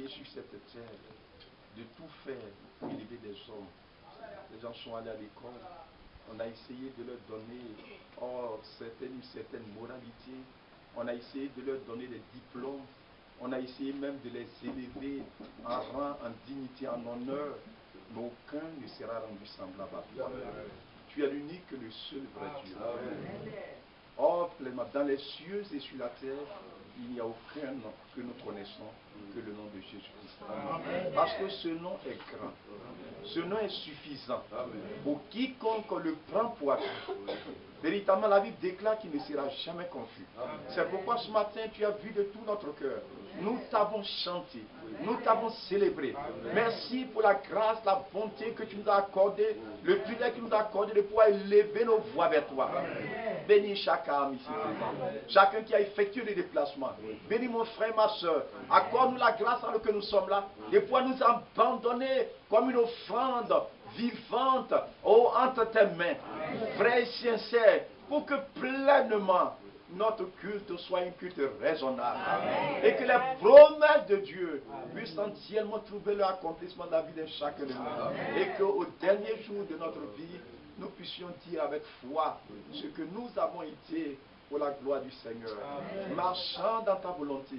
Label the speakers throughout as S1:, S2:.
S1: Sur cette terre, de tout faire pour élever des hommes. Les gens sont allés à l'école, on a essayé de leur donner une certaine moralité, on a essayé de leur donner des diplômes, on a essayé même de les élever en rang, en dignité, en honneur, mais aucun ne sera rendu semblable à toi. Tu es l'unique, le seul vrai Dieu. Or, dans les cieux et sur la terre, il n'y a aucun nom que nous connaissons que le nom de Jésus-Christ. Parce que ce nom est grand. Ce nom est suffisant pour quiconque le prend pour acquis. Véritablement, la Bible déclare qu'il ne sera jamais confus. C'est pourquoi ce matin, tu as vu de tout notre cœur. Nous t'avons chanté, nous t'avons célébré. Merci pour la grâce, la bonté que tu nous as accordée, le privilège que tu nous as accordé de pouvoir élever nos voix vers toi. Bénis chaque âme ici présent, chacun qui a effectué les déplacements. Bénis mon frère, ma soeur. Accorde-nous la grâce alors que nous sommes là, de pouvoir nous abandonner comme une offrande vivante entre tes mains, vrai et sincère, pour que pleinement notre culte soit un culte raisonnable. Amen. Et que les promesses de Dieu puissent entièrement trouver leur accomplissement dans la vie de chacun de nous. Et qu'au dernier jour de notre vie, nous puissions dire avec foi ce que nous avons été pour la gloire du Seigneur. Amen. Marchant dans ta volonté,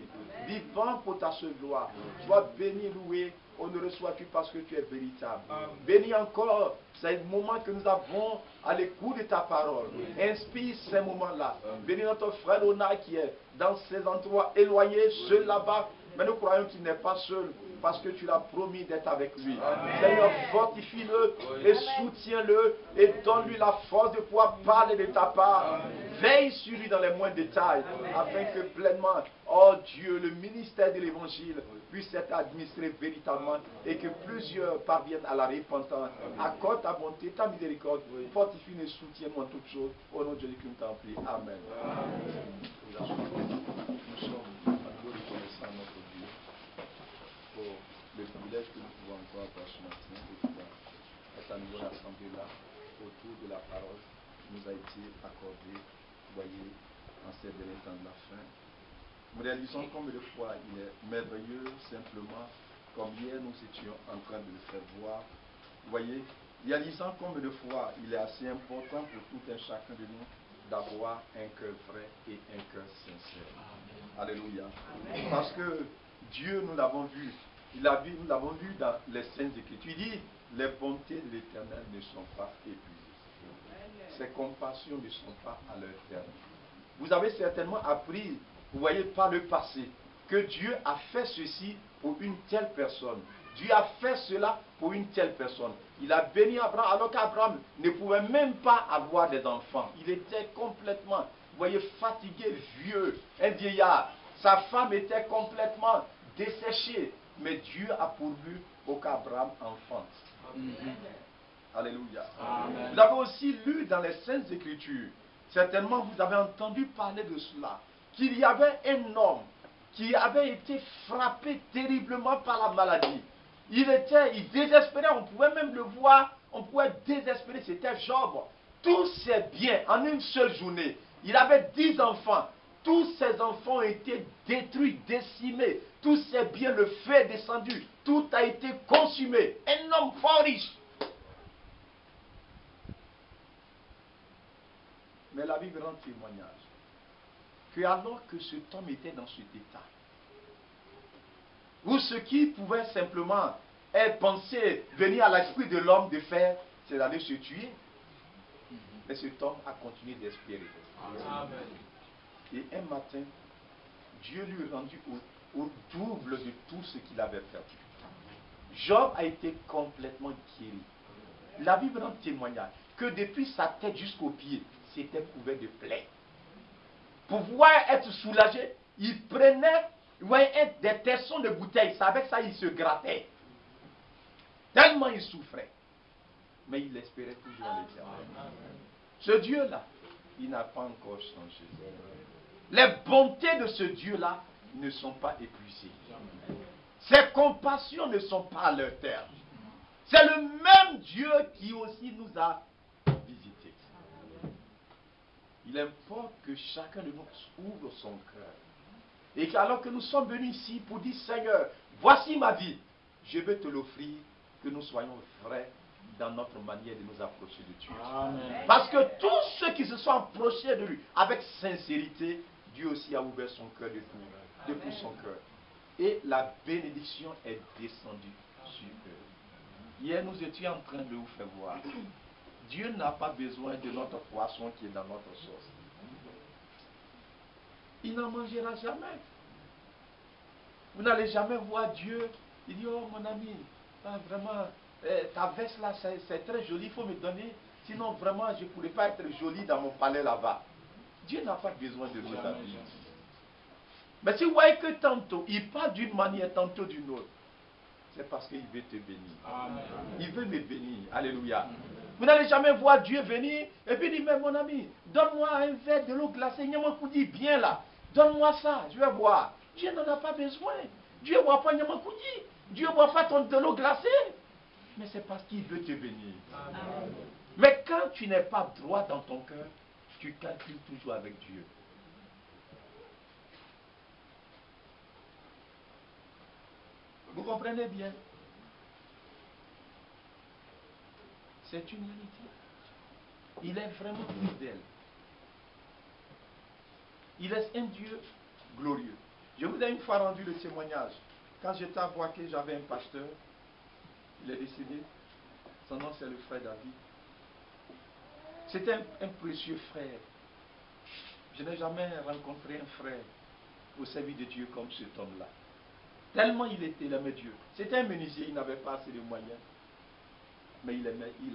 S1: vivant pour ta seule gloire. Sois béni, loué, honoré sois-tu parce que tu es véritable. Amen. Bénis encore ces moments que nous avons à l'écoute de ta parole. Inspire ces moments-là. Bénis notre frère Léonard qui est dans ces endroits éloignés, seul là-bas. Mais nous croyons qu'il n'est pas seul parce que tu l'as promis d'être avec lui. Amen. Seigneur, fortifie-le et soutiens-le et donne-lui la force de pouvoir parler de ta part. Amen. Veille sur lui dans les moindres détails afin que pleinement, oh Dieu, le ministère de l'évangile puisse être administré véritablement et que plusieurs parviennent à la repentance. Accorde ta bonté, ta miséricorde, fortifie et soutiens-nous en toutes choses. Au nom de Jésus que nous t'en prie. Amen. Nous sommes à nouveau reconnaissants à notre Dieu pour le privilège que nous pouvons encore avoir ce matin de pouvoir être à nouveau rassemblés là autour de la parole qui nous a été accordée, voyez, en ces derniers temps de la fin. Nous réalisons combien de fois il est merveilleux simplement, comme hier nous étions en train de le faire voir. Vous voyez, réalisant combien de fois il est assez important pour tout un chacun de nous d'avoir un cœur vrai et un cœur sincère. Amen. Alléluia. Amen. Parce que Dieu, nous l'avons vu, nous l'avons vu dans les Saintes Écritures. Il dit, les bontés de l'Éternel ne sont pas épuisées. Ses compassions ne sont pas à leur terme. Vous avez certainement appris, vous voyez, par le passé, que Dieu a fait ceci pour une telle personne. Dieu a fait cela pour une telle personne. Il a béni Abraham alors qu'Abraham ne pouvait même pas avoir des enfants. Il était complètement, vous voyez, fatigué, vieux, un vieillard. Sa femme était complètement desséchée. Mais Dieu a pourvu pour qu'Abraham enfante. Alléluia. Amen. Vous avez aussi lu dans les Saintes Écritures, certainement vous avez entendu parler de cela, qu'il y avait un homme qui avait été frappé terriblement par la maladie. Il désespérait, on pouvait même le voir, on pouvait désespérer, c'était Job. Tous ses biens, en une seule journée, il avait 10 enfants. Tous ses enfants ont été détruits, décimés. Tous ses biens, le feu est descendu. Tout a été consumé. Un homme fort riche. Mais la Bible rend témoignage que alors que cet homme était dans cet état, où ce qui pouvait simplement être pensé, venir à l'esprit de l'homme de faire, c'est d'aller se tuer. Mais cet homme a continué d'espérer. Amen. Et un matin, Dieu lui rendu au double de tout ce qu'il avait perdu. Job a été complètement guéri. La Bible rend témoignage que depuis sa tête jusqu'aux pieds, c'était couvert de plaies. Pour pouvoir être soulagé, il prenait des tessons de bouteilles. Avec ça, il se grattait. Tellement il souffrait. Mais il espérait toujours en l'Éternel. Ce Dieu-là, Il n'a pas encore changé. Les bontés de ce Dieu-là ne sont pas épuisées. Ses compassions ne sont pas à leur terme. C'est le même Dieu qui aussi nous a visités. Il importe que chacun de nous ouvre son cœur. Et qu'alors que nous sommes venus ici pour dire, Seigneur, voici ma vie, je veux te l'offrir, que nous soyons vrais dans notre manière de nous approcher de Dieu. Amen. Parce que tous ceux qui se sont approchés de lui avec sincérité, Dieu aussi a ouvert son cœur depuis son cœur. Et la bénédiction est descendue sur eux. Hier, nous étions en train de vous faire voir. Dieu n'a pas besoin de notre poisson qui est dans notre sauce. Il n'en mangera jamais. Vous n'allez jamais voir Dieu. Il dit, oh mon ami, vraiment, ta veste là, c'est très joli, il faut me donner. Sinon, vraiment, je ne pourrais pas être joli dans mon palais là-bas. Dieu n'a pas besoin de nos habits. Mais si vous voyez que tantôt, il parle d'une manière, tantôt d'une autre, c'est parce qu'il veut te bénir. Amen. Il veut me bénir. Alléluia. Vous n'allez jamais voir Dieu venir et puis dire, mais mon ami, donne-moi un verre de l'eau glacée. Il dit, viens là, donne-moi ça, je vais boire. Dieu n'en a pas besoin. Dieu ne boit pas Nyamakoudi. Dieu ne boit pas de l'eau glacée. Mais c'est parce qu'il veut te bénir. Amen. Mais quand tu n'es pas droit dans ton cœur, tu calcules toujours avec Dieu. Vous comprenez bien? C'est une réalité. Il est vraiment fidèle. Il est un Dieu glorieux. Je vous ai une fois rendu le témoignage. Quand j'étais à Boaké, j'avais un pasteur. Il est décédé. Son nom, c'est le frère David. C'était un précieux frère. Je n'ai jamais rencontré un frère au service de Dieu comme cet homme-là. Tellement il aimait Dieu. C'était un menuisier, il n'avait pas assez de moyens. Mais il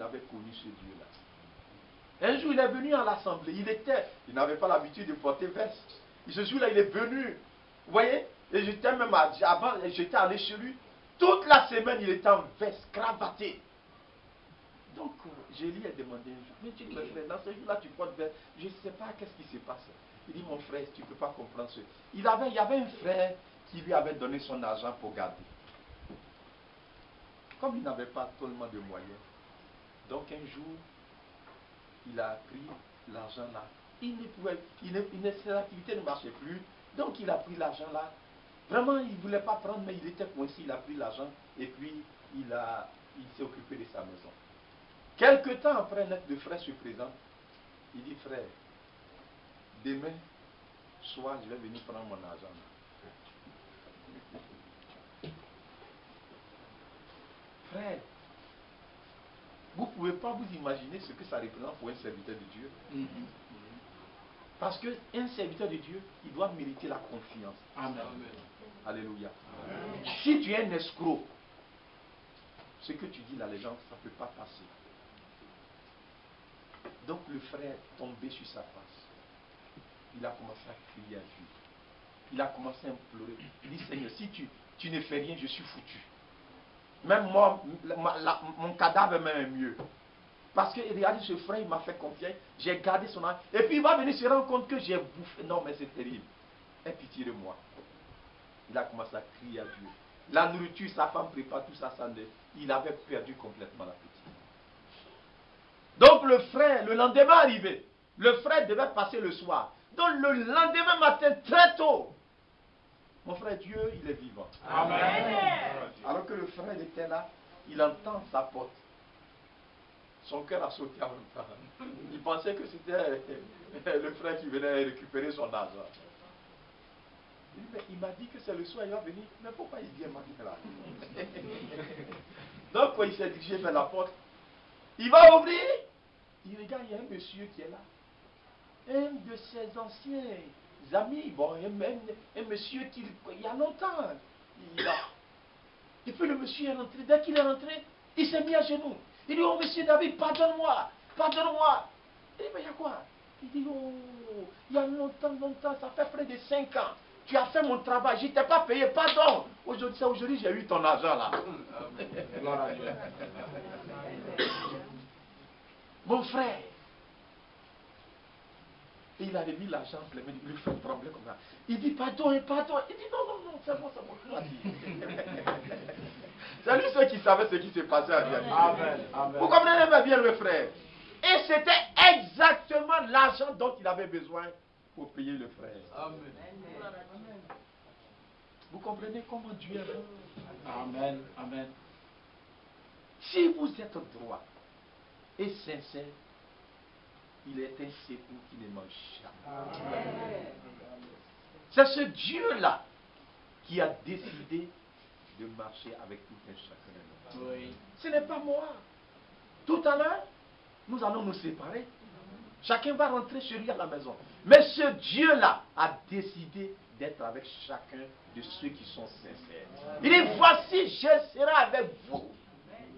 S1: avait connu ce Dieu-là. Un jour, il est venu à l'assemblée. Il n'avait pas l'habitude de porter veste. Et ce jour-là, il est venu. Vous voyez? Et j'étais même avant, j'étais allé chez lui. Toute la semaine, il était en veste, cravaté. Donc, je lui ai demandé un jour, mais tu dis, mon frère, dans ce jour-là, tu portes veste. Je ne sais pas qu'est-ce qui se passe. Il dit, mon frère, tu ne peux pas comprendre ce. Il y avait un frère qui lui avait donné son argent pour garder. Comme il n'avait pas tellement de moyens, donc un jour, il a pris l'argent là. Ses activités ne marchaient plus, donc il a pris l'argent là. Vraiment, il ne voulait pas prendre, mais il était coincé, il a pris l'argent et puis il s'est occupé de sa maison. Quelque temps après, notre frère se présente. Il dit, frère, demain soir, je vais venir prendre mon argent. Frère, vous ne pouvez pas vous imaginer ce que ça représente pour un serviteur de Dieu. Parce qu'un serviteur de Dieu, il doit mériter la confiance. Amen. Alléluia. Amen. Si tu es un escroc, ce que tu dis là, les gens, ça ne peut pas passer. Donc le frère tombé sur sa face. Il a commencé à crier à Dieu. Il a commencé à implorer. Il dit, Seigneur, si tu ne fais rien, je suis foutu. Même moi, mon cadavre même est mieux. Parce que, regardez, ce frère, il m'a fait confiance. J'ai gardé son âme. Et puis il va venir se rendre compte que j'ai bouffé. Non, mais c'est terrible. Aie pitié de moi. Il a commencé à crier à Dieu. La nourriture, sa femme prépare tout ça. Il avait perdu complètement l'appétit. Donc le frère, le lendemain arrivé, le frère devait passer le soir. Donc le lendemain matin, très tôt, mon frère, Dieu, il est vivant. Amen. Alors que le frère était là, il entend sa porte. Son cœur a sauté en même temps. Il pensait que c'était le frère qui venait récupérer son argent. Il m'a dit que c'est le soir, il va venir. Mais pourquoi il vient maintenant là? Donc quand il s'est dirigé vers la porte, il va ouvrir. Il regarde, il y a un monsieur qui est là. Un de ses anciens amis, bon, un monsieur qui, il y a longtemps, et puis le monsieur est rentré. Dès qu'il est rentré, il s'est mis à genoux. Il dit, oh monsieur David, pardonne-moi, pardonne-moi. Il dit, mais il y a quoi? Il dit, oh, il y a longtemps, ça fait près de 5 ans. Tu as fait mon travail, je ne t'ai pas payé, pardon. Aujourd'hui, j'ai eu ton argent là. Mon frère, Et il avait mis l'argent entre les mains, il lui fait trembler comme ça. Il dit pardon et pardon. Il dit non, non, non, c'est bon, c'est lui ceux qui savaient ce qui s'est passé en réalité.
S2: Amen. Amen.
S1: Vous comprenez bien le frère? Et c'était exactement l'argent dont il avait besoin pour payer le frère.
S2: Amen.
S1: Vous comprenez comment Dieu est bon?
S2: Amen. Amen.
S1: Si vous êtes droit et sincère, il est un secours qui ne manque jamais. C'est ce Dieu-là qui a décidé de marcher avec tout un chacun de nous.
S2: Oui.
S1: Ce n'est pas moi. Tout à l'heure, nous allons nous séparer. Chacun va rentrer chez lui à la maison. Mais ce Dieu-là a décidé d'être avec chacun de ceux qui sont sincères. Il dit, voici, je serai avec vous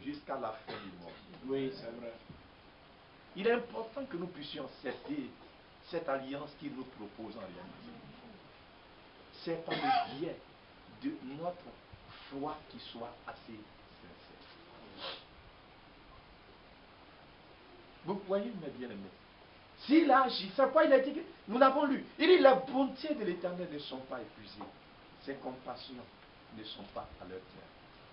S1: jusqu'à la fin du monde.
S2: Oui, c'est vrai.
S1: Il est important que nous puissions accepter cette alliance qu'il nous propose en réalité. C'est par le biais de notre foi qui soit assez sincère. Vous voyez, mes bien-aimés, s'il a agi, c'est quoi il a dit? Nous l'avons lu. Il dit, les bontés de l'Éternel ne sont pas épuisées. Ses compassions ne sont pas à leur terme.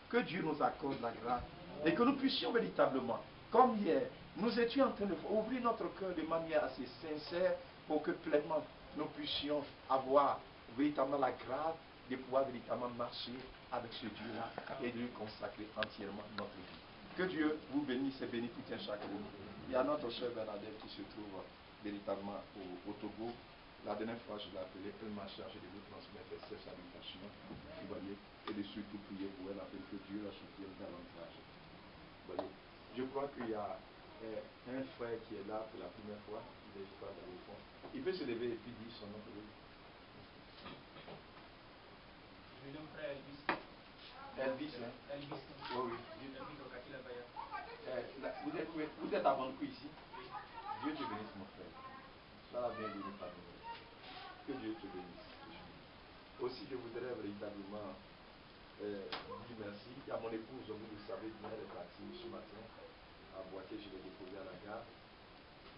S1: Que Dieu nous accorde la grâce et que nous puissions véritablement, comme hier, nous étions en train d'ouvrir notre cœur de manière assez sincère pour que pleinement nous puissions avoir véritablement la grâce de pouvoir véritablement marcher avec ce Dieu-là et de lui consacrer entièrement notre vie. Que Dieu vous bénisse et bénisse tout un chacun de nous. Il y a notre soeur Bernadette qui se trouve véritablement au Togo. La dernière fois, je l'ai appelée, elle m'a chargé de vous transmettre ses salutations, vous voyez, et de surtout prier pour elle afin que Dieu la soutienne davantage. Vous voyez, je crois qu'il y a un frère qui est là pour la première fois, il est pas dans le fond. Il peut se lever et puis dire son nom. Je
S3: nomme frère Elvis.
S1: Elvis, hein?
S3: Elvis.
S1: Oui, oui.
S3: Elvis Okatila Baya.
S1: Vous êtes à Vancouver ici? Dieu te bénisse, mon frère. Sois la bienvenue parmi nous. Que Dieu te bénisse. Aussi, je voudrais véritablement dire merci à mon épouse. Vous le savez bien, elle est partie ce matin à Boaké, je l'ai déposée à la gare.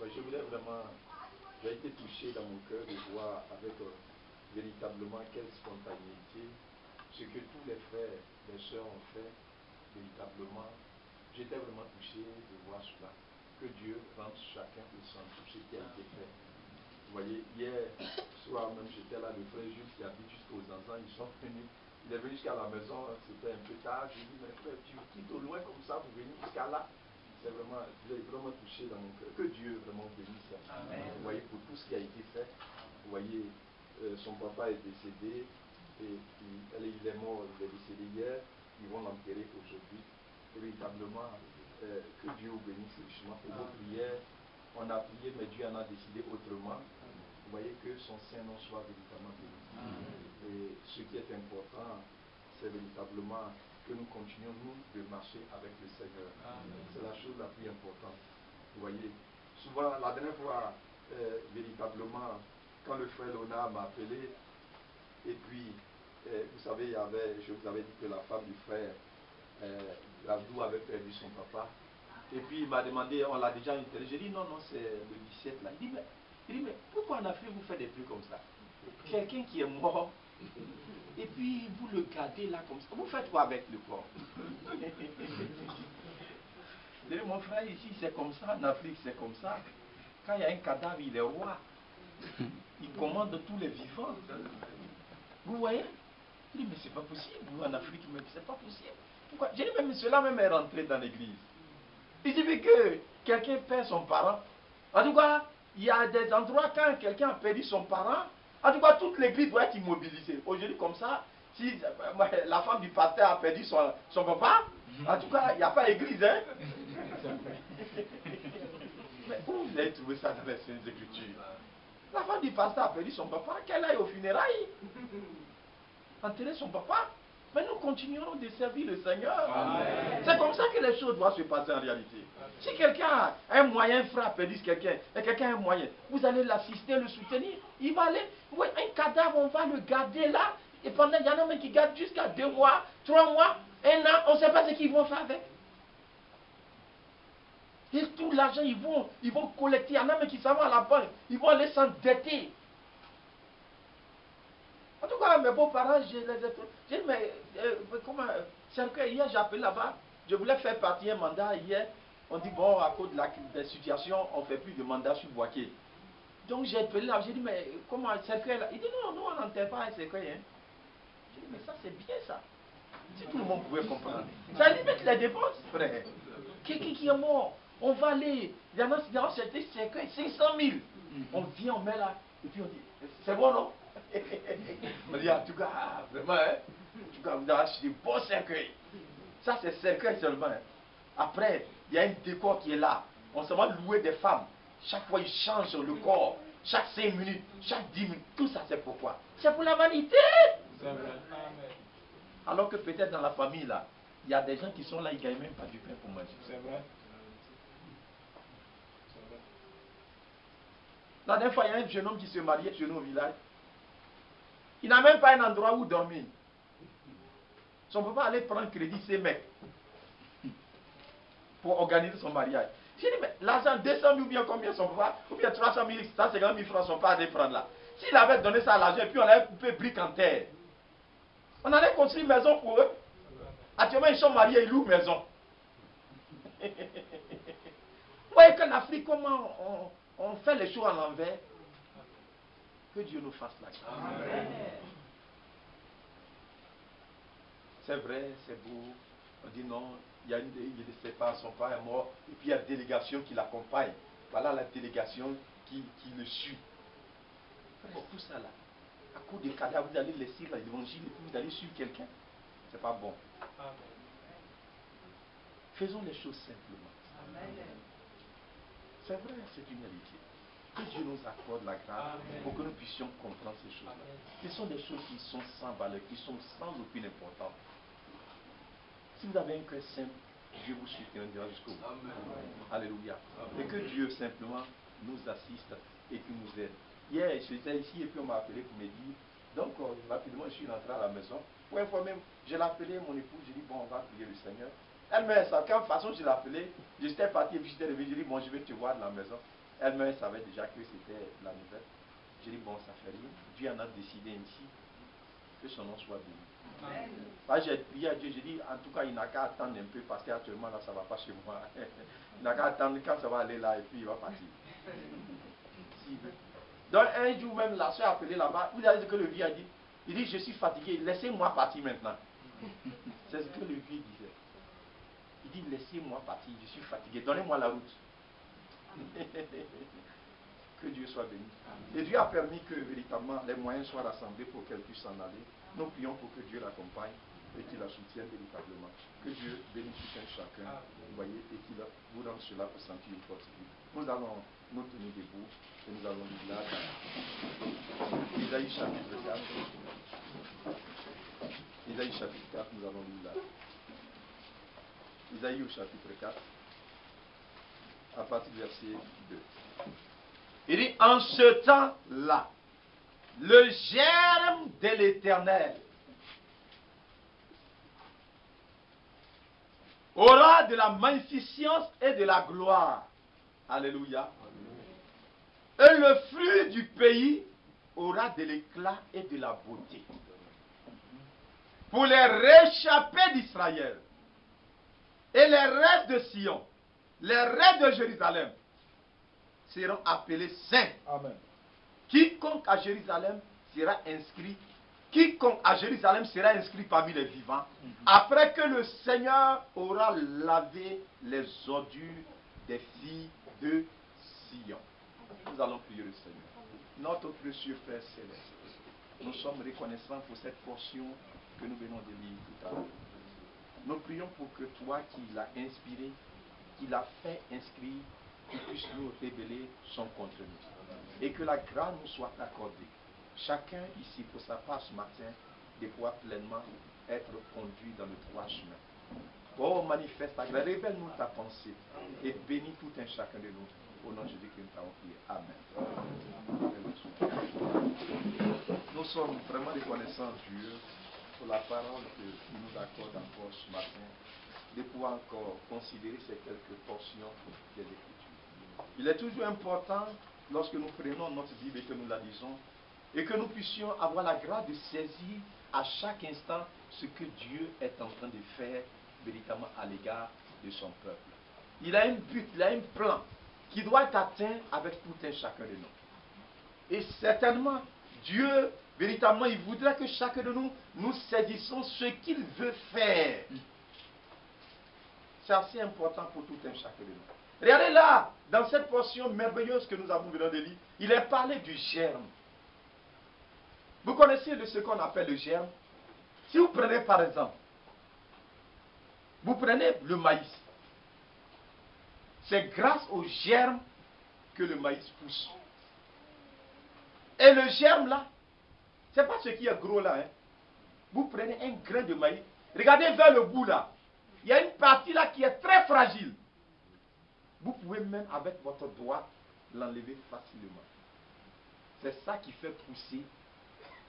S1: Je voulais vraiment, j'ai été touché dans mon cœur de voir avec véritablement quelle spontanéité ce que tous les frères, les sœurs ont fait, véritablement. J'étais vraiment touché de voir cela. Que Dieu rende chacun au centre ce qui a été fait. Vous voyez, hier soir même, j'étais là, le frère Jules qui habite jusqu'aux enfants, ils sont venus. Il est venu jusqu'à la maison, c'était un peu tard. J'ai dit, mais frère, tu quittes au loin comme ça pour venir jusqu'à là. C'est vraiment, j'ai vraiment touché dans mon cœur. Que Dieu vraiment bénisse. Amen. Vous voyez, pour tout ce qui a été fait. Vous voyez, son papa est décédé. Et puis, il est mort, il est décédé hier. Ils vont l'enterrer aujourd'hui. Véritablement, que Dieu vous bénisse richement. Pour vos prières, on a prié, mais Dieu en a décidé autrement. Vous voyez que son Saint-Nom soit véritablement béni. Et ce qui est important, c'est véritablement que nous continuions, nous, de marcher avec le Seigneur. C'est la chose la plus importante. Vous voyez, souvent, la dernière fois, véritablement, quand le frère Léonard m'a appelé, et puis, vous savez, je vous avais dit que la femme du frère, Abdou avait perdu son papa. Et puis il m'a demandé, on l'a déjà interrogé. J'ai dit non, non, c'est le 17 là. Il dit, mais pourquoi en Afrique vous faites des trucs comme ça? Quelqu'un qui est mort, et puis vous le gardez là comme ça. Vous faites quoi avec le corps? J'ai dit, mon frère, ici c'est comme ça, en Afrique c'est comme ça. Quand il y a un cadavre, il est roi. Il commande tous les vivants. Vous voyez? Il dit, mais c'est pas possible, vous en Afrique, mais c'est pas possible. Pourquoi? J'ai dit, même cela même est rentré dans l'église. Il dit que quelqu'un perd son parent. En tout cas, il y a des endroits quand quelqu'un a perdu son parent, en tout cas, toute l'église doit être immobilisée. Aujourd'hui, comme ça, si la femme du pasteur a perdu son papa, en tout cas, il n'y a pas d'église. Hein? Mais où vous avez trouvé ça dans les Saintes Écritures? La femme du pasteur a perdu son papa, qu'elle aille aux funérailles. Enterrer son papa. Mais nous continuerons de servir le Seigneur. C'est comme ça que les choses doivent se passer en réalité. Si quelqu'un a un moyen, frère, a perdu quelqu'un, et quelqu'un a un moyen, vous allez l'assister, le soutenir. Il va aller, oui, un cadavre, on va le garder là. Et pendant, il y en a même qui gardent jusqu'à 2 mois, 3 mois, 1 an, on ne sait pas ce qu'ils vont faire avec. Et tout l'argent, ils vont collecter. Il y en a même qui s'en vont à la banque. Ils vont aller s'endetter. En tout cas, mes beaux-parents, j'ai dit, mais comment, cercueil, hier j'ai appelé là-bas. Je voulais faire partir un mandat hier. On dit, bon, à cause de la situation, on ne fait plus de mandat sur Boaké. Donc j'ai appelé là, j'ai dit, mais comment, cercueil là? Il dit, non, nous on n'enterre pas un cercueil. Hein. J'ai dit, mais ça c'est bien ça. Si tout le monde pouvait comprendre. Ça limite les dépenses, frère. Qui est mort? On va aller. Il y en a dans certains cercueils, 500 000. On vient, on met là. Et puis on dit, c'est bon, non? On dit, en tout cas, vraiment, hein? En tout cas, vous avez acheté des beaux cercueils. Ça, c'est cercueil seulement. Hein? Après, il y a un décor qui est là. On se va louer des femmes. Chaque fois, ils changent le corps. Chaque 5 minutes, chaque 10 minutes. Tout ça, c'est pourquoi? C'est pour la vanité.
S2: C'est vrai.
S1: Alors que peut-être dans la famille, là, il y a des gens qui sont là, ils ne gagnent même pas du pain pour manger.
S2: C'est vrai.
S1: La dernière fois, il y a un jeune homme qui se mariait chez nous au village. Il n'a même pas un endroit où dormir. Son papa allait prendre crédit, ces mecs, pour organiser son mariage. J'ai dit, mais l'argent, 200 000 ou bien combien son papa? Ou bien 300 000, 150 000 francs, son papa allait prendre là. S'il avait donné ça à l'argent, et puis on avait coupé briques en terre, on allait construire une maison pour eux. Actuellement, ils sont mariés, ils louent maison. Vous voyez qu'en Afrique, comment on fait les choses à l'envers? Que Dieu nous fasse la grâce. C'est vrai, c'est beau. On dit non, il ne sait pas, son père est mort. Et puis il y a une délégation qui l'accompagne. Voilà la délégation qui le suit. Frère, tout ça là, à cause des cadavres, vous allez laisser l'évangile et puis vous allez suivre quelqu'un. C'est pas bon. Faisons les choses simplement. C'est vrai, c'est une réalité. Que Dieu nous accorde la grâce pour que nous puissions comprendre ces choses-là. Ce sont des choses qui sont sans valeur, qui sont sans aucune importance. Si vous avez un cœur simple, Dieu vous soutiendra jusqu'au bout. Alléluia. Et que Dieu simplement nous assiste et qu'il nous aide. Hier, j'étais ici et puis on m'a appelé pour me dire. Donc, rapidement, je suis rentré à la maison. Pour informer, je l'ai appelé mon épouse, j'ai dit, bon, on va prier le Seigneur. Elle me savait, de quelle façon je l'ai appelé, j'étais parti et puis j'étais levé, j'ai dit, bon, je vais te voir de la maison. Elle-même savait déjà que c'était la nouvelle. J'ai dit, bon, ça fait rien. Dieu en a décidé ainsi. Que son nom soit béni. J'ai prié à Dieu, j'ai dit, en tout cas, il n'a qu'à attendre un peu parce qu'actuellement, là, ça ne va pas chez moi. Il n'a qu'à attendre quand ça va aller là et puis il va partir. Donc, un jour même, la soeur a appelé là-bas. Vous avez dit que le vieux a dit, il dit, je suis fatigué, laissez-moi partir maintenant. C'est ce que le vieux disait. Il dit, laissez-moi partir, je suis fatigué, donnez-moi la route. Que Dieu soit béni. Et Dieu a permis que véritablement les moyens soient rassemblés pour qu'elle puisse s'en aller. Nous prions pour que Dieu l'accompagne et qu'il la soutienne véritablement. Que Dieu bénisse tout un chacun, vous voyez, et qu'il vous rende cela pour sentir une force. Nous allons nous tenir debout et nous allons lire là dans Isaïe chapitre 4. Isaïe chapitre 4, nous allons lire là. Isaïe au chapitre 4. À partir du verset 2. Il dit, en ce temps-là, le germe de l'Éternel aura de la magnificence et de la gloire. Alléluia. Et le fruit du pays aura de l'éclat et de la beauté. Pour les réchappés d'Israël et les restes de Sion, les restes de Jérusalem seront appelés saints.
S2: Amen.
S1: Quiconque à Jérusalem sera inscrit, quiconque à Jérusalem sera inscrit parmi les vivants, après que le Seigneur aura lavé les ordures des filles de Sion. Nous allons prier le Seigneur. Notre précieux Père Céleste, nous sommes reconnaissants pour cette portion que nous venons de lire tout à l'heure. Nous prions pour que toi qui l'as inspiré, qui l'as fait inscrire, qu'il puisse nous révéler son contenu. Et que la grâce nous soit accordée. Chacun ici, pour sa part ce matin, de pouvoir pleinement être conduit dans le droit chemin. Oh, manifeste ta grâce, révèle-nous ta pensée et bénis tout un chacun de nous. Au nom de Jésus que nous t'avons prié. Amen. Nous sommes vraiment reconnaissants, Dieu, pour la parole que tu nous accordes encore ce matin. de pouvoir encore considérer ces quelques portions des Écritures. Il est toujours important, lorsque nous prenons notre Bible et que nous la lisons, et que nous puissions avoir la grâce de saisir à chaque instant ce que Dieu est en train de faire véritablement à l'égard de son peuple. Il a un but, il a un plan qui doit être atteint avec tout un chacun de nous. Et certainement, Dieu, véritablement, il voudrait que chacun de nous, nous saisissons ce qu'il veut faire. C'est assez important pour tout un chacun de nous. Regardez là, dans cette portion merveilleuse que nous avons venant de lire, il est parlé du germe. Vous connaissez ce qu'on appelle le germe? Si vous prenez par exemple, vous prenez le maïs. C'est grâce au germe que le maïs pousse. Et le germe là, c'est pas ce qui est gros là. Hein. Vous prenez un grain de maïs, regardez vers le bout là. Il y a une partie là qui est très fragile. Vous pouvez même avec votre doigt l'enlever facilement. C'est ça qui fait pousser.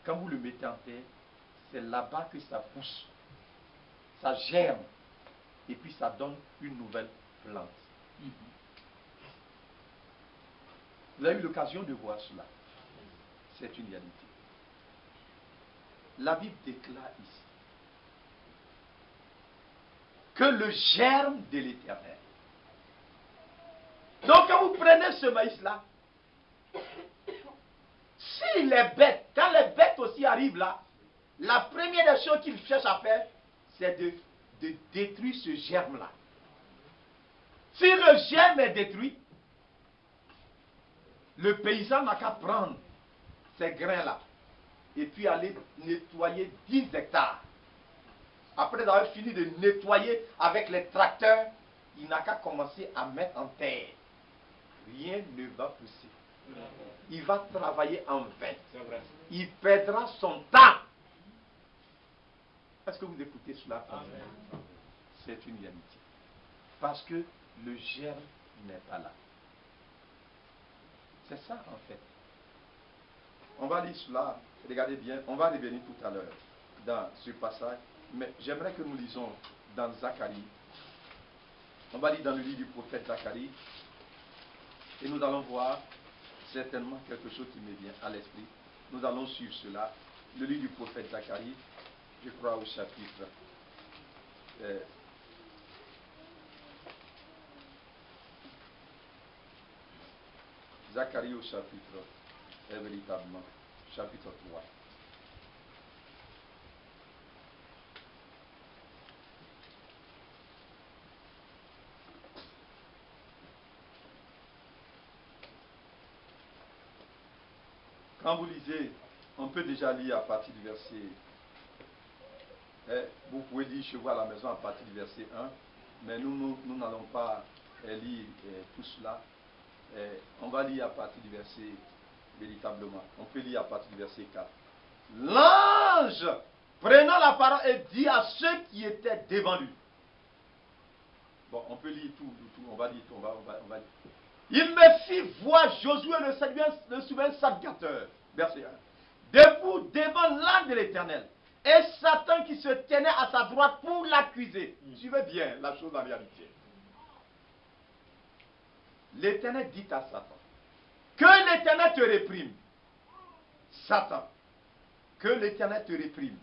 S1: Quand vous le mettez en terre, c'est là-bas que ça pousse. Ça germe. Et puis ça donne une nouvelle plante. Vous avez eu l'occasion de voir cela. C'est une réalité. La Bible déclare ici que le germe de l'Éternel. Donc quand vous prenez ce maïs-là, si les bêtes, quand les bêtes aussi arrivent là, la première des choses qu'ils cherchent à faire, c'est de détruire ce germe-là. Si le germe est détruit, le paysan n'a qu'à prendre ces grains-là et puis aller nettoyer 10 hectares. Après avoir fini de nettoyer avec les tracteurs, il n'a qu'à commencer à mettre en terre. Rien ne va pousser. Il va travailler en vain. Il perdra son temps. Est-ce que vous écoutez cela? C'est une réalité. Parce que le germe n'est pas là. C'est ça en fait. On va lire cela, regardez bien, on va revenir tout à l'heure dans ce passage, mais j'aimerais que nous lisons dans Zacharie. On va lire dans le livre du prophète Zacharie et nous allons voir certainement quelque chose qui me vient à l'esprit. Nous allons suivre cela. Le livre du prophète Zacharie, je crois au chapitre Zacharie au chapitre, véritablement, chapitre 3. Quand vous lisez, on peut déjà lire à partir du verset, vous pouvez lire chez vous à la maison à partir du verset 1, mais nous n'allons pas lire tout cela. On va lire à partir du verset, véritablement, on peut lire à partir du verset 4. L'ange, prenant la parole, et dit à ceux qui étaient devant lui. Bon, on peut lire tout, on va lire tout, on va lire. Il me fit voir Josué le souverain sacrificateur, verset 1, debout devant l'âne de l'Éternel, et Satan qui se tenait à sa droite pour l'accuser. Suivez bien la chose en réalité. L'Éternel dit à Satan, que l'Éternel te réprime. Satan, que l'Éternel te réprime.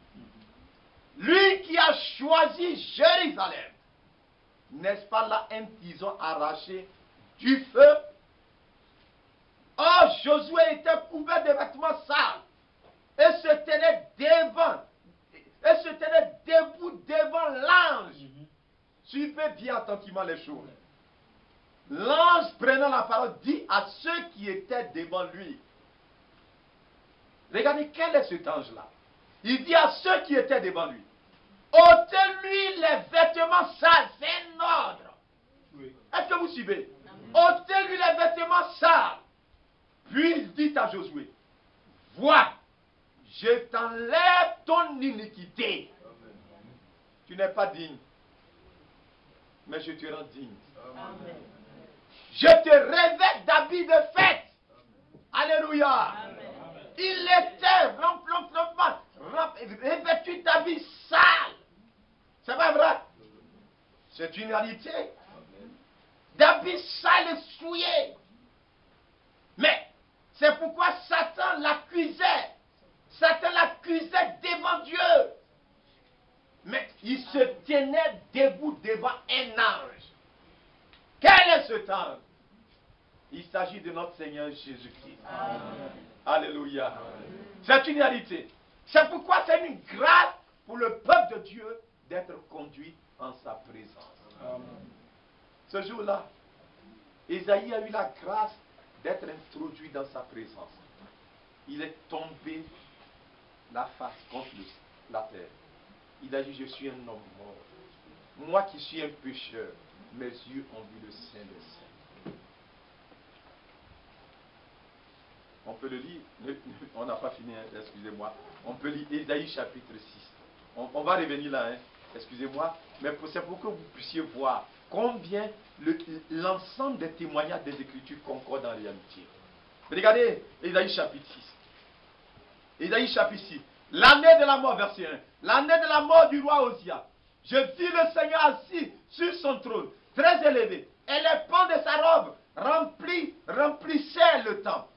S1: Lui qui a choisi Jérusalem, n'est-ce pas là un tison arraché du feu? Or, Josué était couvert de vêtements sales et se tenait debout devant l'ange. Suivez bien attentivement les choses. L'ange prenant la parole dit à ceux qui étaient devant lui. Regardez quel est cet ange-là. Il dit à ceux qui étaient devant lui, ôtez-lui les vêtements sales. C'est un ordre. Oui. Est-ce que vous suivez? Ôtez-lui les vêtements sales. Puis il dit à Josué, vois, je t'enlève ton iniquité. Amen. Tu n'es pas digne, mais je te rends digne. Amen. Je te revêt d'habits de fête. Amen. Alléluia. Amen. Il était revêtu d'habits sales. C'est pas vrai? C'est une réalité. David sale et souillé. Mais c'est pourquoi Satan l'accusait. Satan l'accusait devant Dieu. Mais il se tenait debout devant un ange. Quel est cet ange? Il s'agit de notre Seigneur Jésus-Christ. Alléluia. C'est une réalité. C'est pourquoi c'est une grâce pour le peuple de Dieu d'être conduit en sa présence. Ce jour-là, Ésaïe a eu la grâce d'être introduit dans sa présence. Il est tombé la face contre la terre. Il a dit, je suis un homme mort. Moi qui suis un pécheur, mes yeux ont vu le Saint des Saints. On peut le lire, on n'a pas fini, hein, excusez-moi. On peut lire Ésaïe chapitre 6. On va revenir là, hein, excusez-moi, mais c'est pour que vous puissiez voir combien l'ensemble des témoignages des Écritures concordent en réalité. Regardez Ésaïe chapitre 6. Ésaïe chapitre 6. L'année de la mort, verset 1. L'année de la mort du roi Osia. Je vis le Seigneur assis sur son trône, très élevé, et les pans de sa robe remplissaient le temple.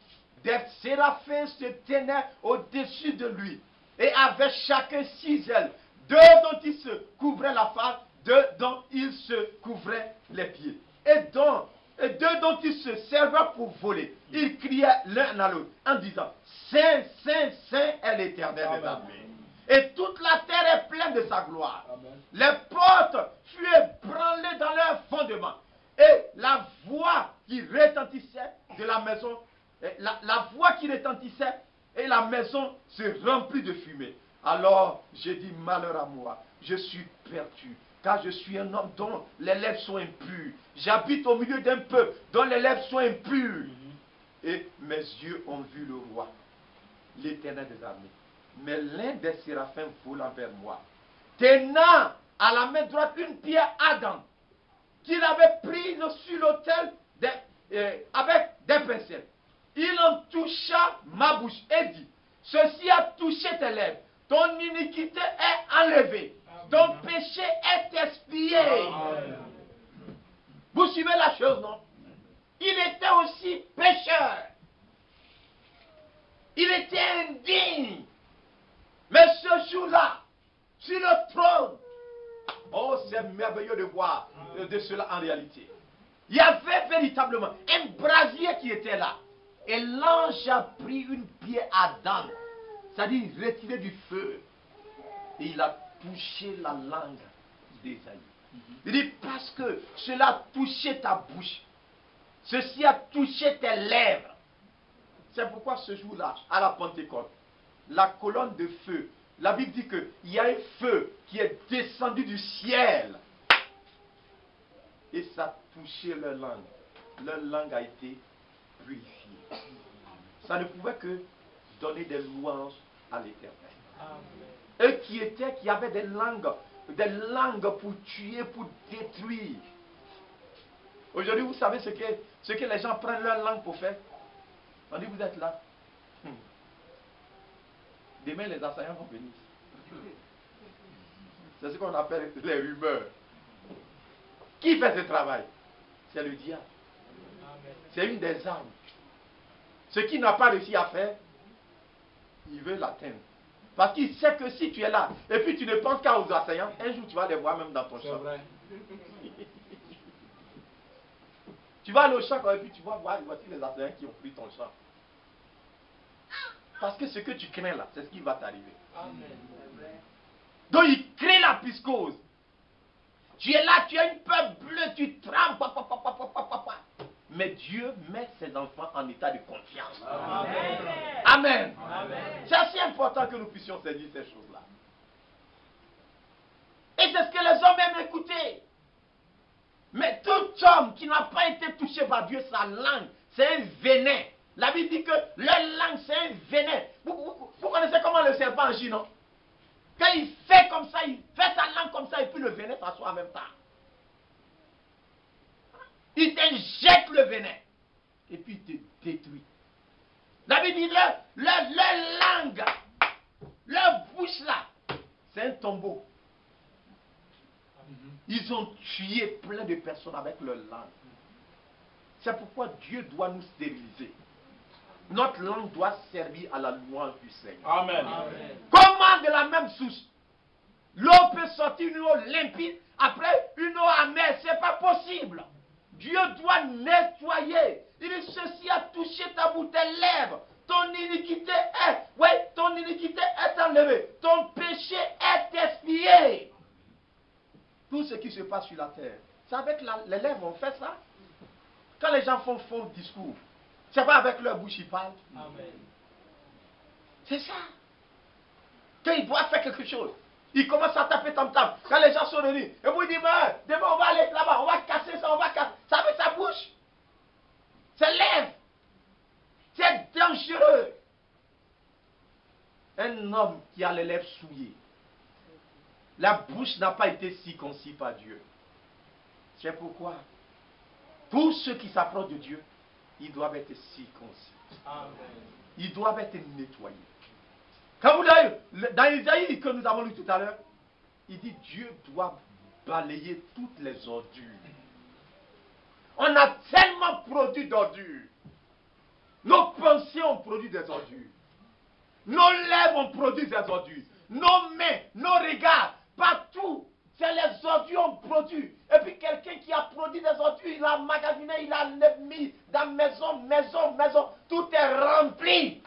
S1: Des séraphins se tenaient au-dessus de lui, et avaient chacun 6 ailes, 2 dont il se couvrait la face, 2 dont il se couvrait les pieds, et 2 dont il se servait pour voler. Ils criaient l'un à l'autre en disant, Saint, Saint, Saint est l'Éternel des armées. Et toute la terre est pleine de sa gloire. Amen. Les portes furent ébranlées dans leur fondement. Et la voix qui retentissait de la maison, la voix qui retentissait, et la maison se remplit de fumée. Alors j'ai dit, malheur à moi, je suis perdu, car je suis un homme dont les lèvres sont impures. J'habite au milieu d'un peuple dont les lèvres sont impures. Et mes yeux ont vu le roi, l'Éternel des armées. Mais l'un des séraphins volant vers moi, tenant à la main droite une pierre ardente, qu'il avait prise sur l'autel avec des pincettes. Il en toucha ma bouche et dit, ceci a touché tes lèvres, ton iniquité est enlevée, ton péché est expié. Vous suivez la chose, non? Il était aussi pécheur. Il était indigne. Mais ce jour-là, sur le trône, oh, c'est merveilleux de voir de cela en réalité. Il y avait véritablement un brasier qui était là. Et l'ange a pris une pierre ardente, c'est-à-dire retiré du feu. Et il a touché la langue d'Ésaïe. Il dit, parce que cela a touché ta bouche, ceci a touché tes lèvres. C'est pourquoi ce jour-là, à la Pentecôte, la colonne de feu, la Bible dit qu'il y a un feu qui est descendu du ciel. Et ça a touché leur langue. Leur langue a été purifiée. Ça ne pouvait que donner des louanges à l'Éternel. Eux qui avaient des langues pour tuer, pour détruire. Aujourd'hui, vous savez ce que les gens prennent leur langue pour faire? On dit, vous êtes là. Demain, les assaillants vont venir. C'est ce qu'on appelle les rumeurs. Qui fait ce travail? C'est le diable. C'est une des armes. Ce qu'il n'a pas réussi à faire, il veut l'atteindre. Parce qu'il sait que si tu es là, et puis tu ne penses qu'à aux assaillants, un jour tu vas les voir même dans ton champ. Tu vas aller au champ, et puis tu vas voir, voici les assaillants qui ont pris ton champ. Parce que ce que tu crains là, c'est ce qui va t'arriver. Donc il crée la piscose. Tu es là, tu as une peur bleue, tu trembles. Mais Dieu met ses enfants en état de confiance. Amen. Amen. Amen. C'est assez important que nous puissions saisir ces choses-là. Et c'est ce que les hommes aiment écouter. Mais tout homme qui n'a pas été touché par Dieu, sa langue, c'est un venin. La Bible dit que leur langue, c'est un venin. Vous connaissez comment le serpent agit, non? Quand il fait comme ça, il fait sa langue comme ça, et puis le venin s'assoit en même temps. Il t'injecte le venin. Et puis il te détruit. La Bible dit leur langue, leur bouche là, c'est un tombeau. Ils ont tué plein de personnes avec leur langue. C'est pourquoi Dieu doit nous stériliser. Notre langue doit servir à la louange du Seigneur.
S2: Amen.
S3: Amen.
S1: Comment de la même source l'eau peut sortir une eau limpide après une eau amère? Ce n'est pas possible. Dieu doit nettoyer. Il dit ceci a touché ta bout de lèvres. Ton iniquité est enlevée. Ton péché est expié. Tout ce qui se passe sur la terre, c'est avec les lèvres on fait ça. Quand les gens font faux discours, c'est pas avec leur bouche ils parlent.
S3: Amen.
S1: C'est ça. Quand ils doivent faire quelque chose, ils commencent à taper tam-tam. Quand les gens sont réunis, et vous dites, demain on va aller là-bas, on va casser ça, on va casser. Ça avec sa bouche. C'est lèvres. C'est dangereux. Un homme qui a les lèvres souillées, la bouche n'a pas été circoncis par Dieu. C'est pourquoi tous ceux qui s'approchent de Dieu, ils doivent être circoncis.
S3: Amen.
S1: Ils doivent être nettoyés. Quand vous voyez, dans Isaïe que nous avons lu tout à l'heure, il dit Dieu doit balayer toutes les ordures. On a tellement produit d'ordures. Nos pensées ont produit des ordures. Nos lèvres ont produit des ordures. Nos mains, nos regards, partout, c'est les ordures ont produit. Et puis quelqu'un qui a produit des ordures, il a magasiné, il a mis dans maison, tout est rempli.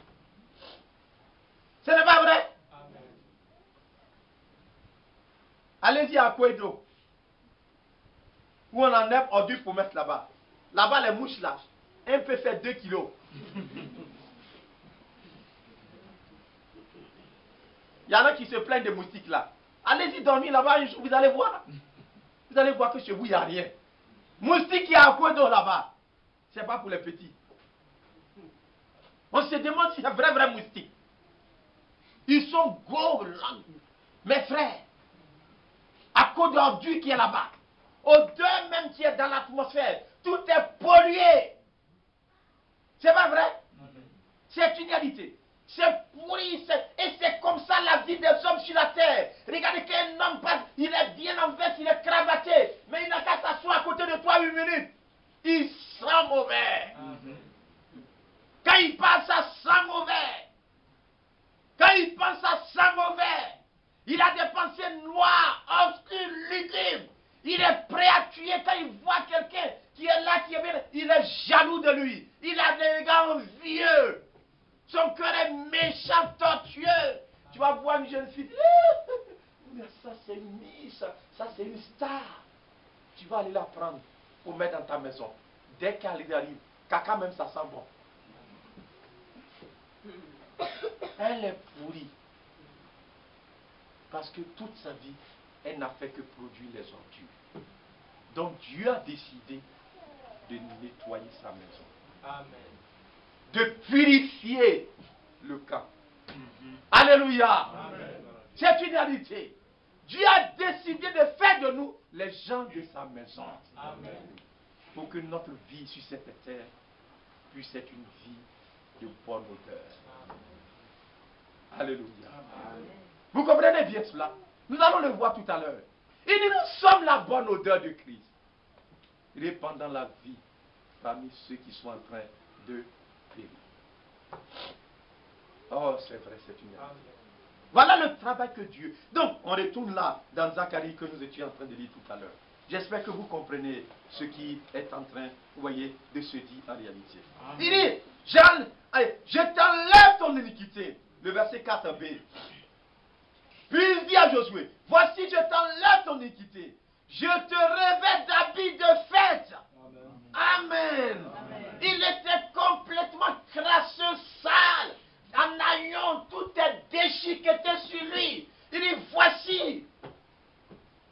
S1: Ce n'est pas vrai?
S3: Amen.
S1: Allez-y à Kouedo, où on enlève ordures pour mettre là-bas. Là-bas, les mouches là, un peut faire 2 kilos. Il y en a qui se plaignent des moustiques là. Allez-y dormir là-bas un jour, vous allez voir. Vous allez voir que chez vous, il n'y a rien. Moustique qui est à Kouedo là-bas, ce n'est pas pour les petits. On se demande si c'est vrai moustique. Ils sont gros, mes frères, à cause de l'ordure qui est là-bas. Odeur même qui est dans l'atmosphère, tout est pollué. C'est pas vrai? C'est une réalité. C'est pourri, et c'est comme ça la vie des hommes sur la terre. Regardez qu'un homme passe, il est bien en veste, il est cravaté, mais il n'a qu'à s'asseoir à côté de toi 8 minutes. Il sent mauvais. Quand il passe, ça sent mauvais. Quand il pense, ça sent mauvais. Il a des pensées noires, obscures, lugubres. Il est prêt à tuer quand il voit quelqu'un qui est là, qui est bien. Il est jaloux de lui. Il a des regards envieux. Son cœur est méchant, tortueux. Tu vas voir une jeune fille. Mais ça c'est une miss, ça c'est une star. Tu vas aller la prendre pour mettre dans ta maison. Dès qu'elle arrive, caca même ça sent bon. Elle est pourrie. Parce que toute sa vie, elle n'a fait que produire les ordures. Donc Dieu a décidé de nettoyer sa maison.
S3: Amen.
S1: De purifier le camp. Alléluia. C'est une réalité. Dieu a décidé de faire de nous les gens de sa maison.
S3: Amen.
S1: Pour que notre vie sur cette terre puisse être une vie de bonne odeur. Alléluia. Vous comprenez bien cela? Nous allons le voir tout à l'heure. Il dit, nous sommes la bonne odeur de Christ. Répandant la vie parmi ceux qui sont en train de périr. Oh, c'est vrai, c'est une réalité. Voilà le travail que Dieu... Donc, on retourne là, dans Zacharie, que nous étions en train de lire tout à l'heure. J'espère que vous comprenez ce qui est en train, vous voyez, de se dire en réalité. Amen. Il dit, je t'enlève ton iniquité. Le verset 4b. Puis il dit à Josué, voici je t'enlève ton iniquité. Je te revêt d'habits de fête. Amen. Amen. Amen. Il était complètement crasseux, sale. En haillons, tout est déchiqueté sur lui. Il dit, voici,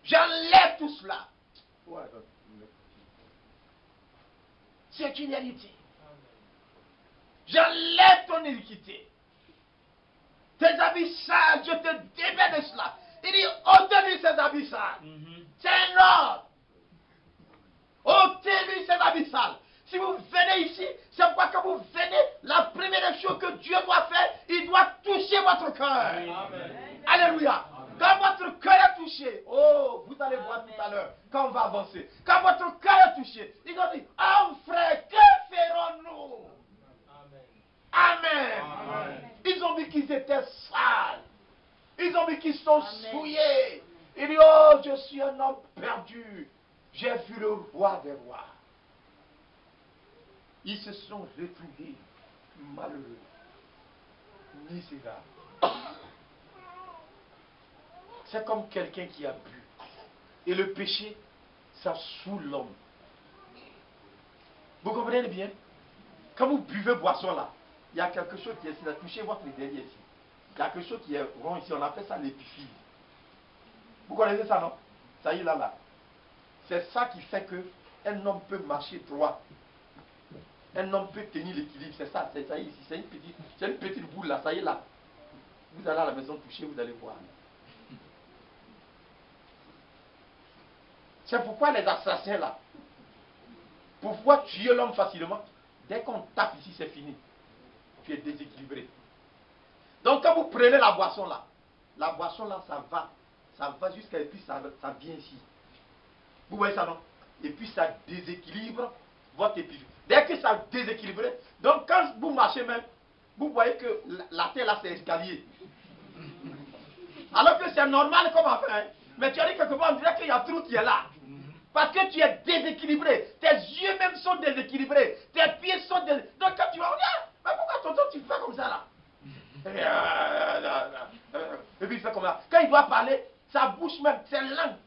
S1: j'enlève tout cela. C'est une réalité. J'enlève ton iniquité. Tes habits sales, je te démets de cela. Il dit, ôtez-lui ses habits sales. C'est un ordre. Ôtez-lui ses habits sales. Si vous venez ici, c'est pourquoi quand vous venez, la première chose que Dieu doit faire, il doit toucher votre cœur. Alléluia. Quand votre cœur est touché, oh, vous allez voir tout à l'heure, quand on va avancer. Quand votre cœur est touché, ils ont dit, oh frère, que ferons-nous? Amen.
S2: Amen.
S1: Ils ont vu qu'ils étaient sales. Ils ont vu qu'ils sont souillés. Ils disent, oh, je suis un homme perdu. J'ai vu le roi des rois. Ils se sont retrouvés malheureux, misérables. C'est comme quelqu'un qui a bu. Et le péché, ça saoule l'homme. Vous comprenez bien? Quand vous buvez boisson là, il y a quelque chose qui est ici, touchez votre derrière ici. Il y a quelque chose qui est rond ici, on appelle ça l'épiphyse. Vous connaissez ça, non? Ça y est, là. C'est ça qui fait que un homme peut marcher droit. Un homme peut tenir l'équilibre, c'est ça, c'est ça ici, c'est une petite boule là, ça y est là. Vous allez à la maison toucher, vous allez voir. C'est pourquoi les assassins là, pour pouvoir tuer l'homme facilement, dès qu'on tape ici, c'est fini. Tu es déséquilibré. Donc quand vous prenez la boisson là, ça va jusqu'à, et puis ça vient ici. Vous voyez ça, non? Et puis ça déséquilibre votre épiphyse. Dès que ça déséquilibre, donc quand vous marchez même, vous voyez que la terre là c'est escalier. Alors que c'est normal comme affaire, hein? Mais tu as dit quelque part, on dirait qu'il y a un trou qui est là. Parce que tu es déséquilibré. Tes yeux même sont déséquilibrés. Tes pieds sont déséquilibrés. Donc quand tu vas, mais pourquoi tonton tu fais comme ça là? Et puis il fait comme ça. Quand il doit parler, sa bouche même, c'est lent.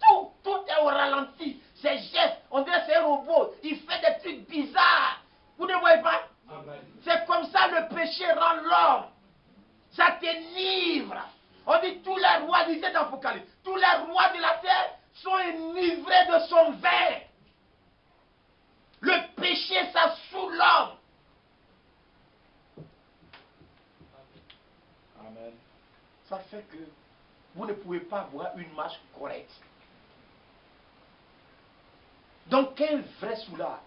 S1: Tout est au ralenti. Ses gestes, on dirait que c'est un robot. Il fait des trucs bizarres. Vous ne voyez pas? C'est comme ça le péché rend l'homme. Ça t'enivre. On dit tous les rois, lisez dans l'Apocalypse, tous les rois de la terre sont enivrés de son vin. Le péché, ça saoule l'homme.
S2: Amen.
S1: Ça fait que vous ne pouvez pas avoir une marche correcte. Donc, quel vrai soulard?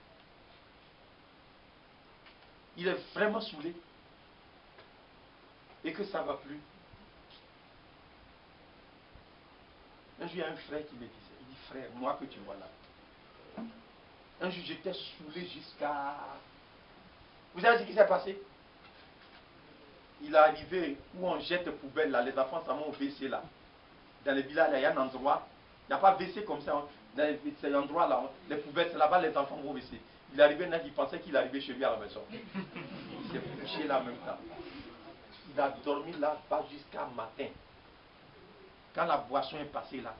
S1: Il est vraiment saoulé. Et que ça ne va plus. Un jour, il y a un frère qui me disait, il dit, frère, moi que tu vois là. Un jour, j'étais saoulé jusqu'à... Vous savez ce qui s'est passé? Il est arrivé où on jette poubelle là, les enfants s'en vont au WC là. Dans les villages, il y a un endroit, il n'y a pas WC comme ça, dans ces endroits là, les poubelles, c'est là-bas les enfants vont au WC. Il est arrivé là, il pensait qu'il arrivait chez lui à la maison. Il s'est couché là en même temps. Il a dormi là-bas jusqu'à matin. Quand la boisson est passée là,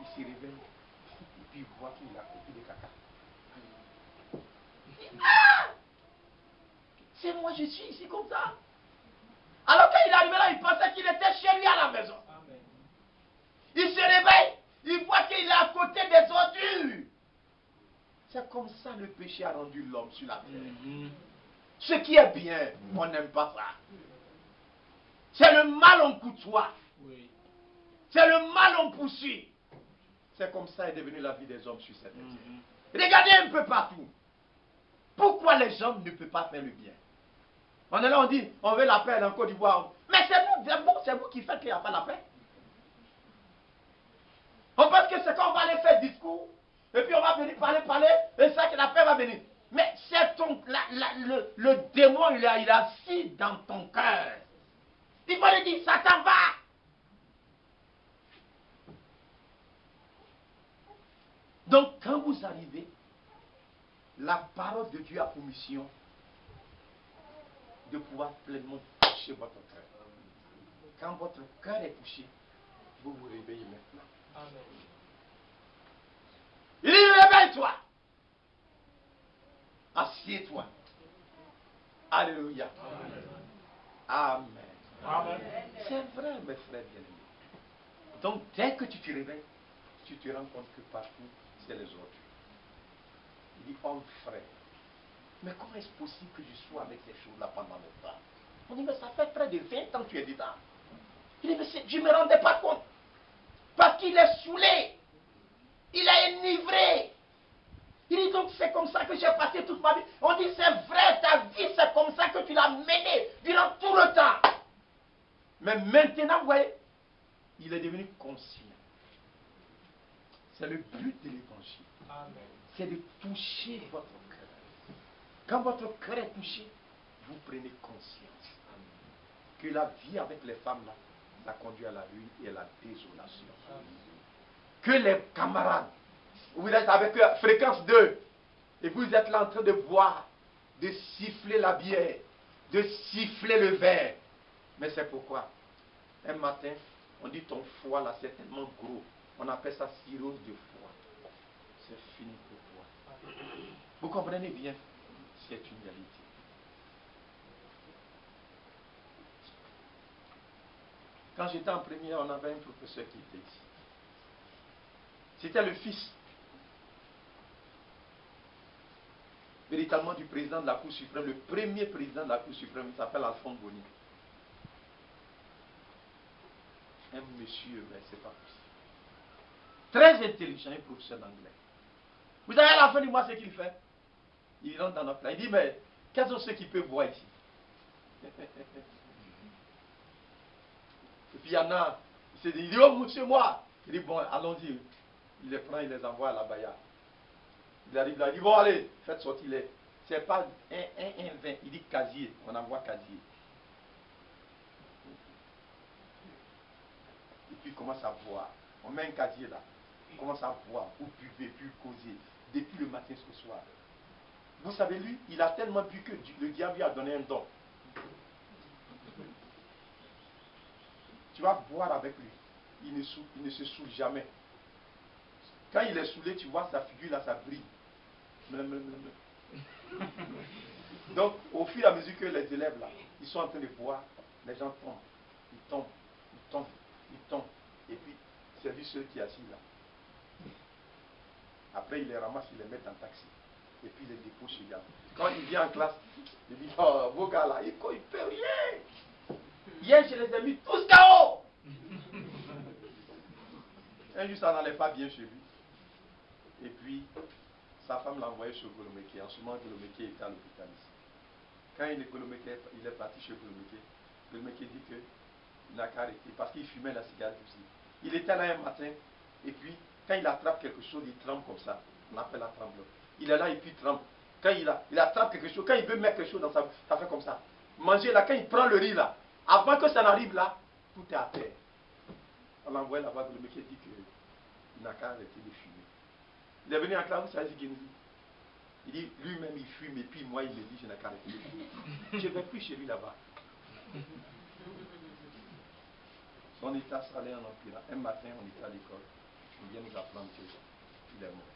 S1: il se réveille et puis il voit qu'il a coupé de caca. Ah! C'est moi, je suis ici comme ça. Alors quand il est arrivé là, il pensait qu'il était chez lui à la maison.
S3: Amen.
S1: Il se réveille, il voit qu'il est à côté des ordures. C'est comme ça le péché a rendu l'homme sur la terre. Ce qui est bien, on n'aime pas ça. C'est le mal on côtoie.
S2: Oui.
S1: C'est le mal on poursuit. C'est comme ça est devenue la vie des hommes sur cette terre. Regardez un peu partout. Pourquoi les hommes ne peuvent pas faire le bien? On est là, on dit, on veut la paix en Côte d'Ivoire. Mais c'est vous qui faites qu'il n'y a pas la paix. On pense que c'est quand on va aller faire discours, et puis on va venir parler, et ça que la paix va venir. Mais c'est le démon, il est assis dans ton cœur. Il va lui dire, ça t'en va. Donc quand vous arrivez, la parole de Dieu a pour mission de pouvoir pleinement toucher votre cœur. Quand votre cœur est touché, vous vous réveillez maintenant.
S3: Amen.
S1: Il dit, réveille-toi. Assieds-toi. Alléluia. Amen.
S2: Amen.
S1: C'est vrai, mes frères bien-aimés. Donc, dès que tu te réveilles, tu te rends compte que partout, c'est les autres. Il dit, homme frère, mais comment est-ce possible que je sois avec ces choses-là pendant longtemps? On dit, mais ça fait près de 20 ans que tu es dedans. Il dit, mais je ne me rendais pas compte. Parce qu'il est saoulé. Il est enivré. Il dit, donc c'est comme ça que j'ai passé toute ma vie. On dit, c'est vrai, ta vie, c'est comme ça que tu l'as menée durant tout le temps. Mais maintenant, vous voyez, il est devenu conscient. C'est le but de l'évangile.
S3: Amen.
S1: C'est de toucher votre cœur. Quand votre cœur est touché, vous prenez conscience que la vie avec les femmes là, ça conduit à la ruine et à la désolation. Que les camarades, vous êtes avec eux, fréquence 2, et vous êtes là en train de boire, de siffler la bière, de siffler le verre. Mais c'est pourquoi un matin, on dit ton foie là c'est tellement gros, on appelle ça cirrhose de foie. C'est fini pour toi. Vous comprenez bien, c'est une réalité. Quand j'étais en première, on avait un professeur qui était ici. C'était le fils, véritablement, du président de la Cour suprême, le premier président de la Cour suprême, il s'appelle Alphonse Boni. Un monsieur, mais c'est pas possible. Très intelligent, un professeur d'anglais. Vous savez, à la fin du mois, ce qu'il fait? Il rentre dans notre place. Il dit, mais quels sont ceux qui peuvent boire ici? Et puis il y en a, il dit, oh monsieur, moi. Il dit, bon, allons-y. Il les prend, il les envoie à la Baya. Il arrive là, il dit, bon, allez, faites sortir les. C'est pas un vin, il dit casier, on envoie casier. Et puis il commence à boire. On met un casier là. On commence à boire, vous buvez, puis causer, depuis le matin jusqu'au soir. Vous savez, lui, il a tellement bu que le diable lui a donné un don. Tu vas boire avec lui. Il ne se saoule jamais. Quand il est saoulé, tu vois sa figure là, ça brille. Donc, au fur et à mesure que les élèves là, ils sont en train de boire, les gens tombent. Ils tombent, ils tombent, ils tombent. Et puis, c'est lui ceux qui est assis là. Après, il les ramasse, il les met dans le taxi. Et puis, il les dépose chez lui. Quand il vient en classe, il dit, oh, vos gars là, il ne peut rien. Hier, je les ai mis tous KO. Un jour, ça n'allait pas bien chez lui. Et puis, sa femme l'a envoyé chez Golomeke. En ce moment, Golomeke était à l'hôpital ici. Quand il est parti chez Golomeke, Golomeke dit qu'il n'a qu'à arrêter parce qu'il fumait la cigarette aussi. Il était là un matin, et puis, quand il attrape quelque chose, il tremble comme ça. On appelle la tremblote. Il est là et puis il tremble. Quand il attrape quelque chose, quand il veut mettre quelque chose dans sa bouche, ça fait comme ça. Manger là, quand il prend le riz là, avant que ça n'arrive là, tout est à terre. On l'a envoyé là-bas, le mec dit qu'il n'a qu'à arrêter de fumer. Il est venu en classe, vous savez ce qu'il nous dit? Il dit, lui-même il fume, et puis moi il me dit, je n'ai qu'à arrêter de fumer. Je ne vais plus chez lui là-bas. Son état s'allait en empirant. Un matin, on était à l'école. On vient nous apprendre qu'il est mort.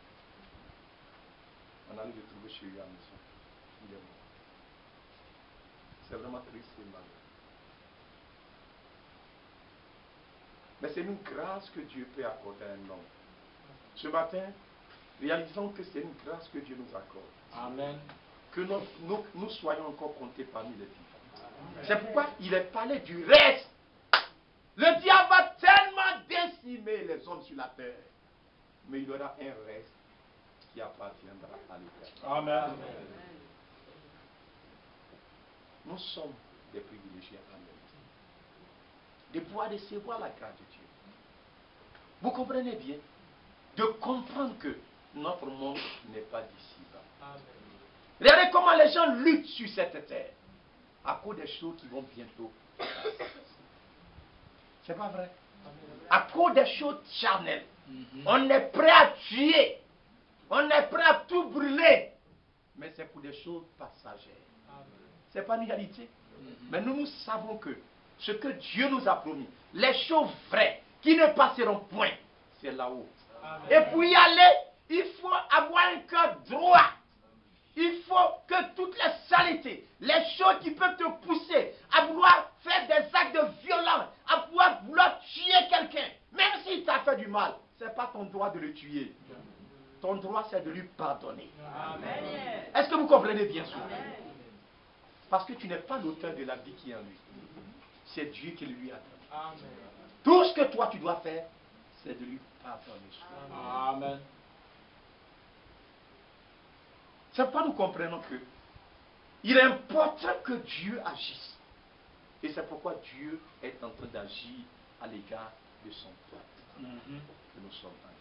S1: On allait le trouver chez lui à la maison. Il est mort. C'est vraiment triste et malheureux. Mais c'est une grâce que Dieu peut accorder à un homme. Ce matin, réalisons que c'est une grâce que Dieu nous accorde.
S2: Amen.
S1: Que nous soyons encore comptés parmi les vivants. C'est pourquoi il est parlé du reste. Le diable va tellement décimer les hommes sur la terre. Mais il y aura un reste qui appartiendra à l'éternité.
S2: Amen.
S1: Nous sommes des privilégiés. Amen. De pouvoir recevoir la grâce de Dieu. Vous comprenez bien? De comprendre que notre monde n'est pas d'ici-bas. Regardez comment les gens luttent sur cette terre à cause des choses qui vont bientôt passer. C'est pas vrai? À cause des choses charnelles. On est prêt à tuer. On est prêt à tout brûler. Mais c'est pour des choses passagères. C'est pas une réalité. Mais nous savons que ce que Dieu nous a promis, les choses vraies qui ne passeront point, c'est là-haut. Et pour y aller, il faut avoir un cœur droit. Il faut que toutes les saletés, les choses qui peuvent te pousser à vouloir faire des actes de violence, à vouloir tuer quelqu'un, même s'il t'a fait du mal, ce n'est pas ton droit de le tuer. Ton droit, c'est de lui pardonner. Est-ce que vous comprenez bien sûr? Parce que tu n'es pas l'auteur de la vie qui est en lui. C'est Dieu qui lui a donné. Tout ce que toi tu dois faire, c'est de lui pardonner.
S2: Amen.
S1: C'est pourquoi nous comprenons que il est important que Dieu agisse. Et c'est pourquoi Dieu est en train d'agir à l'égard de son peuple. Que nous sommes en train.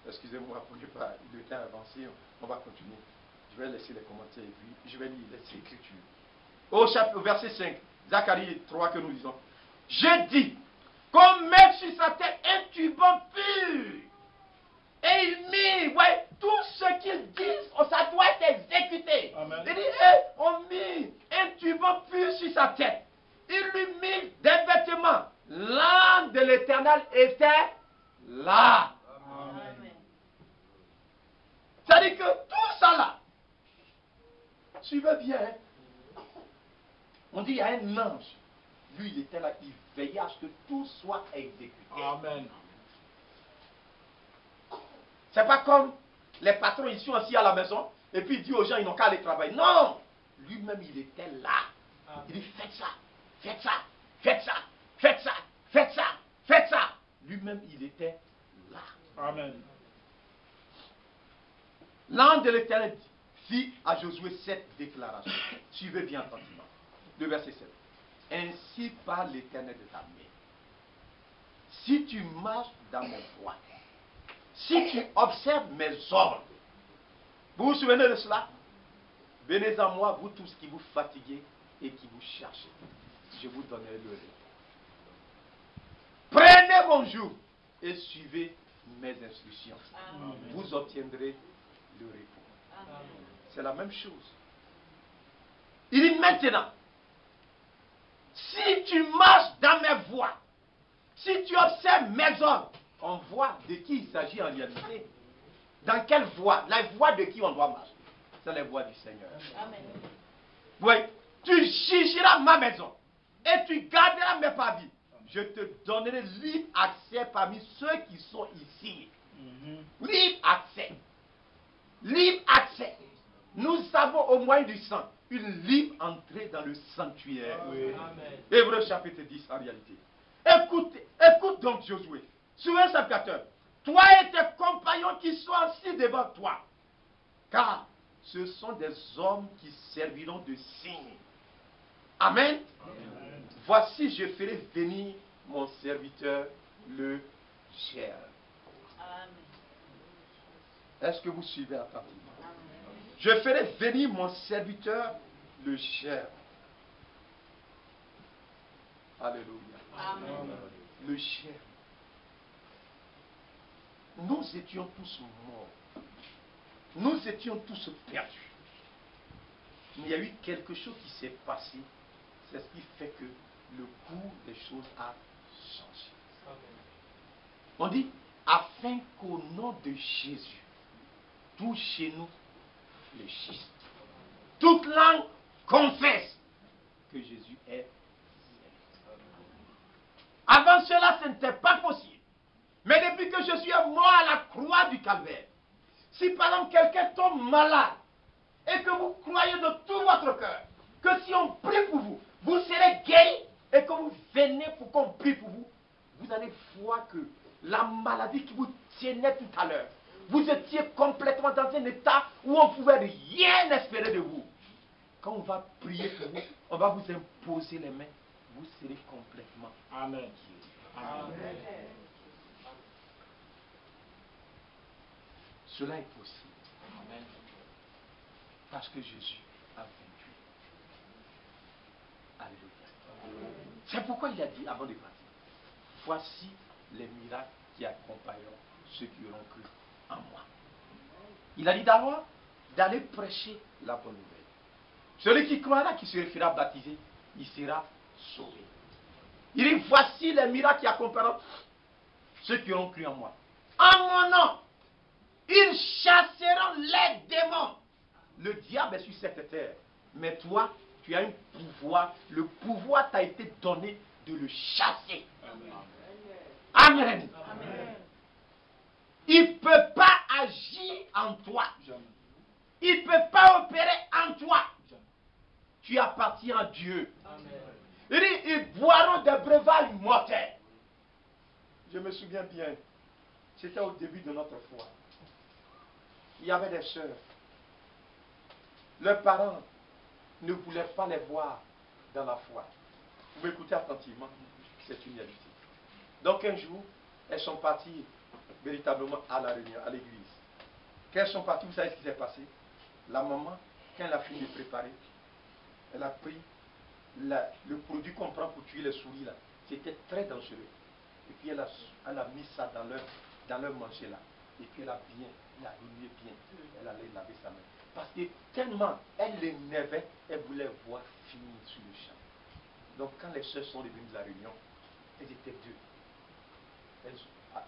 S1: Excusez-moi pour ne pas le temps avancé, on va continuer. Je vais laisser les commentaires et puis je vais lire les Écritures. Au verset 5, Zacharie 3 que nous lisons. Je dis qu'on met sur sa tête un turban pur. Et il mit, ouais, tout ce qu'ils disent, ça doit être exécuté.
S2: Amen.
S1: Il dit, on mit un turban pur sur sa tête. Il lui mit des vêtements. L'âme de l'Éternel était là.
S2: Amen.
S1: C'est-à-dire que tout ça là, suivez bien, hein. On dit il y a un ange. Lui, il était là, il veillait à ce que tout soit exécuté.
S2: Amen.
S1: C'est pas comme les patrons ici aussi à la maison, et puis il dit aux gens, ils n'ont qu'à aller travailler. Non! Lui-même, il était là. Il dit, faites ça, faites ça, faites ça, faites ça, faites ça, faites ça. Lui-même, il était là.
S2: Amen.
S1: L'ange de l'Éternel fit à Josué cette déclaration. Suivez bien attentivement. Le verset 7. Ainsi parle l'Éternel de ta main. Si tu marches dans mon voie, si tu observes mes ordres, vous vous souvenez de cela? Venez à moi, vous tous qui vous fatiguez et qui vous cherchez. Je vous donnerai le repos. Prenez mon joug et suivez mes instructions.
S2: Amen.
S1: Vous obtiendrez le repos. C'est la même chose. Il dit maintenant, si tu marches dans mes voies, si tu observes mes ordres, on voit de qui il s'agit en réalité. Dans quelle voie? La voie de qui on doit marcher? C'est la voie du Seigneur.
S4: Amen.
S1: Oui, tu jugeras ma maison et tu garderas mes parvis. Je te donnerai libre accès parmi ceux qui sont ici. Libre accès. Libre accès. Nous avons au moyen du sang une libre entrée dans le sanctuaire.
S2: Oui.
S1: Hébreux chapitre 10 en réalité. Écoute donc Josué. Souverain sacrificateur. Toi et tes compagnons qui sont assis devant toi. Car ce sont des hommes qui serviront de signe. Amen.
S2: Amen.
S1: Voici, je ferai venir mon serviteur, le cher. Est-ce que vous suivez attentivement? Je ferai venir mon serviteur, le cher. Alléluia.
S4: Amen.
S1: Le cher. Nous étions tous morts. Nous étions tous perdus. Mais il y a eu quelque chose qui s'est passé. C'est ce qui fait que le cours des choses a changé. On dit, afin qu'au nom de Jésus, tout chez nous fléchisse. Toute langue confesse que Jésus est Seigneur. Avant cela, ce n'était pas possible. Mais depuis que je suis mort à la croix du Calvaire, si par exemple quelqu'un tombe malade et que vous croyez de tout votre cœur que si on prie pour vous, vous serez guéri et que vous venez pour qu'on prie pour vous, vous allez voir que la maladie qui vous tenait tout à l'heure, vous étiez complètement dans un état où on ne pouvait rien espérer de vous. Quand on va prier pour vous, on va vous imposer les mains, vous serez complètement
S2: Amen.
S1: guéri.
S2: Amen.
S1: Cela est possible
S2: Amen.
S1: parce que Jésus a vaincu. Alléluia. C'est pourquoi il a dit avant de partir, voici les miracles qui accompagneront ceux qui auront cru en moi. Il a dit d'abord d'aller prêcher la bonne nouvelle. Celui qui croira, qui se fera baptiser, il sera sauvé. Il dit voici les miracles qui accompagneront ceux qui auront cru en moi. En mon nom, ils chasseront les démons. Le diable est sur cette terre. Mais toi, tu as un pouvoir. Le pouvoir t'a été donné de le chasser. Amen.
S4: Amen.
S1: Il ne peut pas agir en toi.
S2: Jamais.
S1: Il ne peut pas opérer en toi.
S2: Jamais.
S1: Tu appartiens à Dieu.
S4: Amen.
S1: Il dit, ils boiront des breuvages mortels. Je me souviens bien, c'était au début de notre foi. Il y avait des sœurs. Leurs parents ne voulaient pas les voir dans la foi. Vous m'écoutez attentivement, c'est une réalité. Donc un jour, elles sont parties véritablement à la réunion, à l'église. Quand elles sont parties, vous savez ce qui s'est passé? La maman, quand elle a fini de préparer, elle a pris le produit qu'on prend pour tuer les souris là. C'était très dangereux. Et puis elle a mis ça dans leur manger là. Et puis elle a remué bien. Elle allait laver sa main. Parce que tellement elle l'énervait, elle voulait voir finir sur le champ. Donc quand les soeurs sont revenues de la réunion, elles étaient deux.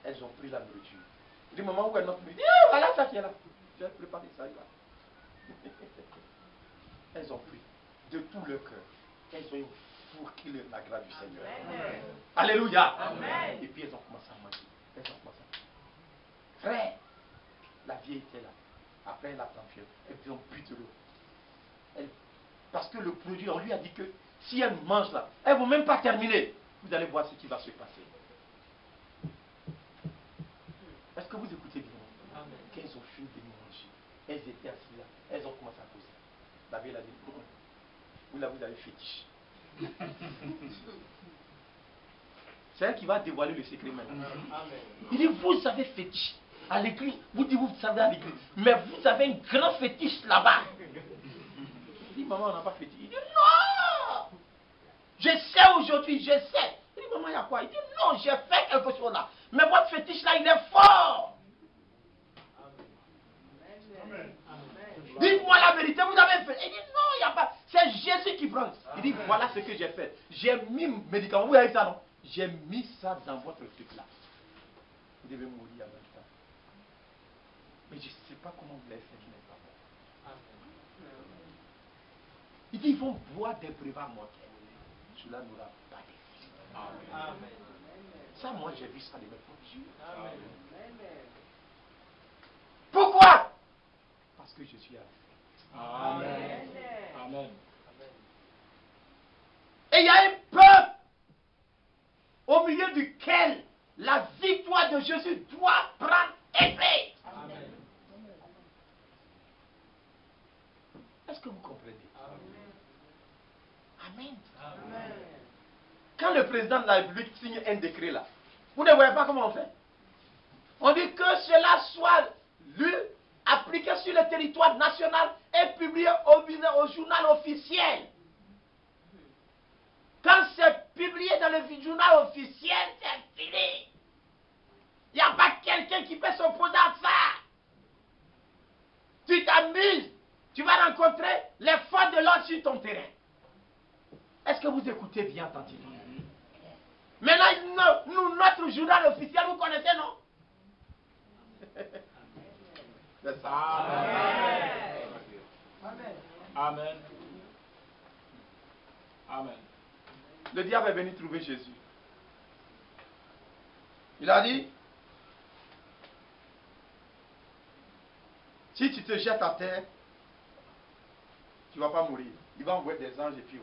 S1: Elles ont pris la nourriture. Du moment où elles n'ont plus dit, ah, voilà ça qui est là. J'ai préparé ça, il va. Elles ont pris de tout leur cœur. Elles ont fourqué la grâce du Seigneur. Amen. Alléluia. Amen. Et puis elles ont commencé à manger. Elles ont commencé à manger. Frère, la vieille était là. Après elle a tenté. Elles ont bu de l'eau. Parce que le produit, on lui a dit que si elle mange là, elles ne vont même pas terminer. Vous allez voir ce qui va se passer. Est-ce que vous écoutez bien? Amen. Quand elles ont fini de manger, elles étaient assises là. Elles ont commencé à causer. La vieille a dit, vous là, vous avez fétiche. C'est elle qui va dévoiler le secret maintenant. Il dit, vous avez fétiche à l'église. Vous dites, vous savez à l'église. Mais vous avez un grand fétiche là-bas. Il dit, maman, on n'a pas fétiche. Il dit, non! Je sais aujourd'hui, je sais. Il dit, maman, il y a quoi? Il dit, non, j'ai fait quelque chose là. Mais votre fétiche là, il est fort. Dites-moi la vérité, vous avez fait. Il dit, non, il n'y a pas. C'est Jésus qui prend. Il dit, voilà ce que j'ai fait. J'ai mis médicament. Vous avez ça, non? J'ai mis ça dans votre truc là. Vous devez mourir en même temps. Mais je ne sais pas comment vous l'avez fait, je n'ai pas fait. Il dit, ils vont boire des breuvages mortels. Cela n'aura pas d'effet. Amen. Ça, moi, j'ai vu ça de mes propres yeux. Pourquoi? Parce que je suis avec.
S2: Amen. Amen.
S1: Et il y a un peuple au milieu duquel la victoire de Jésus doit prendre effet. Amen. Est-ce que vous comprenez? Amen. Amen. Quand le président de la République signe un décret là, vous ne voyez pas comment on fait? On dit que cela soit lu, appliqué sur le territoire national et publié au journal officiel. Quand c'est publié dans le journal officiel, c'est fini. Il n'y a pas quelqu'un qui peut s'opposer à ça. Tu t'amuses, tu vas rencontrer les forces de l'ordre sur ton terrain. Est-ce que vous écoutez bien attentivement? Maintenant, notre journal officiel, vous connaissez, non? C'est ça.
S2: Amen.
S3: Amen.
S2: Amen. Amen.
S1: Le diable est venu trouver Jésus. Il a dit, si tu te jettes à terre, tu ne vas pas mourir. Il va envoyer des anges et puis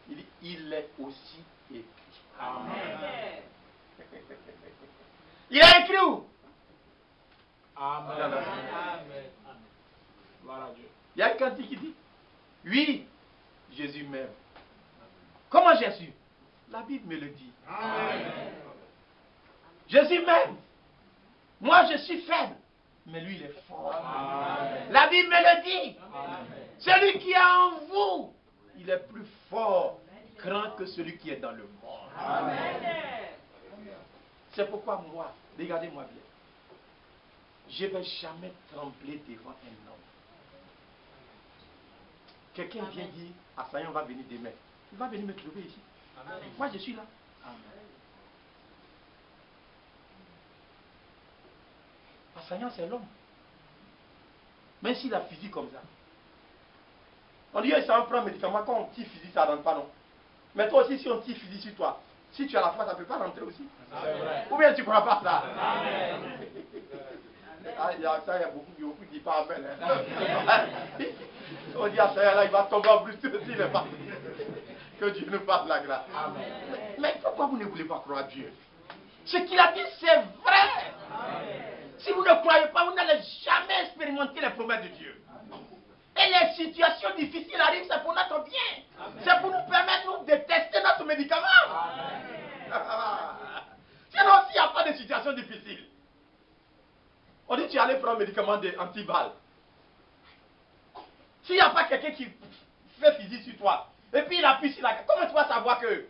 S1: il dit, il est aussi écrit.
S2: Amen.
S1: Il a écrit où?
S2: Amen.
S3: Amen.
S2: Gloire à Dieu.
S1: Il y a un cantique qui dit, oui, Jésus m'aime. Comment j'ai su? La Bible me le dit.
S2: Amen.
S1: Jésus m'aime. Moi, je suis faible. Mais lui, il est fort.
S2: Amen.
S1: La Bible me le dit.
S2: Amen.
S1: Celui qui est en vous, il est plus fort, grand que celui qui est dans le monde.
S2: Amen.
S1: C'est pourquoi moi, regardez-moi bien, je ne vais jamais trembler devant un homme. Quelqu'un vient dire, Assaillant va venir demain. Il va venir me trouver ici.
S3: Amen.
S1: Moi, je suis là. Assaillant, c'est l'homme. Même s'il a physique comme ça. On dit, ça prend un médicament, quand on tire physique, ça ne rentre pas, non. Mais toi aussi, si on tire physique sur toi, si tu as la foi, ça ne peut pas rentrer aussi.
S2: C'est vrai.
S1: Ou bien tu ne crois pas ça?
S2: Amen.
S1: Ah, il y a beaucoup qui ne disent pas Amen. Hein. On dit à ça, là, il va tomber en plus s'il n'est pas. Que Dieu nous fasse la grâce.
S2: Amen.
S1: Mais pourquoi vous ne voulez pas croire Dieu? Ce qu'il a dit, c'est vrai.
S2: Amen.
S1: Si vous ne croyez pas, vous n'allez jamais expérimenter les promesses de Dieu. Et les situations difficiles arrivent, c'est pour notre bien. C'est pour nous permettre nous, de tester notre médicament. Sinon, s'il n'y a pas de situation difficile, On dit tu es allé prendre un médicament anti-balle. S'il n'y a pas quelqu'un qui fait fusil sur toi, et puis il appuie sur la... Comment tu vas savoir que,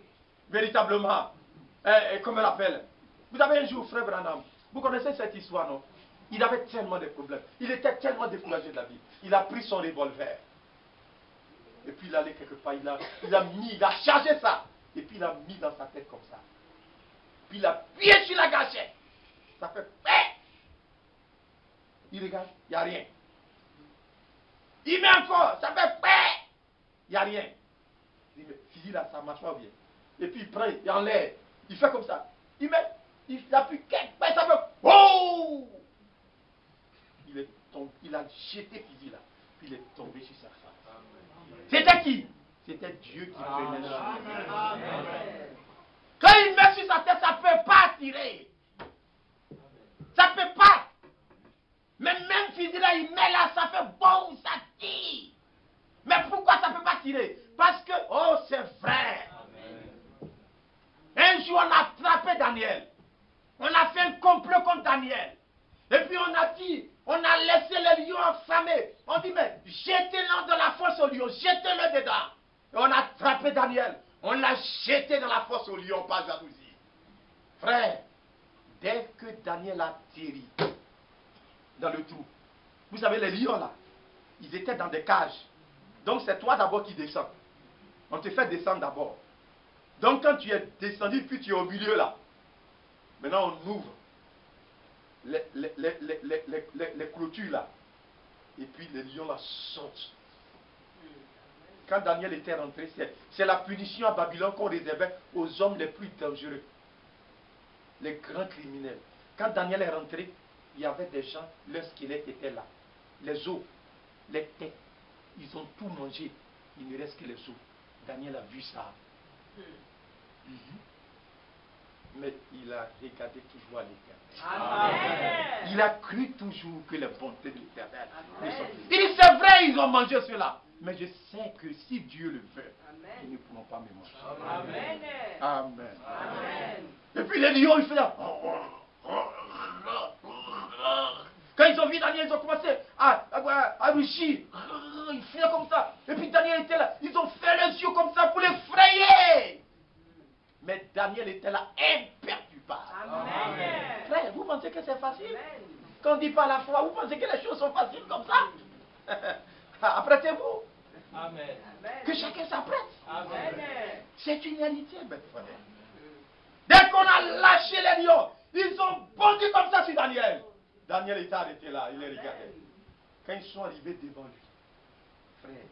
S1: véritablement, comment on l'appelle? Vous avez un jour, frère Branham, vous connaissez cette histoire, non? Il avait tellement de problèmes. Il était tellement découragé de la vie. Il a pris son revolver. Et puis il allait quelque part, il a chargé ça. Et puis il a mis dans sa tête comme ça. Puis il a appuyé sur la gâchette. Ça fait pé. Il regarde, il n'y a rien. Il met encore, ça fait pé. Il n'y a rien. Il dit, mais fusil là, ça marche pas bien. Et puis il prend, il enlève. Il fait comme ça. Il met, il appuie quelque part, ça fait oh. Il est tombé, il a jeté fusil là. Puis il est tombé sur sa face. C'était qui? C'était Dieu qui venait sur lui. Quand il met sur sa tête, ça ne peut pas tirer. Ça ne peut pas. Mais même fusil là, il met là, ça fait bon, ça tire. Mais pourquoi ça ne peut pas tirer? Parce que, oh, c'est vrai. Un jour, on a attrapé Daniel. On a fait un complot contre Daniel. Et puis on a dit, on a laissé les lions affamés. On dit, mais jetez-le dans la fosse aux lions, jetez-le dedans. Et on a attrapé Daniel. On l'a jeté dans la fosse aux lions, pas jalousie. Frère, dès que Daniel a atterri dans le trou, vous savez, les lions là, ils étaient dans des cages. Donc c'est toi d'abord qui descends. On te fait descendre d'abord. Donc quand tu es descendu, puis tu es au milieu là, maintenant on ouvre les clôtures là. Et puis les lions là sautent. Quand Daniel était rentré, c'est la punition à Babylone qu'on réservait aux hommes les plus dangereux. Les grands criminels. Quand Daniel est rentré, il y avait des gens, leur squelette était là. Les os, les têtes, ils ont tout mangé. Il ne reste que les os. Daniel a vu ça. Mais il a regardé toujours à l'Éternel. Il a cru toujours que les bontés de l'Éternel. Il dit, c'est vrai, ils ont mangé cela. Mais je sais que si Dieu le veut, ils ne pourront pas me manger.
S3: Amen.
S1: Amen.
S3: Amen.
S1: Et puis les lions, ils faisaient... Quand ils ont vu Daniel, ils ont commencé à rugir. Ils faisaient comme ça. Et puis Daniel était là. Ils ont fait les yeux comme ça pour l'effrayer. Mais Daniel était là, imperturbable.
S3: Amen.
S1: Frère, vous pensez que c'est facile? Quand on dit pas la foi, vous pensez que les choses sont faciles comme ça? Apprêtez-vous.
S3: Amen.
S1: Que chacun s'apprête.
S3: Amen.
S1: C'est une réalité, mes frères. Dès qu'on a lâché les lions, ils ont bondi comme ça sur Daniel. Daniel était arrêté là, il les regardait. Quand ils sont arrivés devant lui, frère,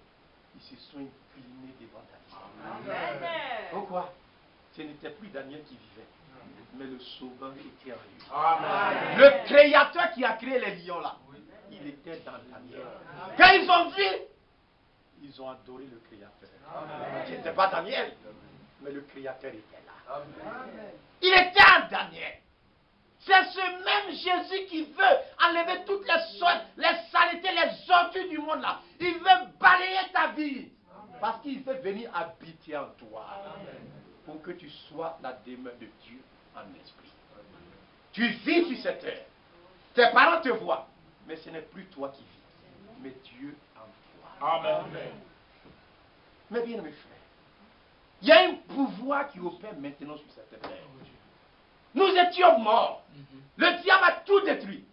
S1: ils se sont inclinés devant Daniel.
S3: Amen.
S1: Pourquoi? Ce n'était plus Daniel qui vivait, mais le Sauveur était en lui.
S3: Amen.
S1: Le Créateur qui a créé les lions là, il était dans Daniel. Quand ils ont vu, ils ont adoré le Créateur. Ce n'était pas Daniel, mais le Créateur était là. Il était en Daniel. C'est ce même Jésus qui veut enlever toutes les saletés, les ordures du monde là. Il veut balayer ta vie. Parce qu'il veut venir habiter en toi. Pour que tu sois la demeure de Dieu en esprit. Tu vis sur cette terre. Tes parents te voient. Mais ce n'est plus toi qui vis. Mais Dieu en toi.
S3: Amen.
S1: Mais bien mes frères, il y a un pouvoir qui opère maintenant sur cette terre. Nous étions morts. Le diable a tout détruit.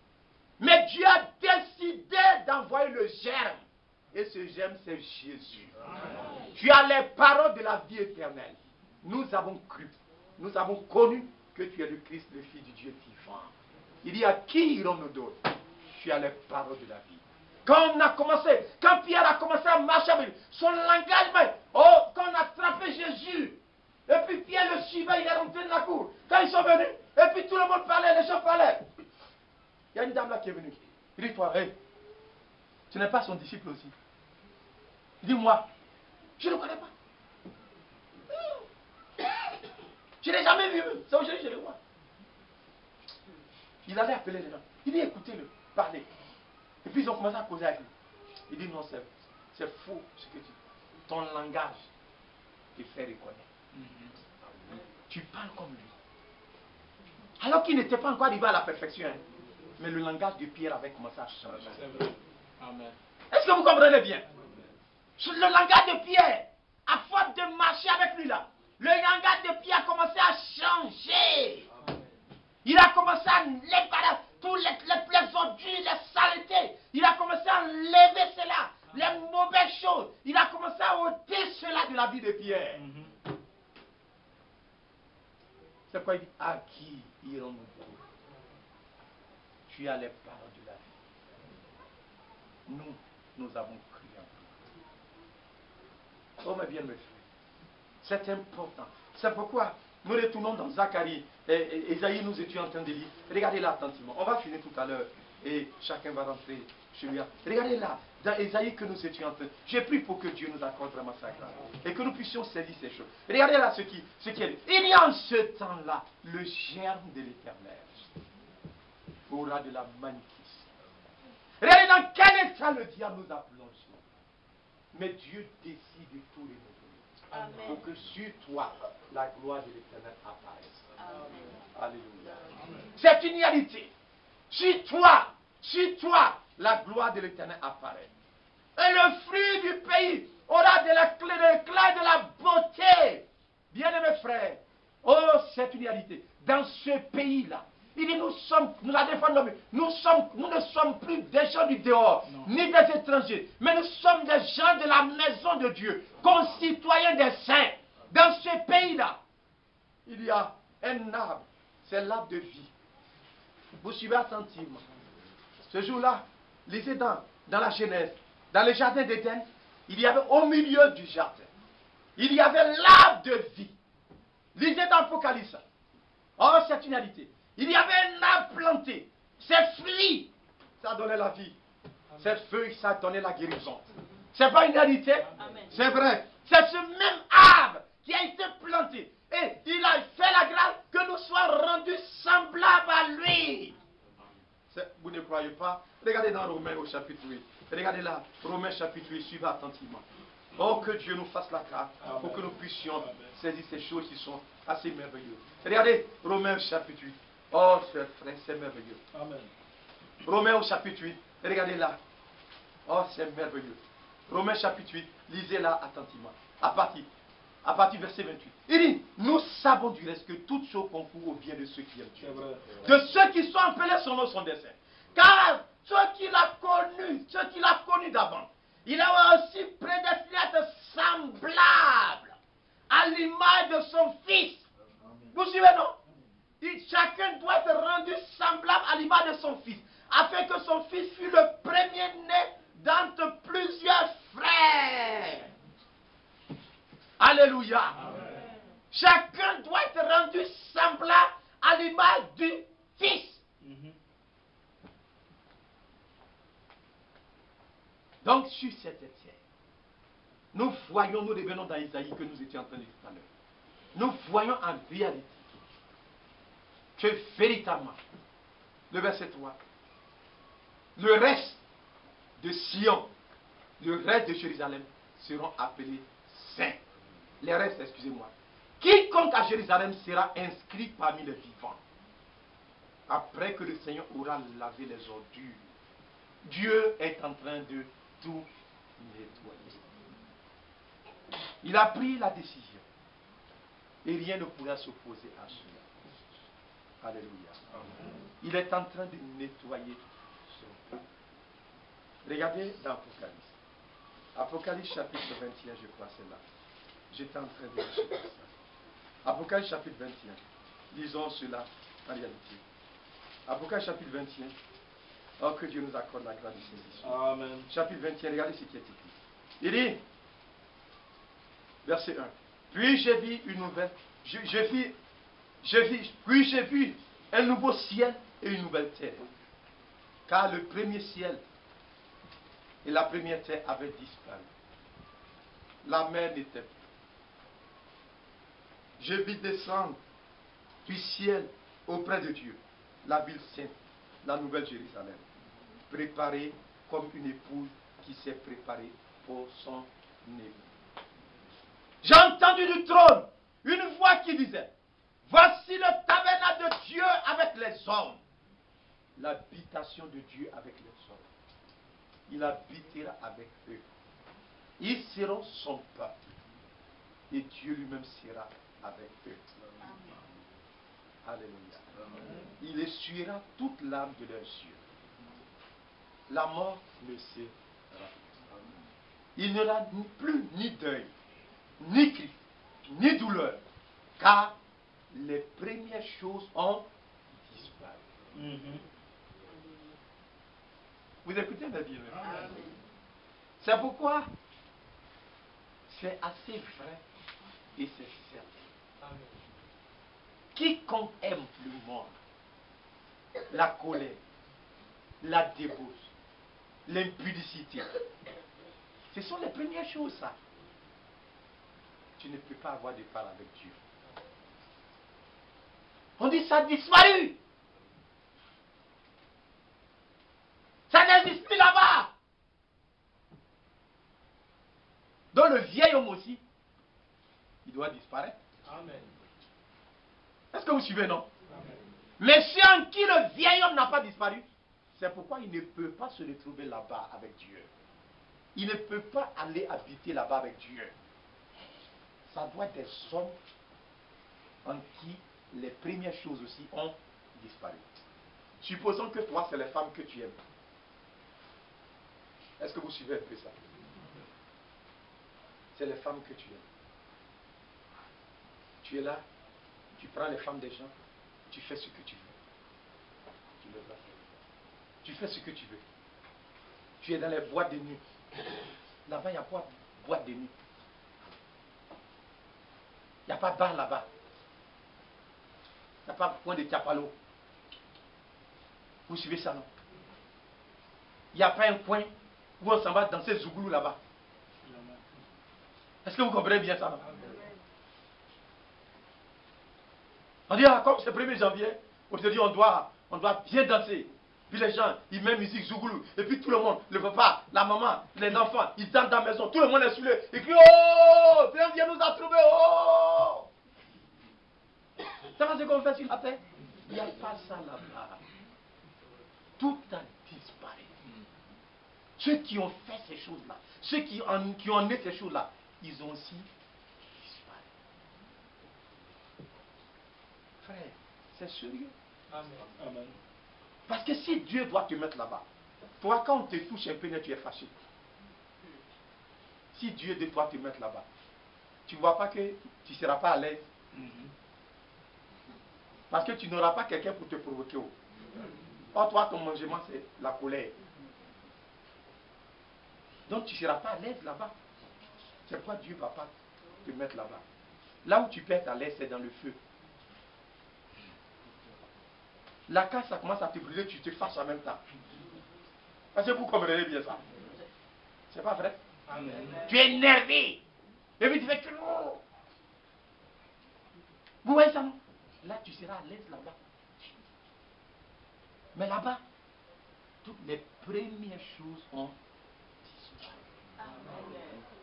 S1: Mais Dieu a décidé d'envoyer le germe. Et ce germe, c'est Jésus. Tu as les paroles de la vie éternelle. Nous avons cru. Nous avons connu que tu es le Christ, le Fils du Dieu vivant. Il dit, à qui irons-nous d'autres? Tu as les paroles de la vie. Quand Pierre a commencé à marcher avec lui, son langage, quand on a attrapé Jésus, et puis Pierre le suivait, il est rentré dans la cour. Quand ils sont venus, et puis tout le monde parlait, les gens parlaient. Il y a une dame là qui est venue. Il dit, toi, hey, tu n'es pas son disciple aussi. Il dit, moi, je ne le connais pas. Je ne l'ai jamais vu. C'est aujourd'hui que je le vois. Il allait appeler les gens. Il dit, écoutez-le, parlez. Et puis ils ont commencé à causer avec lui. Il dit, non, c'est faux ce que tu dis. Ton langage te fait reconnaître. Tu parles comme lui. Alors qu'il n'était pas encore arrivé à la perfection. Hein. Mais le langage de Pierre avait commencé à changer.
S3: C'est vrai. Amen.
S1: Est-ce que vous comprenez bien? Le langage de Pierre, à force de marcher avec lui là, le langage de Pierre a commencé à changer. Il a commencé à enlever tous les ordures, les saletés. Il a commencé à enlever cela, les mauvaises choses. Il a commencé à ôter cela de la vie de Pierre. C'est quoi il dit? À qui irons-nous pour? Tu as les paroles de la vie. Nous avons cru en toi. Oh, mes bien-aimés frères, c'est important. C'est pourquoi nous retournons dans Zacharie. Et Esaïe, nous étions en train de lire. Regardez là attentivement. On va finir tout à l'heure. Et chacun va rentrer chez lui. Regardez là, dans Esaïe que nous étions en train. J'ai prié pour que Dieu nous accorde vraiment sa grâce. Et que nous puissions saisir ces choses. Regardez là ce qui est. Il y a en ce temps-là le germe de l'Éternel aura de la magnificence. Regardez dans quel état le diable nous a plongé. Mais Dieu décide de tous les moments. Pour que sur toi, la gloire de l'Éternel apparaisse. Amen. Alléluia. C'est une réalité. Sur toi, la gloire de l'Éternel apparaît. Et le fruit du pays aura de l'éclat de la beauté. Bien-aimés frères, oh, c'est une réalité. Dans ce pays-là, il dit, nous ne sommes plus des gens du dehors, ni des étrangers, mais nous sommes des gens de la maison de Dieu, concitoyens des saints. Dans ce pays-là, il y a un arbre, c'est l'arbre de vie. Vous suivez attentivement. Ce jour-là, lisez dans la Genèse, dans le jardin d'Éden, il y avait au milieu du jardin, il y avait l'arbre de vie. Lisez dans l'Apocalypse. Oh, c'est une réalité. Il y avait un arbre planté. Ses fruits, ça donnait la vie. Ses feuilles, ça donnait la guérison. C'est pas une réalité? C'est vrai. C'est ce même arbre qui a été planté. Et il a fait la grâce que nous soyons rendus semblables à lui. Vous ne croyez pas? Regardez dans Romains au chapitre 8. Regardez là, Romains chapitre 8, suivez attentivement. Oh, que Dieu nous fasse la grâce pour que nous puissions saisir ces choses qui sont assez merveilleuses. Regardez Romains chapitre 8. Oh, frère, c'est merveilleux.
S3: Amen.
S1: Romains au chapitre 8. Regardez là. Oh, c'est merveilleux. Romains chapitre 8. Lisez là attentivement. À partir verset 28. Il dit, nous savons du reste que toutes choses concourent au bien de ceux qui aiment Dieu. De ceux qui sont appelés son nom, son dessein. Car ceux qu'il a connus d'avant, il a aussi prédestiné à être semblable à l'image de son Fils. Vous suivez, non? Chacun doit être rendu semblable à l'image de son Fils, afin que son Fils fût le premier-né d'entre plusieurs frères. Alléluia. Amen. Chacun doit être rendu semblable à l'image du Fils. Donc, sur cette étienne, nous revenons dans Isaïe que nous étions en train de dire tout à l'heure. Nous voyons en réalité que véritablement, le verset 3, le reste de Sion, le reste de Jérusalem seront appelés saints. Les restes, excusez-moi. Quiconque à Jérusalem sera inscrit parmi les vivants. Après que le Seigneur aura lavé les ordures, Dieu est en train de tout nettoyer. Il a pris la décision. Et rien ne pourra s'opposer à cela. Alléluia. Il est en train de nettoyer son peuple. Regardez dans Apocalypse. Apocalypse chapitre 21, je crois, c'est là. J'étais en train de lire ça. Apocalypse chapitre 21. Lisons cela en réalité. Apocalypse chapitre 21. Oh, que Dieu nous accorde la grâce de saisir.
S3: Amen.
S1: Chapitre 21, regardez ce qui est écrit. Il dit, verset 1. Puis j'ai vu une nouvelle, puis j'ai vu un nouveau ciel et une nouvelle terre. Car le premier ciel et la première terre avaient disparu. La mer n'était plus. Je vis descendre du ciel auprès de Dieu, la ville sainte, la nouvelle Jérusalem, préparée comme une épouse qui s'est préparée pour son époux. J'ai entendu du trône une voix qui disait, voici le tabernacle de Dieu avec les hommes. l'habitation de Dieu avec les hommes. Il habitera avec eux. Ils seront son peuple. Et Dieu lui-même sera avec eux. Alléluia. Il essuiera toute l'âme de leurs yeux. La mort ne sera. Il n'y aura plus ni deuil, ni cri, ni douleur, car les premières choses ont disparu. Vous écoutez mes bien. C'est pourquoi c'est assez vrai et c'est certain. Quiconque aime le monde, la colère, la débauche, l'impudicité, ce sont les premières choses, ça. Tu ne peux pas avoir de part avec Dieu. On dit ça a disparu. Ça n'existe plus là-bas. Donc le vieil homme aussi, il doit disparaître.
S3: Amen.
S1: Est-ce que vous suivez, non?
S3: Amen.
S1: Mais ceux en qui le vieil homme n'a pas disparu, c'est pourquoi il ne peut pas se retrouver là-bas avec Dieu. Il ne peut pas aller habiter là-bas avec Dieu. Ça doit être des hommes en qui les premières choses aussi ont disparu. Supposons que toi, c'est les femmes que tu aimes. Est-ce que vous suivez un peu ça? C'est les femmes que tu aimes. Tu es là, tu prends les femmes des gens, tu fais ce que tu veux. Tu les as. Tu fais ce que tu veux. Tu es dans les boîtes de nuit. Là-bas, il n'y a pas de boîte de nuit. Il n'y a pas de bar là-bas. Il n'y a pas de point de Tiapalo. Vous suivez ça, non? Il n'y a pas un coin où on s'en va danser Zougoulou là-bas. Est-ce que vous comprenez bien ça, non? On dit, ah, comme c'est le 1er janvier, aujourd'hui on doit bien danser. Puis les gens, ils mettent musique Zougoulou. Et puis tout le monde, le papa, la maman, les enfants, ils dansent dans la maison. Tout le monde est saoulé. Ils crient, oh, viens nous a trouvé, oh. Ça va ce qu'on fait sur la terre? Il n'y a pas ça là-bas. Tout a disparu. Ceux qui ont fait ces choses-là, ceux qui ont né ces choses-là, ils ont aussi disparu. Frère, c'est sérieux.
S3: Amen.
S2: Amen.
S1: Parce que si Dieu doit te mettre là-bas, toi quand on te touche un peu, tu es fâché. Si Dieu doit te mettre là-bas, tu ne vois pas que tu ne seras pas à l'aise. Parce que tu n'auras pas quelqu'un pour te provoquer. Or toi, ton mangement, c'est la colère. Donc tu ne seras pas à l'aise là-bas. C'est pourquoi Dieu ne va pas te mettre là-bas. Là où tu peux être à l'aise, c'est dans le feu. Là, quand ça commence à te brûler, tu te fâches en même temps. Parce que vous comprenez bien ça. C'est pas vrai?
S3: Amen.
S1: Tu es énervé. Et puis tu fais que... Vous voyez ça, non? Là, tu seras à l'aise là-bas. Mais là-bas, toutes les premières choses ont disparu.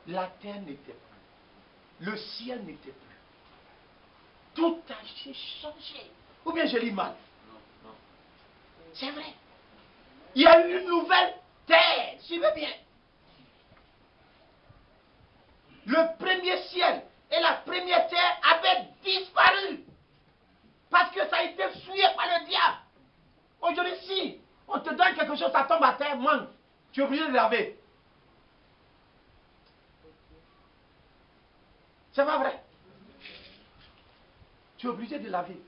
S1: La terre n'était plus. Le ciel n'était plus. Tout a changé. Ou bien je lis mal? C'est vrai. Il y a eu une nouvelle terre. Suivez bien. Le premier ciel et la première terre avaient disparu. Parce que ça a été souillé par le diable. Aujourd'hui, si on te donne quelque chose, ça tombe à terre, manque. Tu es obligé de laver. C'est pas vrai. Tu es obligé de laver.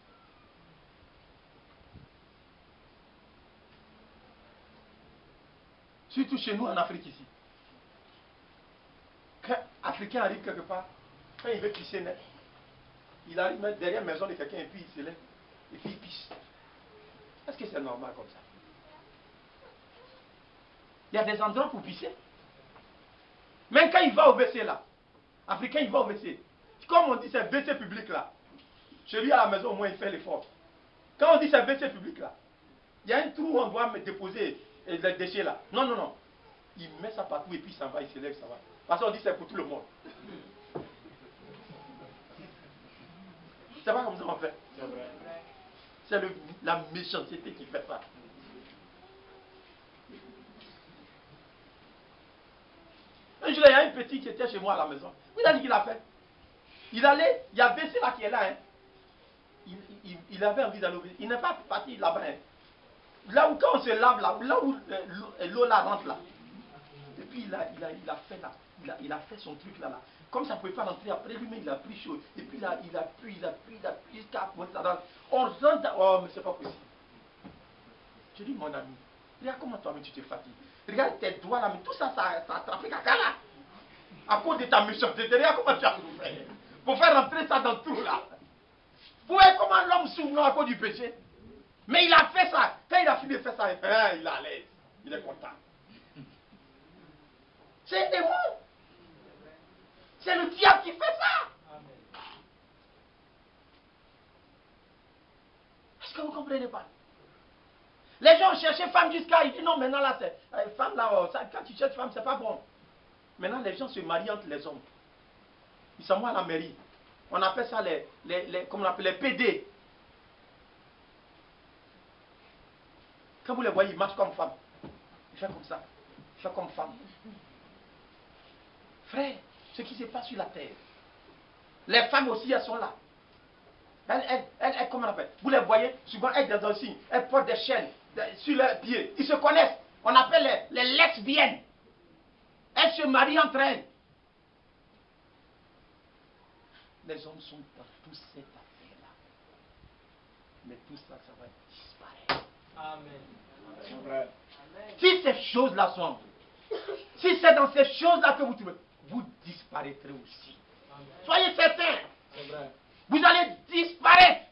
S1: Surtout chez nous en Afrique ici. Quand un Africain arrive quelque part, quand il veut pisser net, il arrive derrière la maison de quelqu'un et puis il se lève et puis il pisse. Est-ce que c'est normal comme ça? Il y a des endroits pour pisser. Même quand il va au WC là, Africain il va au WC. Comme on dit c'est WC public là. Chez lui à la maison au moins il fait l'effort. Quand on dit c'est WC public là, il y a un trou où on doit déposer les déchets là. Non, non, non. Il met ça partout et puis il s'en va, il se lève, ça va. Parce qu'on dit c'est pour tout le monde. C'est pas comme ça on fait.
S3: C'est vrai.
S1: C'est la méchanceté qui fait ça. jour, il y a un petit qui était chez moi à la maison. Vous avez dit qu'il a fait? Il allait, il y a Bessie là qui est là. Hein. Il avait envie d'aller au il n'est pas parti là-bas. Hein. Là où quand on se lave, là où l'eau là rentre là. Et puis il a fait là. Il a fait son truc là. Comme ça ne pouvait pas rentrer, après lui-même il a pris chaud. Et puis là, il a pris jusqu'à monter là. On rentre. Oh, mais c'est pas possible. Je dis, mon ami, regarde comment toi-même tu te fatigues. Regarde tes doigts là, mais tout ça, ça a attrapé caca là. À cause de ta méchanceté, regarde comment tu as souffert. Pour faire rentrer ça dans tout là. Vous voyez comment l'homme souffre à cause du péché? Mais il a fait ça. Quand il a fini de faire ça, il est à l'aise. Il est content. C'est un démon. C'est le diable qui fait ça. Est-ce que vous ne comprenez pas? Les gens cherchaient femme jusqu'à... Ils disent non, maintenant là, femme là, quand tu cherches femme, c'est pas bon. Maintenant, les gens se marient entre les hommes. Ils sont à la mairie. On appelle ça comment on appelle les PD. Quand vous les voyez, ils marchent comme femme. Ils font comme ça. Ils font comme femme. Frère, ce qui se passe sur la terre. Les femmes aussi, elles sont là. Elles comment on appelle? Vous les voyez, souvent elles dans un signe. Elles portent des chaînes sur leurs pieds. Ils se connaissent. On appelle les lesbiennes. Elles se marient entre elles. Les hommes sont dans toute cette affaire-là. Mais tout ça, ça va disparaître.
S3: Amen.
S1: Si ces choses-là sont, si c'est dans ces choses-là que vous trouvez, vous disparaîtrez aussi.
S3: Amen.
S1: Soyez certains.
S3: C'est vrai.
S1: Vous allez disparaître.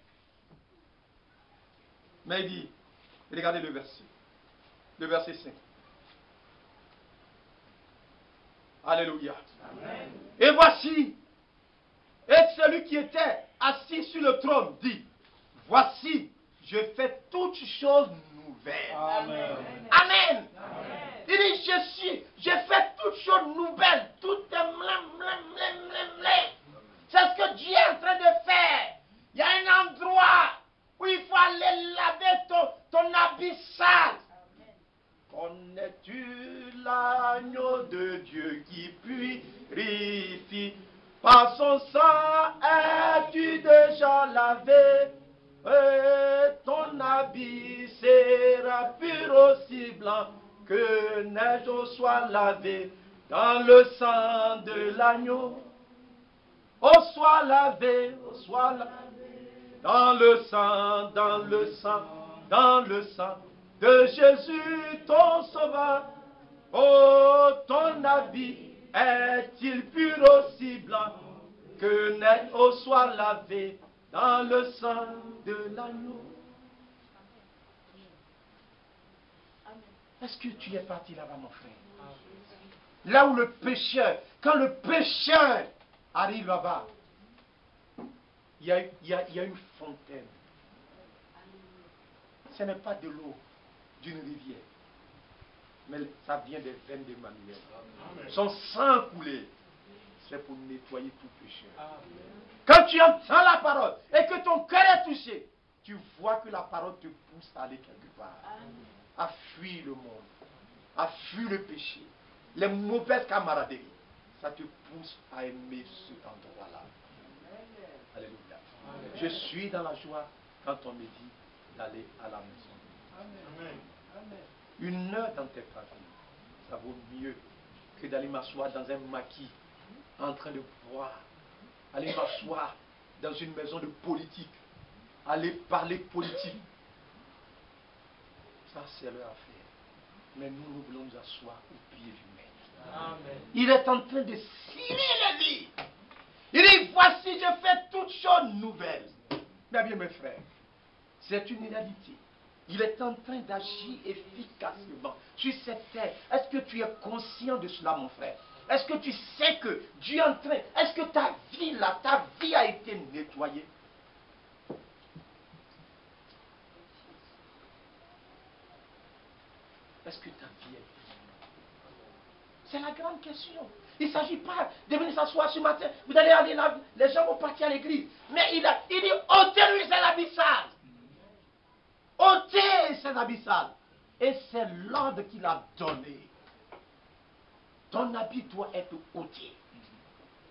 S1: Mais il dit, regardez le verset 5. Alléluia.
S3: Amen.
S1: Et voici, et celui qui était assis sur le trône dit, voici, je fais toutes choses nouvelles.
S3: Amen.
S1: Amen. Il dit, je fais toutes choses nouvelles. Tout est blé. C'est ce que Dieu est en train de faire. Il y a un endroit où il faut aller laver ton habit sale. Connais-tu l'agneau de Dieu qui purifie? Par son sang es-tu déjà lavé? Et ton habit sera pur aussi blanc que neige soit lavé dans le sang de l'agneau. Oh, sois lavé, dans le sang de Jésus, ton sauveur. Oh, ton habit est-il pur aussi blanc que neige soit lavé dans le sang de l'agneau? Est-ce que tu es parti là-bas, mon frère? Là où le pécheur, quand le pécheur arrive là-bas, il y a une fontaine. Ce n'est pas de l'eau d'une rivière, mais ça vient des veines d'Emmanuel. Son sang coulé, c'est pour nettoyer tout pécheur. Quand tu entends la parole et que ton cœur est touché, tu vois que la parole te pousse à aller quelque part, à fuir le monde, à fuir le péché, les mauvaises camaraderies. Ça te pousse à aimer cet endroit-là. Alléluia. Je suis dans la joie quand on me dit d'aller à la maison. Une heure dans tes familles, ça vaut mieux que d'aller m'asseoir dans un maquis en train de boire, aller m'asseoir dans une maison de politique, aller parler politique. Ça, c'est leur affaire. Mais nous voulons nous asseoir au pied du maître.
S3: Amen.
S1: Il est en train de signer la vie. Il dit, voici, je fais toutes choses nouvelles. Mais bien, mes frères, c'est une réalité. Il est en train d'agir efficacement sur cette terre. Est-ce que tu es conscient de cela, mon frère? Est-ce que tu sais que Dieu est en train... Est-ce que ta vie, là, ta vie a été nettoyée? Est-ce que ta vie est... C'est la grande question. Il ne s'agit pas de venir s'asseoir ce matin. Vous allez aller là, les gens vont partir à l'église. Mais il dit, ôtez-lui ses habits sales. Ôtez ses habits sales. Et c'est l'ordre qu'il a donné. ton habit doit être ôté.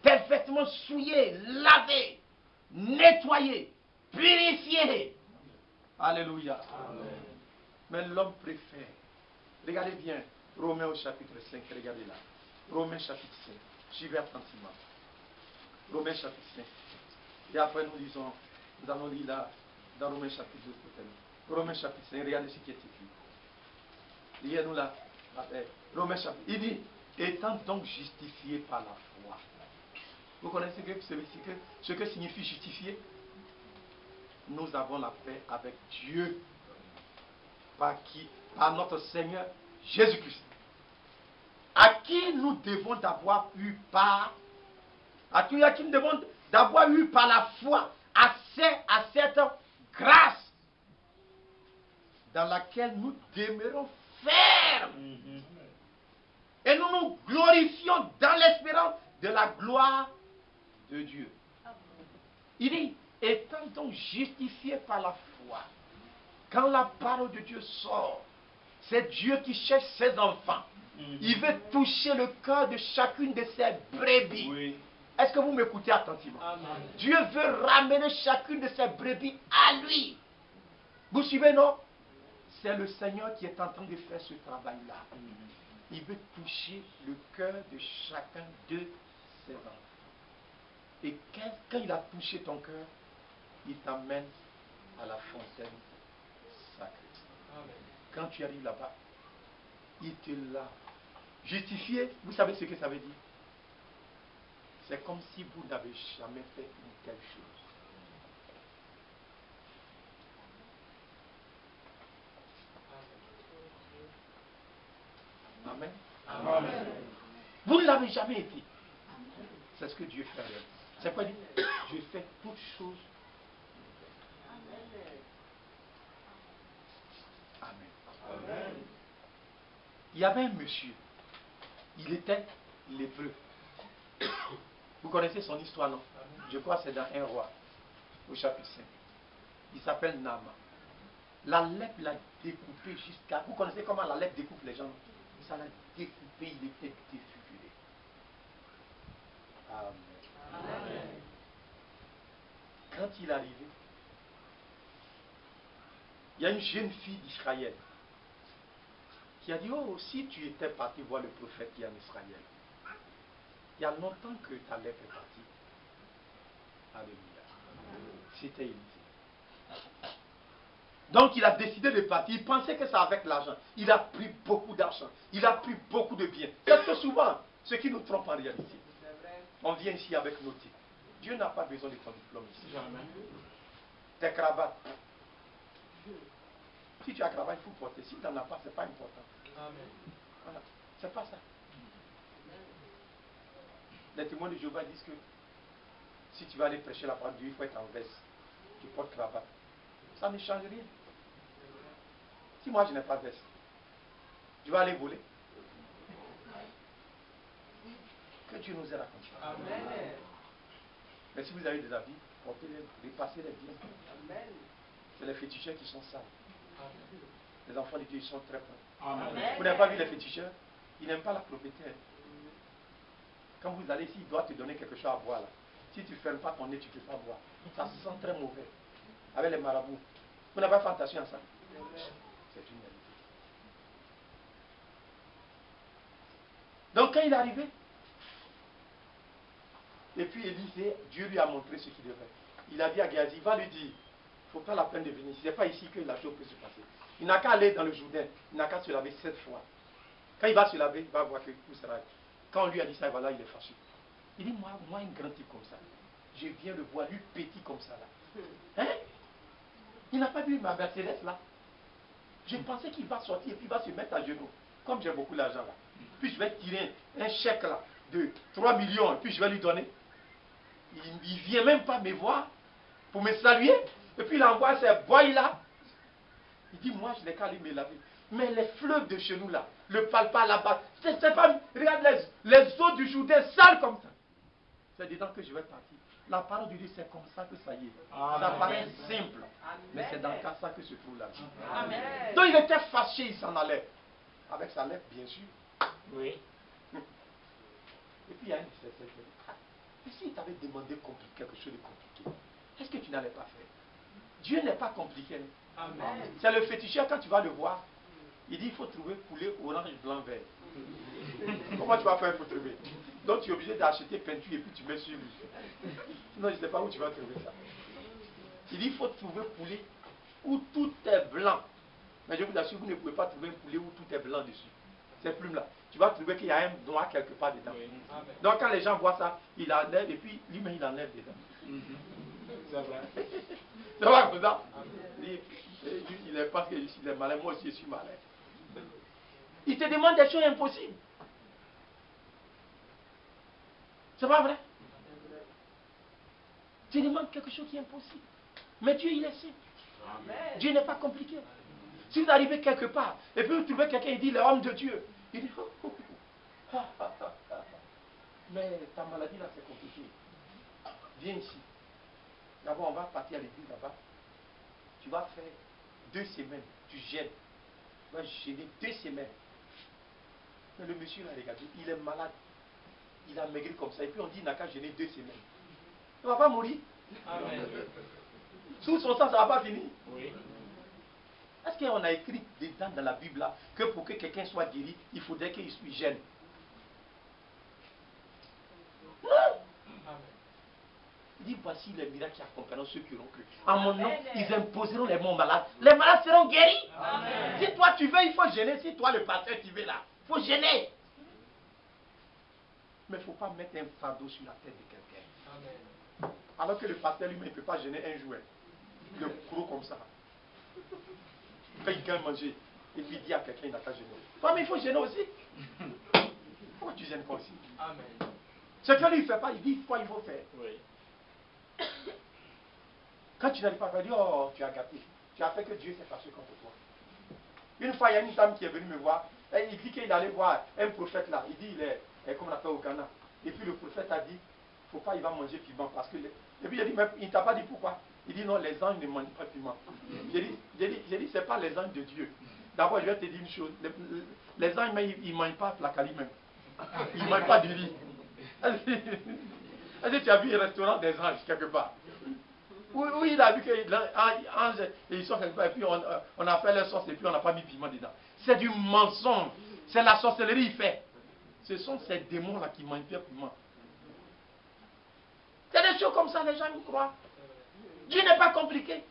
S1: Tes vêtements souillés, lavés, nettoyés, purifiés. Alléluia.
S3: Amen.
S1: Mais l'homme préfère. Regardez bien, Romains au chapitre 5, regardez là. Romains chapitre 5. J'y vais attentivement. Romains chapitre 5. Et après nous lisons, nous allons lire là, dans Romains chapitre 2 peut-être. Romains chapitre 5, regardez ce qui est écrit. Lisez-nous là. Romains chapitre. Il dit, étant donc justifié par la foi. Vous connaissez ce que signifie justifier? Nous avons la paix avec Dieu par notre Seigneur Jésus-Christ, à qui nous devons d'avoir eu par, à qui nous devons d'avoir eu par la foi accès à cette grâce dans laquelle nous demeurons fermes. Et nous nous glorifions dans l'espérance de la gloire de Dieu. Il dit, étant donc justifié par la foi, quand la parole de Dieu sort, c'est Dieu qui cherche ses enfants. Il veut toucher le cœur de chacune de ses brebis.
S3: Oui.
S1: Est-ce que vous m'écoutez attentivement?
S3: Amen.
S1: Dieu veut ramener chacune de ses brebis à lui. Vous suivez, non? C'est le Seigneur qui est en train de faire ce travail-là. Il veut toucher le cœur de chacun de ses enfants. Et quand il a touché ton cœur, il t'amène à la fontaine sacrée.
S3: Amen.
S1: Quand tu arrives là-bas, il te l'a justifié. Vous savez ce que ça veut dire? C'est comme si vous n'avez jamais fait une telle chose. Amen.
S3: Amen.
S1: Vous ne l'avez jamais été. C'est ce que Dieu fait. C'est quoi dire? Dieu fait toutes choses. Amen.
S3: Amen.
S1: Il y avait un monsieur. Il était lépreux. Vous connaissez son histoire, non? Je crois que c'est dans un roi, au chapitre 5. Il s'appelle Naaman. La lèpre l'a découpé jusqu'à... Vous connaissez comment la lèpre découpe les gens? Ça l'a découpé, il était défiguré. Amen.
S3: Amen.
S1: Quand il est arrivé, il y a une jeune fille d'Israël qui a dit, oh, si tu étais parti voir le prophète qui est en Israël, il y a longtemps que ta lèpre est partie. Alléluia. C'était Élisée. Donc il a décidé de partir. Il pensait que c'est avec l'argent. Il a pris beaucoup d'argent. Il a pris beaucoup de biens. C'est que souvent, ce qui nous trompe en réalité. On vient ici avec nos titres. Dieu n'a pas besoin de ton diplôme ici.
S3: Jamais.
S1: Tes cravates. Si tu as cravate, il faut porter. Si tu n'en as pas, ce n'est pas important.
S3: Amen.
S1: Voilà. C'est pas ça. Les témoins de Jéhovah disent que si tu vas aller prêcher la parole de Dieu, il faut être en veste. Tu portes cravate. Ça ne change rien. Si moi je n'ai pas de veste, je vais aller voler. Que Dieu nous ait raconté.
S3: Amen.
S1: Mais si vous avez des habits, portez-les, dépassez-les bien. C'est les féticheurs qui sont sales. Les enfants de Dieu, ils sont très propres.
S3: Amen.
S1: Vous n'avez pas vu les féticheurs? Ils n'aiment pas la propriété. Quand vous allez ici, il doit te donner quelque chose à boire là. Si tu ne fermes pas ton nez, tu ne peux pas boire. Ça sent très mauvais. Avec les marabouts. Vous n'avez pas fait attention à ça? C'est une réalité. Donc quand il est arrivé, et puis Élisée, Dieu lui a montré ce qu'il devait. Il a dit à Géasi, va lui dire, il ne faut pas la peine de venir. Ce n'est pas ici que la chose peut se passer. Il n'a qu'à aller dans le Jourdain, il n'a qu'à se laver 7 fois. Quand il va se laver, il va voir que tout sera. Quand on lui a dit ça, voilà, il est fâché. Il dit, moi un grand type comme ça, je viens le voir, lui petit comme ça là. Hein? Il n'a pas vu ma Mercedes là. Je pensais qu'il va sortir et puis il va se mettre à genoux. Comme j'ai beaucoup d'argent là. Puis je vais tirer un chèque là de 3 millions et puis je vais lui donner. Il ne vient même pas me voir pour me saluer. Et puis il envoie ses boys là. Il dit, moi je n'ai qu'à aller me laver. Mais les fleuves de chez nous là, le palpa là-bas, c'est pas. Regarde les eaux du Jourdain sales comme ça. C'est dedans que je vais partir. La parole de Dieu, c'est comme ça que ça y est.
S3: Amen.
S1: Ça paraît simple. Mais c'est dans le cas ça que se trouve la vie.
S3: Amen.
S1: Donc il était fâché, il s'en allait. Avec sa lèvre, bien sûr.
S3: Oui.
S1: Et puis il y a un de ses frères qui dit, ah, mais s'il t'avait demandé quelque chose de compliqué, est-ce que tu n'allais pas faire? Dieu n'est pas compliqué.
S3: Amen.
S1: C'est le féticheur, quand tu vas le voir, il dit il faut trouver poulet, orange, blanc, vert. Comment tu vas faire pour trouver? Donc tu es obligé d'acheter peinture et puis tu mets sur lui. Sinon je ne sais pas où tu vas trouver ça. Il dit il faut trouver poulet où tout est blanc. Mais je vous assure, vous ne pouvez pas trouver un poulet où tout est blanc dessus. Ces plumes-là. Tu vas trouver qu'il y a un noir quelque part dedans.
S3: Oui.
S1: Donc quand les gens voient ça, il enlève et puis lui-même il enlève dedans.
S3: C'est vrai.
S1: C'est pas comme ça. Il est parce qu'il est malin, moi aussi je suis malin. Il te demande des choses impossibles. C'est pas vrai? Tu demandes quelque chose qui est impossible. Mais Dieu, il est simple. Dieu n'est pas compliqué. Si vous arrivez quelque part, et puis vous trouvez quelqu'un, il dit, l'homme de Dieu. Il dit, mais ta maladie là, c'est compliqué. Viens ici. D'abord, on va partir à l'église là-bas. Tu vas faire 2 semaines. Tu gênes. Tu vas gêner 2 semaines. Mais le monsieur là, regardez, il est malade. Il a maigri comme ça. Et puis on dit, il n'a qu'à gêner 2 semaines. Il ne va pas mourir.
S3: Amen.
S1: Sous son sang, ça ne va pas finir.
S3: Oui.
S1: Est-ce qu'on a écrit dedans dans la Bible là, que pour que quelqu'un soit guéri, il faudrait qu'il soit gêne? Non.
S3: Amen.
S1: Il dit, voici les miracles qui accompagneront ceux qui auront cru. En mon nom, ils imposeront les mots malades. Les malades seront guéris.
S3: Amen.
S1: Si toi tu veux, il faut gêner. Si toi le pasteur tu veux là, il faut gêner. Mais il ne faut pas mettre un fardeau sur la tête de quelqu'un.
S3: Amen.
S1: Alors que le pasteur lui-même ne peut pas gêner un jouet. Le gros comme ça. Quand il gagne manger, et puis il dit à quelqu'un, il n'a qu'à gêner. Toi, mais il faut gêner aussi. Pourquoi tu gênes pas aussi?
S3: Amen.
S1: Ce que lui ne fait pas, il dit quoi il faut faire.
S3: Oui.
S1: Quand tu n'arrives pas à dire, oh, tu as gâté. Tu as fait que Dieu s'est fâché contre toi. Une fois, il y a une dame qui est venue me voir. Et il dit qu'il allait voir un prophète là. Il dit, il est comme on appelle au Ghana. Et puis le prophète a dit, faut pas, il va manger piment. Parce que et puis il a dit, mais il ne t'a pas dit pourquoi? Il dit, non, les anges ne mangent pas piment. J'ai dit, c'est pas les anges de Dieu. D'abord, je vais te dire une chose. Les anges, ils ne mangent pas la cali même. Ils ne mangent pas du riz. Est-ce que tu as vu un restaurant des anges quelque part? Où il a vu que les anges, ils sont quelque part, et puis on a fait leur sauce et puis on n'a pas mis piment dedans. C'est du mensonge. C'est la sorcellerie, il fait. Ce sont ces démons-là qui mangent bien piment. C'est des choses comme ça, les gens y croient. Dieu n'est pas compliqué.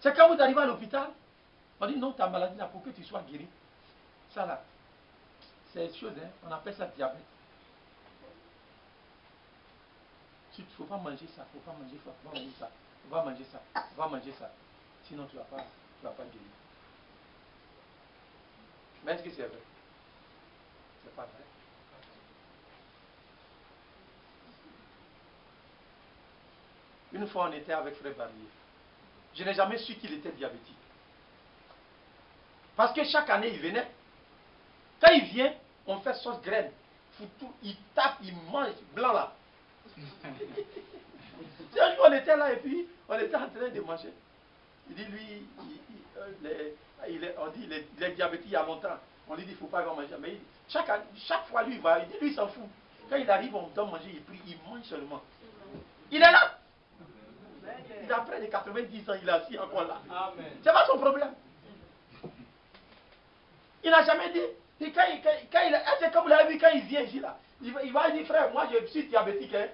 S1: C'est quand vous arrivez à l'hôpital, on dit non, ta maladie là, pour que tu sois guéri. Ça là, c'est une chose, hein, on appelle ça diabète. Il ne faut pas manger ça, il ne faut pas manger ça, faut pas manger ça, faut pas manger ça, faut pas manger ça. Sinon tu ne vas pas guérir. Mais est-ce que c'est vrai? C'est pas vrai. Une fois on était avec Frère Barnier. Je n'ai jamais su qu'il était diabétique. Parce que chaque année il venait. Quand il vient, on fait sauce graine. Foutou, il tape, il mange blanc là. C'est un jour on était là et puis on était en train de manger. Il dit lui, on dit il est diabétique il y a longtemps. On lui dit il ne faut pas manger. Mais chaque fois lui il va, il dit lui il s'en fout. Quand il arrive, on donne manger, il prie, il mange seulement. Il est là. Il a près de 90 ans, il est assis encore là. C'est pas son problème. Il n'a jamais dit. Et c'est comme vous l'avez vu quand il vient ici là. Il va dire frère, moi je suis diabétique. Hein.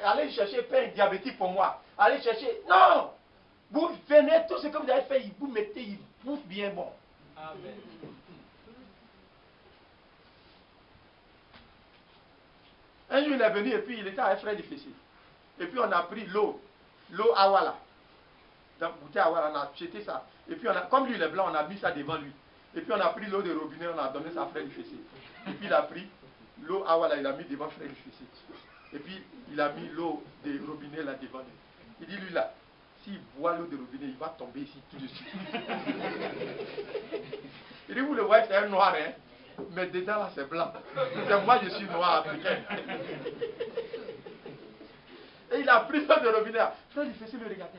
S1: Allez chercher pain diabétique pour moi. Allez chercher. Non! Vous venez, tout ce que vous avez fait, vous mettez, il bouffe bien bon.
S3: Amen.
S1: Un jour il est venu et puis il était avec frère difficile. Et puis on a pris l'eau Awala. Dans bouteille Awala, on a jeté ça. Et puis comme lui il est blanc, on a mis ça devant lui. Et puis on a pris l'eau de robinet, on a donné ça à frère difficile. Et puis il a pris l'eau Awala, il a mis devant frère difficile. Et puis il a mis l'eau de robinet là devant lui. Il dit lui là, s'il boit l'eau de robinet, il va tomber ici tout de suite. Il dit vous le voyez, c'est un noir, hein? Mais dedans là c'est blanc. C'est moi je suis noir africain. Et il a pris l'eau de robinet. Frère difficile le regardait.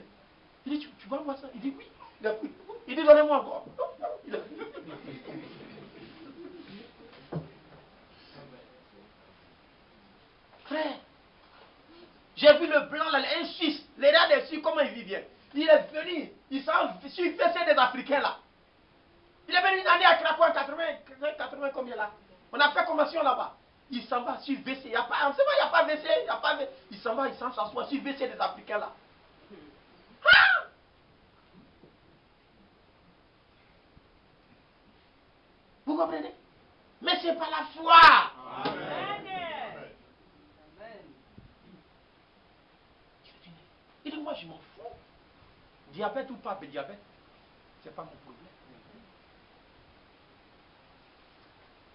S1: Il dit tu vas voir ça? Il dit oui. Il a pris. Il dit donnez-moi encore. Il a pris. J'ai vu le blanc, là, un Suisse, les rats des Suisses, comment il vit bien. Il est venu, il s'est sur WC des Africains là. Il est venu une année à Krakow en 80 combien là. On a fait formation là-bas. Il s'en va sur WC, il n'y a pas, on sait pas, il n'y a pas WC, il n'y a pas WC. Il s'en va, il s'en s'assoit sur WC des Africains là. Ah! Vous comprenez? Mais ce n'est pas la foi.
S2: Amen.
S1: Il dit, moi je m'en fous. Diabète ou pas diabète, ce n'est pas mon problème.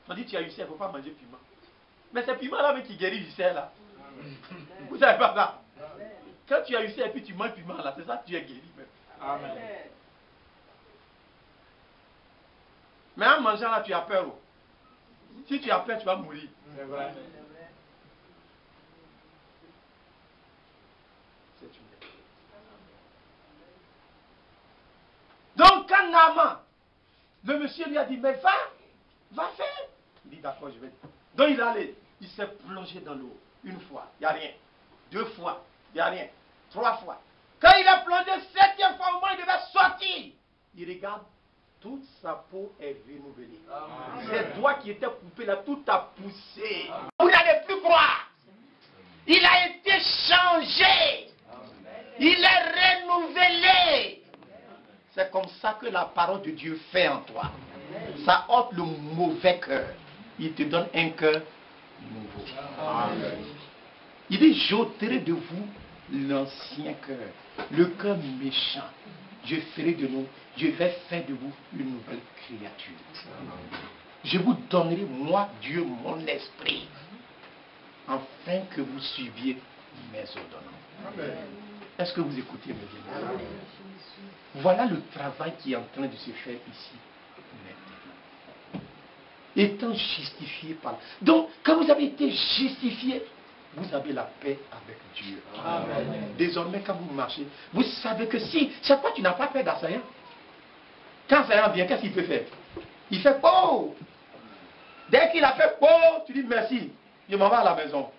S1: On dit, tu as eu ça, il ne faut pas manger piment. Mais c'est piment là qui guérit Lucien là. Vous savez pas ça? Quand tu as eu ça et puis tu manges piment là, c'est ça que tu es guéri même.
S2: Amen.
S1: Mais en mangeant là, tu as peur. Oh. Si tu as peur, tu vas mourir.
S2: C'est vrai.
S1: C'est une vérité. Donc quand Naaman, le monsieur lui a dit, mais va faire. Il dit, d'accord, je vais. Donc il est allé, il s'est plongé dans l'eau. Une fois, il n'y a rien. 2 fois, il n'y a rien. 3 fois. Quand il a plongé 7e fois, au moins il devait sortir. Il regarde, toute sa peau est renouvelée. Ses doigts qui étaient coupés là, tout a poussé. Vous n'allez plus croire. Il a été changé. Il est renouvelé. C'est comme ça que la parole de Dieu fait en toi. Ça ôte le mauvais cœur. Il te donne un cœur nouveau. Amen. Il dit, j'ôterai de vous l'ancien cœur, le cœur méchant. Je vais faire de vous une nouvelle créature. Je vous donnerai, moi, Dieu, mon esprit, afin que vous suiviez mes ordonnances. Est-ce que vous écoutez mes bien? Voilà le travail qui est en train de se faire ici, maintenant. Étant justifié par... Donc, quand vous avez été justifié, vous avez la paix avec Dieu. Amen. Désormais, quand vous marchez, vous savez que si, c'est quoi tu n'as pas peur d'assaillant? Quand assaillant vient, qu'est-ce qu'il peut faire? Il fait oh! Dès qu'il a fait oh, tu dis merci, je m'en vais à la maison.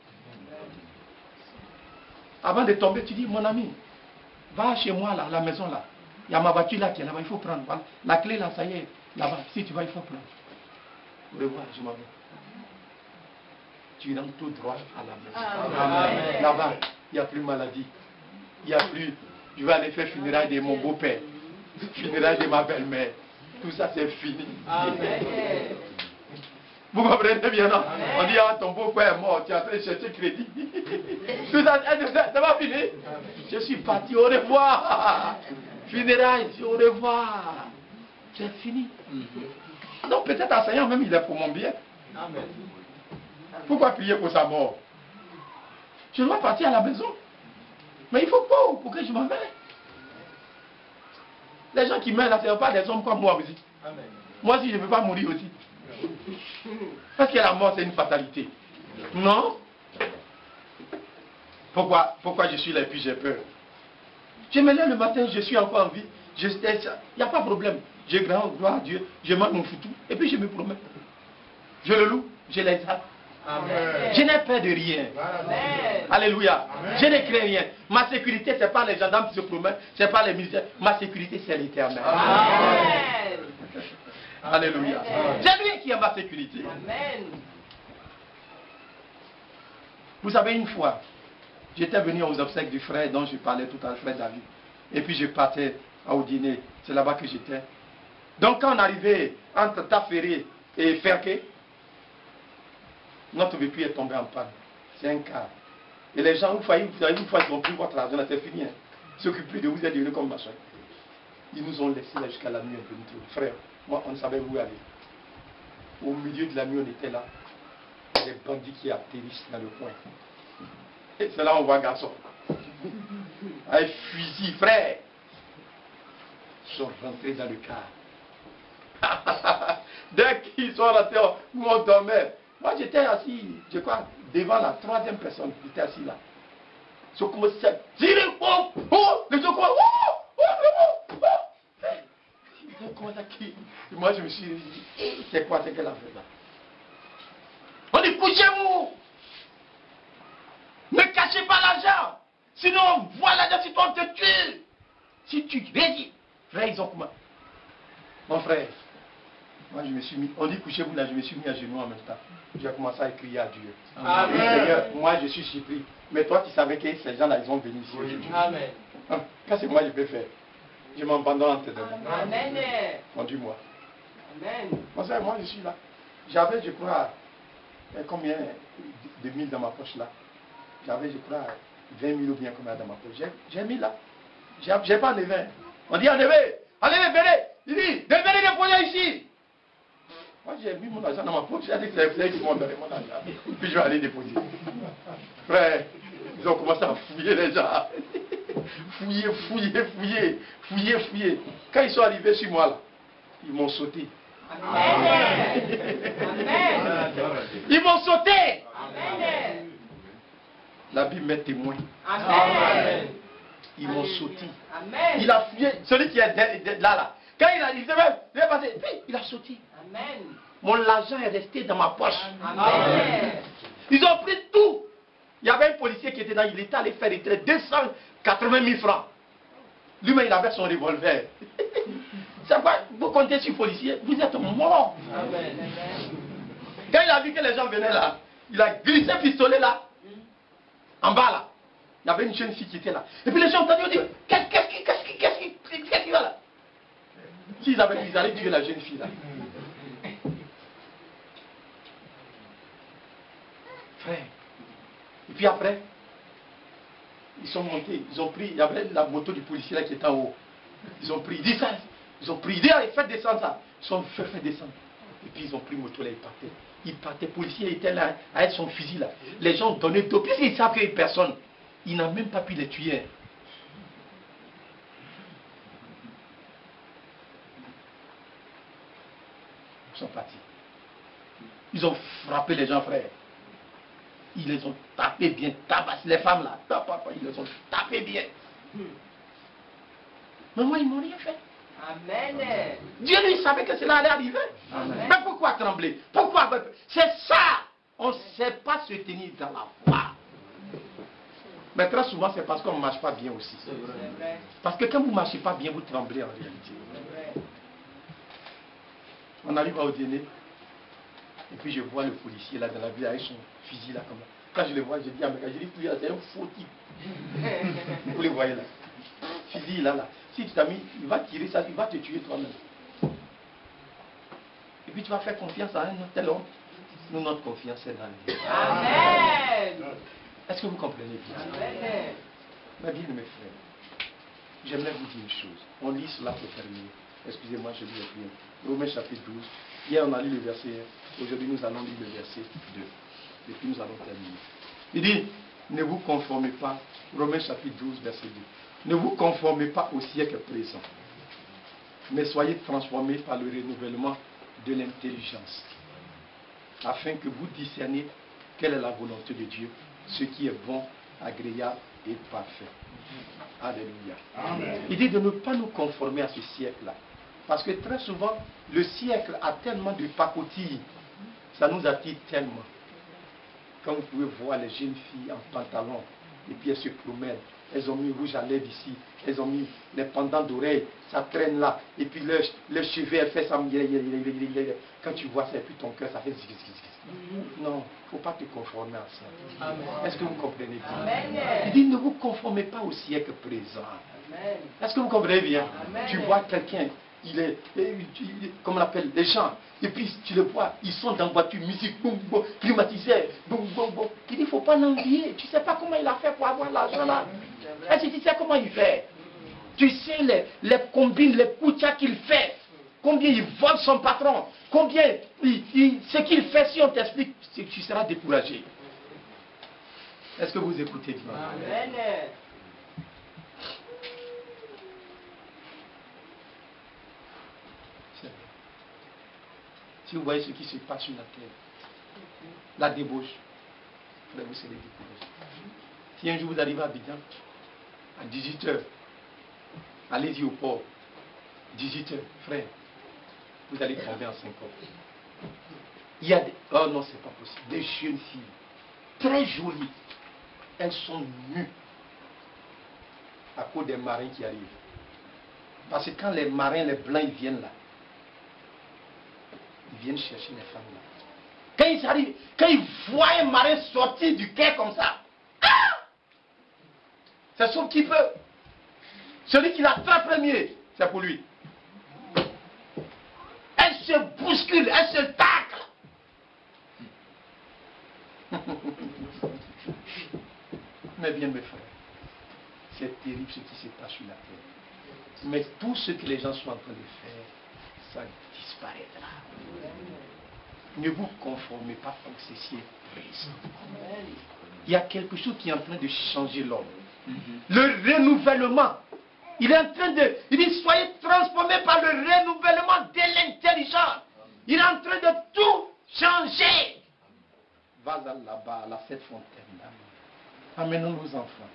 S1: Avant de tomber, tu dis mon ami, va chez moi là, à la maison là. Il y a ma voiture là qui est là-bas, il faut prendre. Voilà. La clé là, ça y est, là-bas. Si tu vas, il faut prendre. Au revoir, je m'en vais. Tu rentres tout droit à la maison. Là-bas, il n'y a plus maladie. Il n'y a plus. Je vais aller faire funérailles de mon beau-père. Funérailles de ma belle-mère. Tout ça, c'est fini. Amen. Vous comprenez bien, non? On dit, ah, ton beau-père est mort, tu es en train de chercher crédit. Tout ça, ça va finir. Je suis parti, au revoir. Funérailles, au revoir. C'est fini. Donc peut-être enseignant même, il est pour mon bien. Amen. Pourquoi prier pour sa mort? Je dois partir à la maison. Mais il faut pas pour que je m'en vais. Les gens qui meurent là, ce ne sont pas des hommes comme moi aussi. Amen. Moi aussi, je ne veux pas mourir aussi. Parce que la mort, c'est une fatalité. Non? Pourquoi je suis là et puis j'ai peur? Je me lève le matin, je suis encore en vie. Il n'y a pas de problème. Je grand gloire à Dieu, je mange mon foutu, et puis je me promets. Je le loue, je l'exalte. Je n'ai peur de rien. Amen. Alléluia. Amen. Je ne crains rien. Ma sécurité, ce n'est pas les gendarmes qui se promettent, ce n'est pas les militaires. Ma sécurité, c'est l'Éternel. Alléluia. C'est lui qui est ma sécurité. Amen. Vous savez, une fois, j'étais venu aux obsèques du frère dont je parlais tout à l'heure, frère David. Et puis je partais au dîner. C'est là-bas que j'étais. Donc quand on arrivait entre Taféré et Ferké, notre véhicule est tombé en panne. C'est un cas. Et les gens, vous savez, une fois qu'ils ont pris votre argent, c'est fini. Hein. Ils s'occupent plus de vous, êtes devenus comme machin. Ils nous ont laissés là jusqu'à la nuit un peu. Frère, moi, on ne savait où aller. Au milieu de la nuit, on était là. Des bandits qui atterrissent dans le coin. Et c'est là où on voit un garçon. Un fusil, frère. Ils sont rentrés dans le car. Dès qu'ils sont rentrés, nous on dormait. Moi j'étais assis, je crois, devant la 3e personne. J'étais assis là. Ils ont commencé à tirer. Les gens commencent. Ils ont commencé à crier. Et moi je me suis dit, c'est quoi, c'est qu'elle a fait là? On dit, couchez-vous. Ne cachez pas l'argent. Sinon, voilà, si toi on te tue. Si tu résistes. Frère, ils ont comment? Mon frère, moi je me suis mis, on dit couchez-vous là, je me suis mis à genoux en même temps. J'ai commencé à crier à Dieu.
S3: Amen.
S1: Seigneur, moi je suis surpris. Mais toi tu savais que ces gens-là, ils ont venu ici aujourd'hui.
S3: Amen.
S1: Qu'est-ce que moi je peux faire? Je m'abandonne entre tes mains.
S3: Amen.
S1: Conduis-moi.
S3: Amen.
S1: Mon frère, moi je suis là. J'avais, je crois, combien de mille dans ma poche là? J'avais, je crois, 20 000 ou bien combien dans ma poche. J'ai mis là. J'ai pas enlevé. On dit enlevé. Allez, venez. Il dit, venez déposer ici. Moi, j'ai mis mon argent dans ma poche. J'ai dit, c'est les frères qui m'ont donné mon argent. Puis je vais aller déposer. Frère, ils ont commencé à fouiller les gens. Fouiller. Quand ils sont arrivés chez moi, là, ils m'ont sauté.
S3: Amen. Amen.
S1: Ils m'ont sauté.
S3: Amen.
S1: La Bible met témoin.
S3: Amen.
S1: Ils m'ont sauté.
S3: Amen.
S1: Il a fouillé, celui qui est là. Quand il est passé, puis il a sauté.
S3: Amen.
S1: Mon argent est resté dans ma poche.
S3: Amen.
S1: Ils ont pris tout. Il y avait un policier qui était là, il était allé faire retirer 280 000 francs. Lui-même, il avait son revolver. C'est quoi? Vous comptez sur le policier, vous êtes mort.
S3: Amen.
S1: Quand il a vu que les gens venaient là, il a glissé le pistolet là, en bas là. Il y avait une jeune fille qui était là. Et puis les gens ont entendu dire, qu'est-ce qui va là? S'ils allaient tuer la jeune fille là. Frère. Et puis après, ils sont montés, ils ont pris, il y avait la moto du policier là qui était en haut. Ils ont pris, ils ont pris, allez, faites descendre ça. Ils ont fait descendre. Et puis ils ont pris moto là, ils partaient. Ils partaient, le policier était là, avec son fusil là. Les gens donnaient d'eau, puisqu'ils savent qu'il n'y a personne. Il n'a même pas pu les tuer. Ils sont partis. Ils ont frappé les gens, frère. Ils les ont tapés bien, tabassé les femmes là. Ils les ont tapés bien. Mais moi, ils m'ont rien fait.
S3: Amen.
S1: Dieu lui savait que cela allait arriver.
S3: Amen.
S1: Mais pourquoi trembler? Pourquoi? C'est ça. On ne sait pas se tenir dans la foi. Mais très souvent, c'est parce qu'on ne marche pas bien aussi.
S3: C'est vrai.
S1: Parce que quand vous ne marchez pas bien, vous tremblez en réalité.
S3: C'est vrai.
S1: On arrive au dîner. Et puis je vois le policier là dans la ville avec son fusil là comme ça. Quand je le vois, je dis à mes gars, je dis, c'est un faux type. Vous le voyez là. Fusil là. Si tu t'as mis, il va tirer ça, il va te tuer toi-même. Et puis tu vas faire confiance à un tel homme. Nous, notre confiance est dans Dieu.
S3: Amen.
S1: Est-ce que vous comprenez bien?
S3: Amen.
S1: Ma bien, mes frères, j'aimerais vous dire une chose. On lit cela pour terminer. Excusez-moi, je lis bien. Romains chapitre 12. Hier, on a lu le verset 1. Aujourd'hui, nous allons lire le verset 2. Et puis, nous allons terminer. Il dit, ne vous conformez pas. Romains chapitre 12, verset 2. Ne vous conformez pas au siècle présent, mais soyez transformés par le renouvellement de l'intelligence, afin que vous discerniez quelle est la volonté de Dieu, ce qui est bon, agréable et parfait. Alléluia. Amen. Il dit de ne pas nous conformer à ce siècle-là. Parce que très souvent, le siècle a tellement de pacotilles. Ça nous attire tellement. Quand vous pouvez voir les jeunes filles en pantalon, et puis elles se promènent. Elles ont mis rouge à lèvres ici. Elles ont mis les pendants d'oreilles. Ça traîne là. Et puis le cheveu, elle fait ça. Quand tu vois ça, et puis ton cœur, ça fait zig. Non, il ne faut pas te conformer à ça. Est-ce que vous comprenez bien?
S3: Amen.
S1: Il dit, ne vous conformez pas au siècle présent.
S3: Amen.
S1: Est-ce que vous comprenez bien?
S3: Amen.
S1: Tu vois quelqu'un, comme on l'appelle, les gens, et puis tu le vois, ils sont dans voiture, musique, boum, boum, climatisé, boum, boum, boum. Il dit, il ne faut pas l'envier. Tu ne sais pas comment il a fait pour avoir l'argent là. Est-ce que tu sais comment il fait? Tu sais les combines, les couchas qu'il fait. Combien il vole son patron. Combien ce qu'il fait, si on t'explique, tu seras découragé. Est-ce que vous écoutez bien?
S3: Amen.
S1: Si vous voyez ce qui se passe sur la terre, la débauche, vous serez découragé. Si un jour vous arrivez à Abidjan, à 18h, allez-y au port, 18h, frère, vous allez tomber en 5 ans. Il y a des... Oh non, c'est pas possible. Des jeunes filles, très jolies, elles sont nues. à cause des marins qui arrivent. Parce que quand les marins, les blancs, ils viennent là, ils viennent chercher les femmes là. Quand ils arrivent, quand ils voient un marin sortir du quai comme ça, c'est son petit peu. Celui qui l'attrape premier, c'est pour lui. Elle se bouscule, elle se tacle. Mais bien mes frères, c'est terrible ce qui se passe sur la terre. Mais tout ce que les gens sont en train de faire, ça disparaîtra. Ne vous conformez pas pour ceci est présent. Il y a quelque chose qui est en train de changer l'homme. Le renouvellement. Il est en train de... Il dit, soyez transformés par le renouvellement de l'intelligence. Il est en train de tout changer. Va là-bas, à cette fontaine-là. Amenons nos enfants,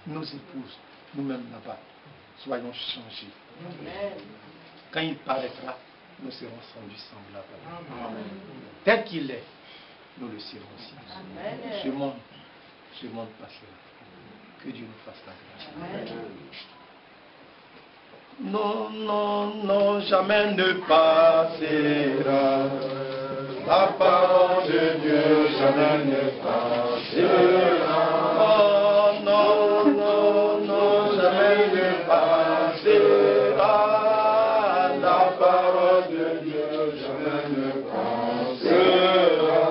S1: nos épouses, nous-mêmes là-bas. Soyons changés. Quand il paraîtra, nous serons rendus semblables. Tel qu'il est, nous le serons aussi. Ce monde passera. Que Dieu nous fasse la grâce. Non, non, non, jamais ne passera. La parole de Dieu jamais ne passera. Oh, non, non, non, jamais ne passera. La parole de Dieu jamais ne passera.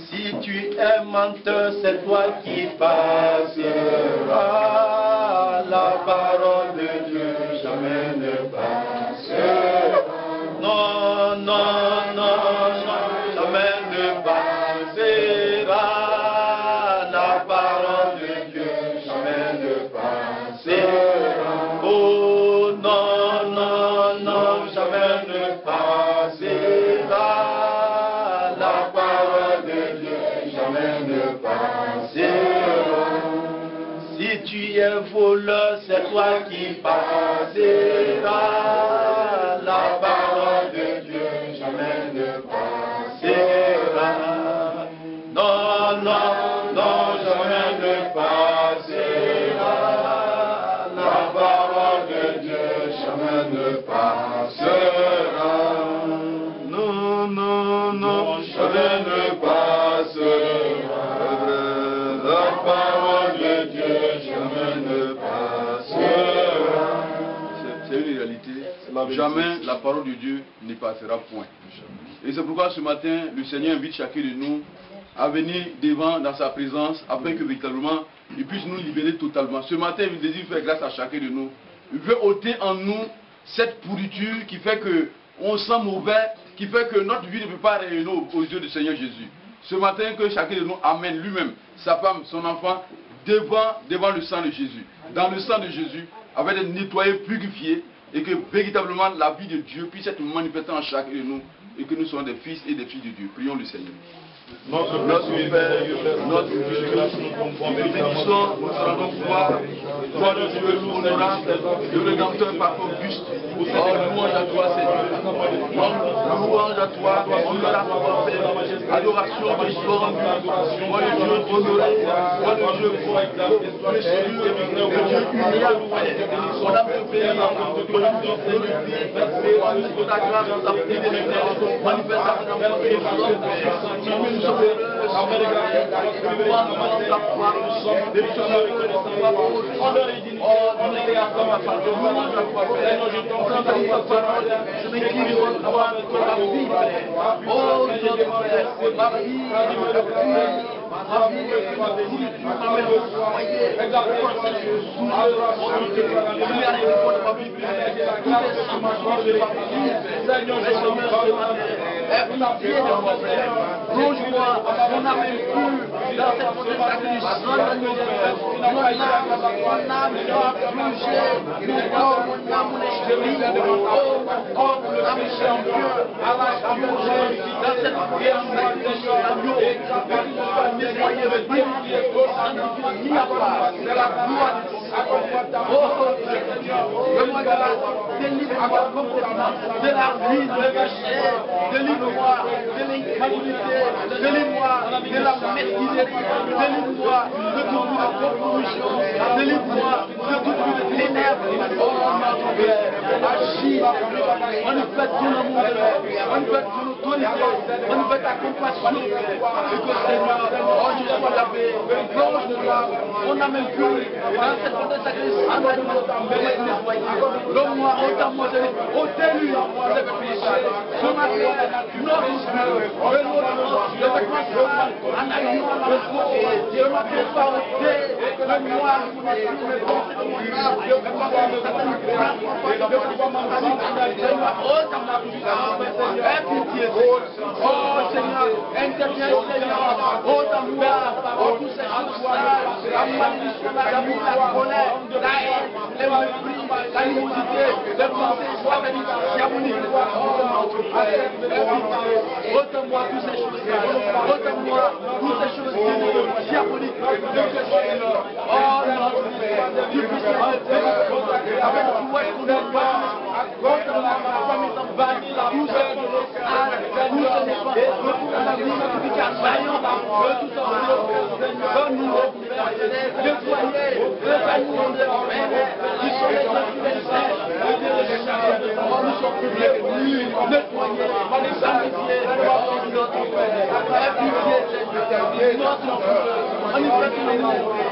S1: Si tu es menteur, c'est toi qui passeras. La parole de Dieu jamais ne passera. Non, non, non, non, jamais ne passera. La parole de Dieu jamais ne passera. Oh non, non, non, jamais ne passera. La parole de Dieu jamais ne passera. Si tu es voleur, c'est toi qui passeras. La parole de Dieu jamais ne passera. Non, non, non, jamais ne passera. La parole de Dieu jamais ne passera. Non, non, non, jamais ne passera. La parole de Dieu jamais ne passera.
S4: C'est une réalité. Jamais la parole de Dieu ne passera point. Et c'est pourquoi ce matin, le Seigneur invite chacun de nous à venir devant dans sa présence afin que véritablement il puisse nous libérer totalement. Ce matin, il désire faire grâce à chacun de nous. Il veut ôter en nous cette pourriture qui fait que on sent mauvais, qui fait que notre vie ne peut pas rayonner aux yeux du Seigneur Jésus. Ce matin, que chacun de nous amène lui-même, sa femme, son enfant, devant le sang de Jésus. Dans le sang de Jésus, afin d'être nettoyé, purifié, et que véritablement la vie de Dieu puisse être manifestée en chacun de nous, et que nous soyons des fils et des filles de Dieu. Prions le Seigneur. Notre Père, notre Dieu, nous bénissons, nous rendons gloire, toi le Dieu honorable, le Rédempteur par Auguste. Oh, louange à toi, Seigneur. Louange à toi, honneur à toi, Père. Adoration te soit rendue. Toi le Dieu honoré, toi le Dieu précieux, le Dieu unique, on a fait Père, de ta grâce, de ta fidélité, manifestation dans notre vie, nous sommes heureux, je m'incline devant toi pour la vie. Oh, notre Père, ma vie, ma vie, m'amène au foyer, je vais aller au fond de ma vie, tout est sous ma joie de ma vie, Seigneur, je te remercie, aie pitié de mon frère, plonge-moi, mon âme est pure, dans cette fontaine sacrée du sang d'agneau, mon âme doit plonger, mon corps, mon âme, mon esprit, oh, mon corps, mon âme, mon cœur, à la plonger, dans cette fontaine sacrée du sang d'agneau, nettoyer le Dieu, mis à part, c'est la gloire de Dieu. Oh Seigneur, donne-moi grâce, délivre-moi complètement de la vie, de péché, délivre-moi de l'incrédulité, délivre-moi de la mesquinerie, délivre-moi de toute la corruption, délivre-moi de
S1: Agis, manifeste ton amour, manifeste ton autorité, manifeste ta compassion. Et que Seigneur, oh Dieu, sois lavé, plonge-moi, on n'a même plus dans cette fontaine sacrée, sans nettoyer. L'homme-moi, autant-moi, ôtez-lui, c'est péché. Ce matin, notre Dieu, le vêtement sale, en alliant le faux, je ne m'appelle pas ôter le noir, mon esprit, mes pensées, mon âme, je ne peux pas faire de certaines grâces, je ne peux pas m'entendre, Seigneur, oh, ta puissance, aie pitié, oh Seigneur, interviens, Seigneur, oh ta gloire, oh toutes ces choses sales, la malédiction, l'amour, la colère, la haine, les mépris, l'animosité, les pensées, diaboliques, ôte-moi toutes ces choses sales, ôte-moi toutes ces choses diaboliques, oh notre Dieu, tu puisses enlever avec prouesse qu'on ne pas, ôte-moi parmi ta banni, tout ce qui est sale, tout ce qui est retour à la vie, tout ce qui est vaillant, tout ce qui est donne-nous, nettoyer, réveille-nous de frères, qui sont les gens qui les sèchent, oh nous sommes publics, nettoyer, sanctifier, notre Père, aie pitié, Seigneur, notre Père,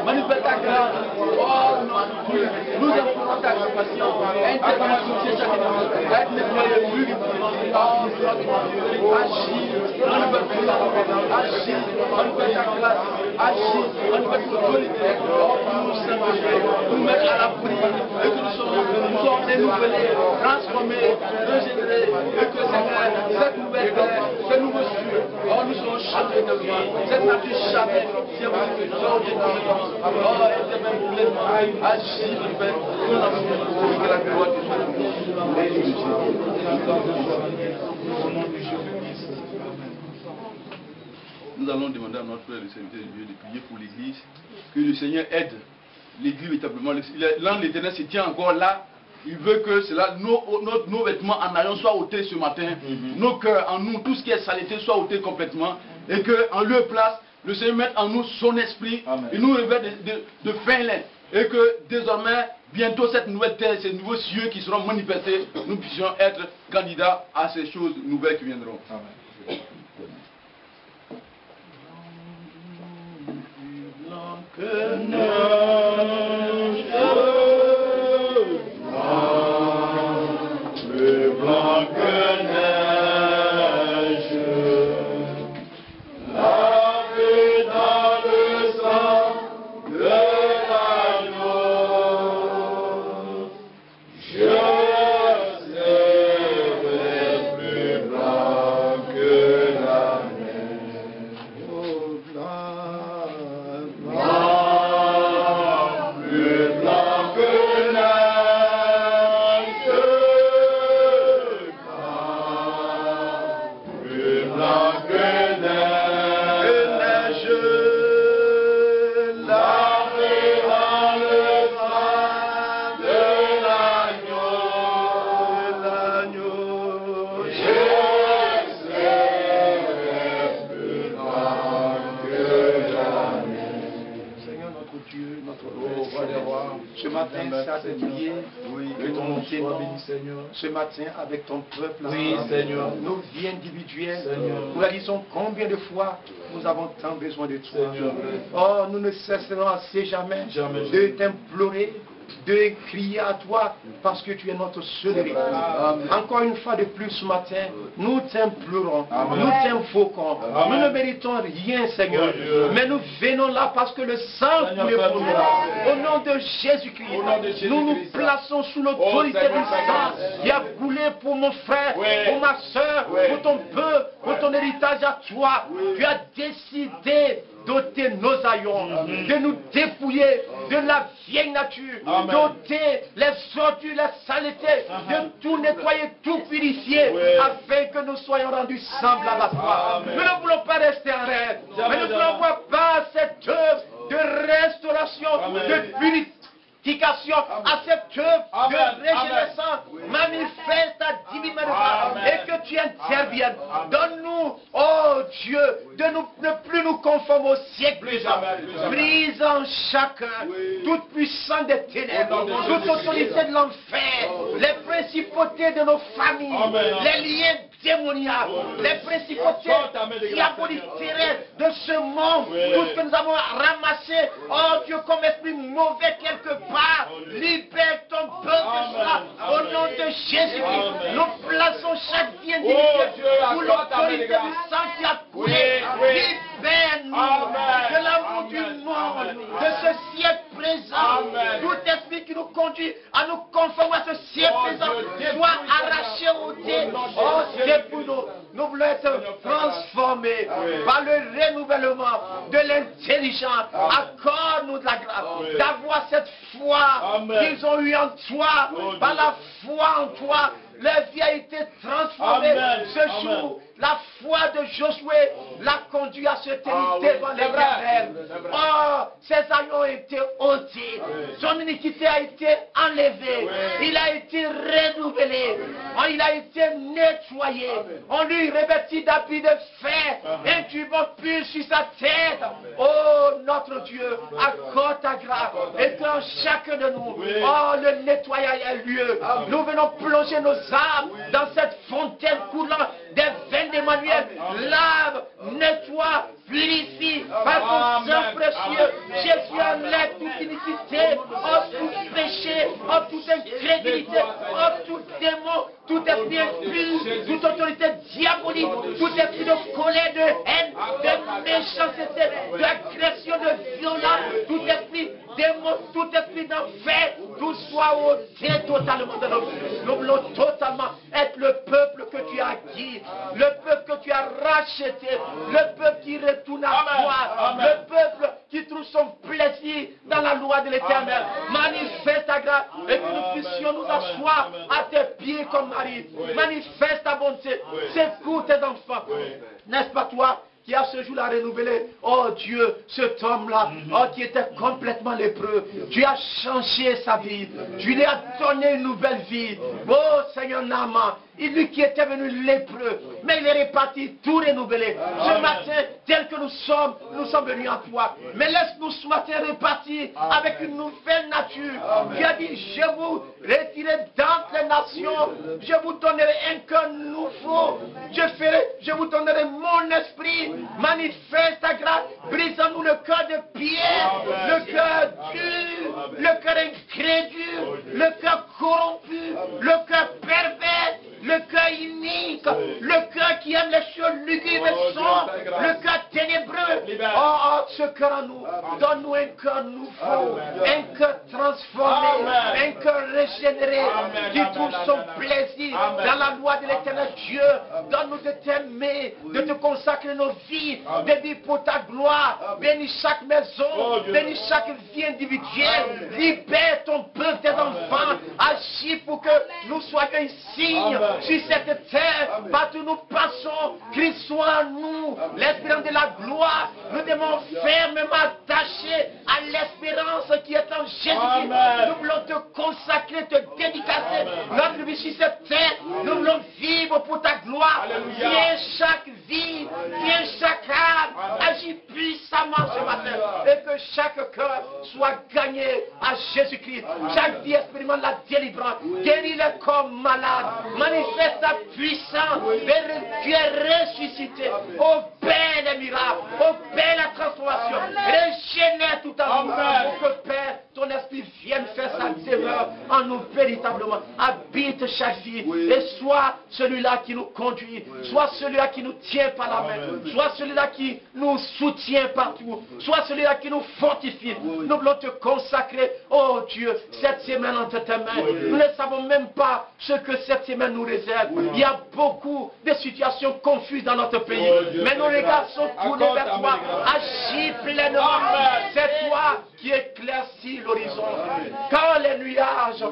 S1: manifeste ta grâce, oh notre Dieu, nous implorons ta compassion, interviens sur chacun de nous, aide nettoyer plus vite, oh notre Dieu, agis, manifeste ta agis, manifeste ta grâce, agis, manifeste ta autorité, oh nous simplement, nous mettre à l'abri, et que nous sommes renouvelés, transformés, régénérés, et que Seigneur, cette nouvelle terre, ce nouveau cieux, oh nous serons châtiés de toi, cette nature châtiée, si vous nous détruisons, oh éternel pleinement, agis, mon Père, nous l'amour, que la gloire de Dieu.
S4: Nous allons demander à notre frère le serviteur de Dieu de prier pour l'église, que le Seigneur aide l'église véritablement. L'âme de l'Éternel se tient encore là. Il veut que cela, nos vêtements en allant soient ôtés ce matin, nos cœurs en nous, tout ce qui est saleté soit ôté complètement, et qu'en leur place, le Seigneur mette en nous son esprit, et nous revêt de fin lin, et que désormais, bientôt cette nouvelle terre, ces nouveaux cieux qui seront manifestés, nous puissions être candidats à ces choses nouvelles qui viendront. Amen.
S5: Plus blanc que neige, lavé dans le sang de l'agneau, je serai plus blanc que la neige. Oh, blanc, plus blanc que neige.
S1: Ce matin, c'est à te prier. Que ton nom soit béni, Seigneur. Ce matin, avec ton peuple,
S5: Seigneur.
S1: Nos vies individuelles, nous réalisons combien de fois nous avons tant besoin de toi.
S5: Seigneur.
S1: Oh, nous ne cesserons assez jamais de t'implorer, de crier à toi, parce que tu es notre seul héritier. Encore une fois de plus ce matin, nous t'implorons, nous t'invoquons. Nous ne méritons rien, Seigneur, mais nous venons là parce que le sang coulé pour nous. Au nom de Jésus-Christ, nous nous plaçons sous l'autorité du sang qui a coulé pour mon frère, pour ma soeur, pour ton peuple, pour ton héritage à toi. Tu as décidé d'ôter nos haillons, de nous dépouiller de la vieille nature, d'ôter les ordures, la saleté, de tout nettoyer, tout purifier, afin que nous soyons rendus semblables à toi. Nous ne voulons pas rester en rêve, mais nous voulons voir par cette œuvre de restauration, de purification. sanctification, à cette œuvre de régénération. Manifeste ta divine manifestation et que tu interviennes. Donne-nous, oh Dieu, de ne plus nous conformer au siècle. Brise en chacun toute puissance des ténèbres, toute autorité de l'enfer, les principautés de nos familles, les liens démoniaques, les principautés diaboliques terrestres de ce monde, tout ce que nous avons ramassé, oh Dieu, comme esprit mauvais quelque part, libère ton peuple de cela, au nom de Jésus-Christ. Nous plaçons chaque vie individuelle sous l'autorité du sang qui a coulé. Libère-nous de l'amour du monde, de ce siècle présent. Tout esprit qui nous conduit à nous conformer à ce siècle présent soit arraché au dé. Oh, c'est pour nous. Nous voulons être transformés par le renouvellement de l'intelligence. Accorde-nous de la grâce d'avoir cette foi qu'ils ont eue en toi. Par la foi en toi, leur vie a été transformée. Ce jour, la foi de Josué l'a conduit à se tenir devant l'Éternel. Oh, ses agneaux ont été ôtés. Son iniquité a été enlevée. Il a été renouvelé. Oh, il a été nettoyé. On lui revêtit d'habits de fer, un turban pur sur sa tête. Oh, notre Dieu, accorde ta grâce. Et quand chacun de nous, oh, le nettoyage a lieu. Nous venons plonger nos âmes dans cette fontaine coulant des veines d'Emmanuel. Lave, nettoie, purifie par ton sang précieux. Jésus enlève toute iniquité, oh tout péché, oh toute incrédulité, oh tout démon, tout esprit impur, toute autorité diabolique, tout esprit de colère, de haine, de méchanceté, d'agression, de violence, tout esprit démon, tout esprit d'enfer, tout soit ôté totalement de nos vies. Nous voulons totalement être le peuple que tu as acquis, le peuple que tu as racheté, le peuple qui retourne à toi, le peuple qui trouve son plaisir dans la loi de l'Éternel. Manifeste ta grâce et que nous puissions nous asseoir à tes pieds comme Marie. Manifeste ta bonté, secours tes enfants. N'est-ce pas toi qui a ce jour-là renouvelé, oh Dieu, cet homme-là, oh, qui était complètement lépreux. Tu as changé sa vie. Tu lui as donné une nouvelle vie. Oh Seigneur Naaman, lui qui était venu lépreux, mais il est reparti tout renouvelé. Ce matin, tel que nous sommes venus en toi. Mais laisse-nous ce matin repartir avec une nouvelle nature. Tu as dit, je vous retirerai d'entre les nations, je vous donnerai un cœur nouveau. Je vous donnerai mon esprit. Manifeste ta grâce, brise-nous le cœur de pierre, le cœur dur, le cœur incrédule, le cœur corrompu, le cœur pervers, le cœur inique, le cœur qui aime les choses lugubres et sombres, le cœur ténébreux. Oh, ce cœur en nous, donne-nous un cœur nouveau, un cœur transformé, un cœur régénéré, qui trouve son plaisir dans la loi de l'Éternel Dieu. Donne-nous de t'aimer, de te consacrer nos vies, de vivre pour ta gloire. Bénis chaque maison, bénis chaque vie individuelle. Libère ton peuple, tes enfants. Agis pour que nous soyons un signe sur cette terre. Partout où nous passons, Christ soit en nous, l'espérance de la gloire. Nous devons fermement attachés à l'espérance qui est en Jésus-Christ. Nous voulons te consacrer, te dédicacer notre vie sur cette terre. Nous voulons vivre pour ta gloire. Viens chaque vie, viens chaque âme, agis puissamment ce matin. Et que chaque cœur soit gagné à Jésus-Christ. Chaque vie expérimente la délivrance. Guéris les corps malades. Manifeste ta puissance. Tu es ressuscité. Opère les miracles. Opère la transformation. Régénère tout en nous. Pour que Père, ton esprit vienne faire sa demeure en nous véritablement. Habite chaque vie. Et sois celui-là qui nous conduit. Sois celui-là qui nous tient par la main. Sois celui-là qui nous soutient partout. Sois celui-là qui nous fortifie. Nous voulons te consacrer, oh Dieu, cette semaine entre tes mains. Nous ne savons même pas ce que cette semaine nous réserve. Il y a beaucoup de situations confuses dans notre pays. Mais nos regards sont tournés vers toi. Agis pleinement. C'est toi qui éclaircis l'horizon. Quand les nuages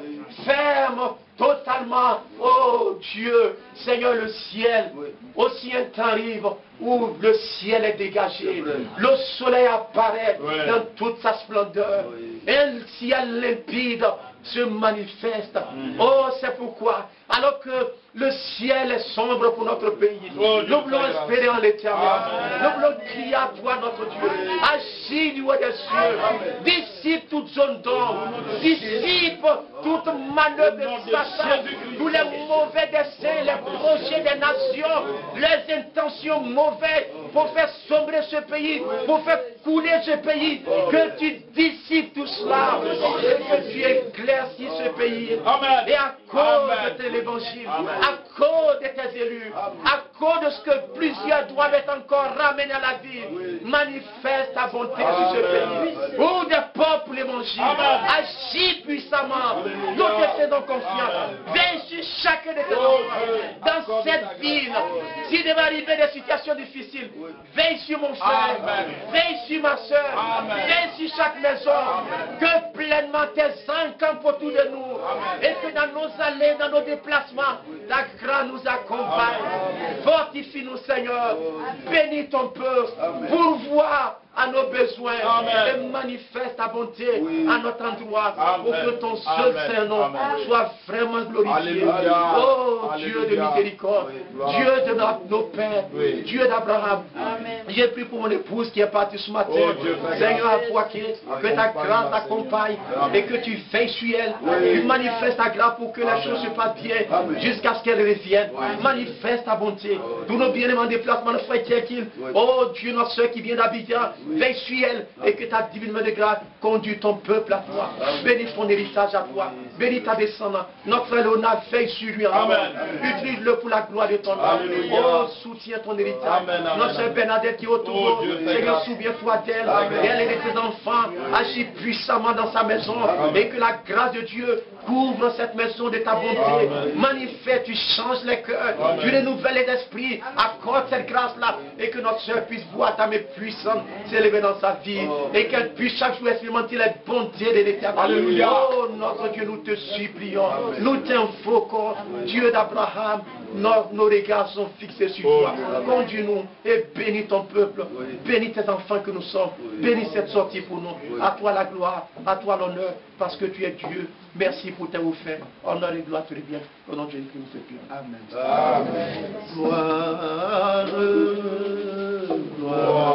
S1: ferment totalement, oh Dieu, Seigneur, le ciel, aussi un temps arrive où le ciel est dégagé, le soleil apparaît dans toute sa splendeur, et un ciel limpide se manifeste. Oh, c'est pourquoi, alors que le ciel est sombre pour notre pays, nous voulons espérer en l'Éternel. Nous voulons crier à toi, notre Dieu. Agis du haut des cieux. Dissipe toute zone d'ombre. Dissipe toute manœuvre de Satan. Tous les mauvais desseins, les projets des nations, les intentions mauvaises pour faire sombrer ce pays, pour faire couler ce pays. Que tu dissipes tout cela. Et que tu éclaircis ce pays. Et à cause de l'évangile, à cause de tes élus, à cause de ce que plusieurs doivent être encore ramenés à la vie, manifeste ta bonté sur ce pays. Ouvre des portes pour l'évangile. Agis puissamment. Nous te faisons confiance. Veille sur chacun de tes enfants. Dans cette ville, s'il devait arriver des situations difficiles, veille sur mon frère, veille sur ma soeur, veille sur chaque maison. Que pleinement tes anges campent autour de nous. Et que dans nos allées, dans nos déplacements, ta grâce nous accompagne. Fortifie-nous, Seigneur. Bénis ton peuple. Pourvois à nos besoins. Et manifeste ta bonté à notre endroit. Pour que ton seul Saint-Nom soit vraiment glorifié. Oh Dieu de miséricorde. Dieu de nos pères. Dieu d'Abraham. J'ai prié pour mon épouse qui est partie ce matin. Seigneur, à Poitiers, que ta grâce t'accompagne et que tu veilles sur elle. Tu manifestes ta grâce pour que les choses se passent bien jusqu'à ce qu'elle revienne. Manifeste ta bonté. Tous nos bien-aimés en déplacement, notre frère Tchekil. Oh Dieu, notre soeur qui vient d'Abidjan, veille sur elle et que ta divine main de grâce conduit ton peuple à toi. Bénis ton héritage à toi. Bénis ta descendance. Notre frère Léonard, veille sur lui. Utilise-le pour la gloire de ton nom. Oh, soutiens ton héritage. Notre soeur Bernadette qui est autour. Seigneur, souviens-toi d'elle. Et elle et de tes enfants. Agis puissamment dans sa maison. Et que la grâce de Dieu couvre cette maison de ta bonté. Manifeste, tu changes les cœurs. Tu renouvelles les esprits. Accorde cette grâce-là. Et que notre soeur puisse voir ta main puissante s'élever dans sa vie. Et qu'elle puisse chaque jour expérimenter les bontés de l'Éternel. Oh, notre Dieu, nous te supplions. Nous t'invoquons. Dieu d'Abraham, nos regards sont fixés sur toi. Conduis-nous et bénis ton peuple. Bénis tes enfants que nous sommes. Bénis cette sortie pour nous. À toi la gloire, à toi l'honneur, parce que tu es Dieu. Merci pour tes offres. Honneur et gloire te reviennent. Au nom de Jésus-Christ, nous te prions. Amen.
S5: Amen.
S1: Gloire, gloire.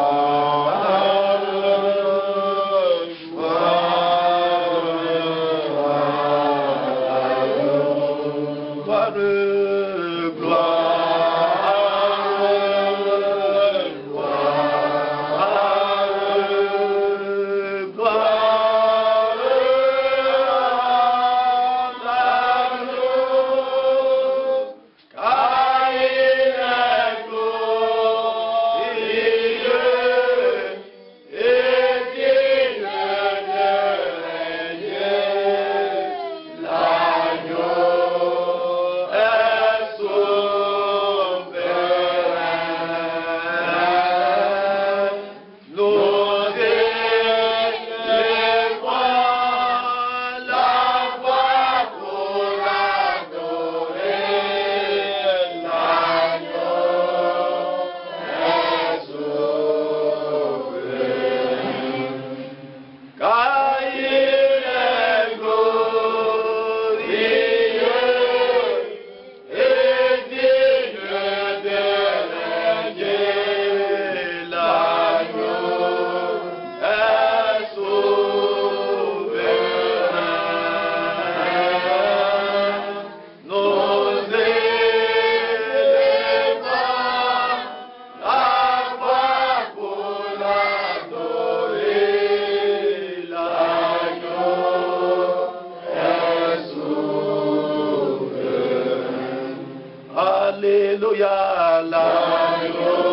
S1: Alléluia, l'agneau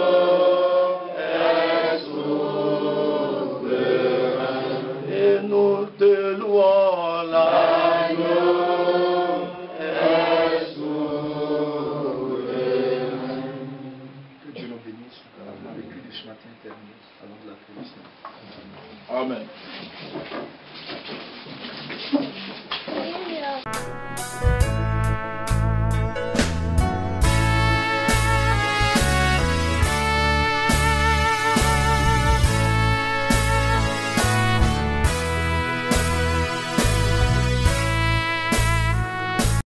S1: est souverain. Et nous te louons, l'agneau est souverain. Que Dieu nous bénisse. Le culte de ce matin est terminé. Allons de la prière.
S5: Amen.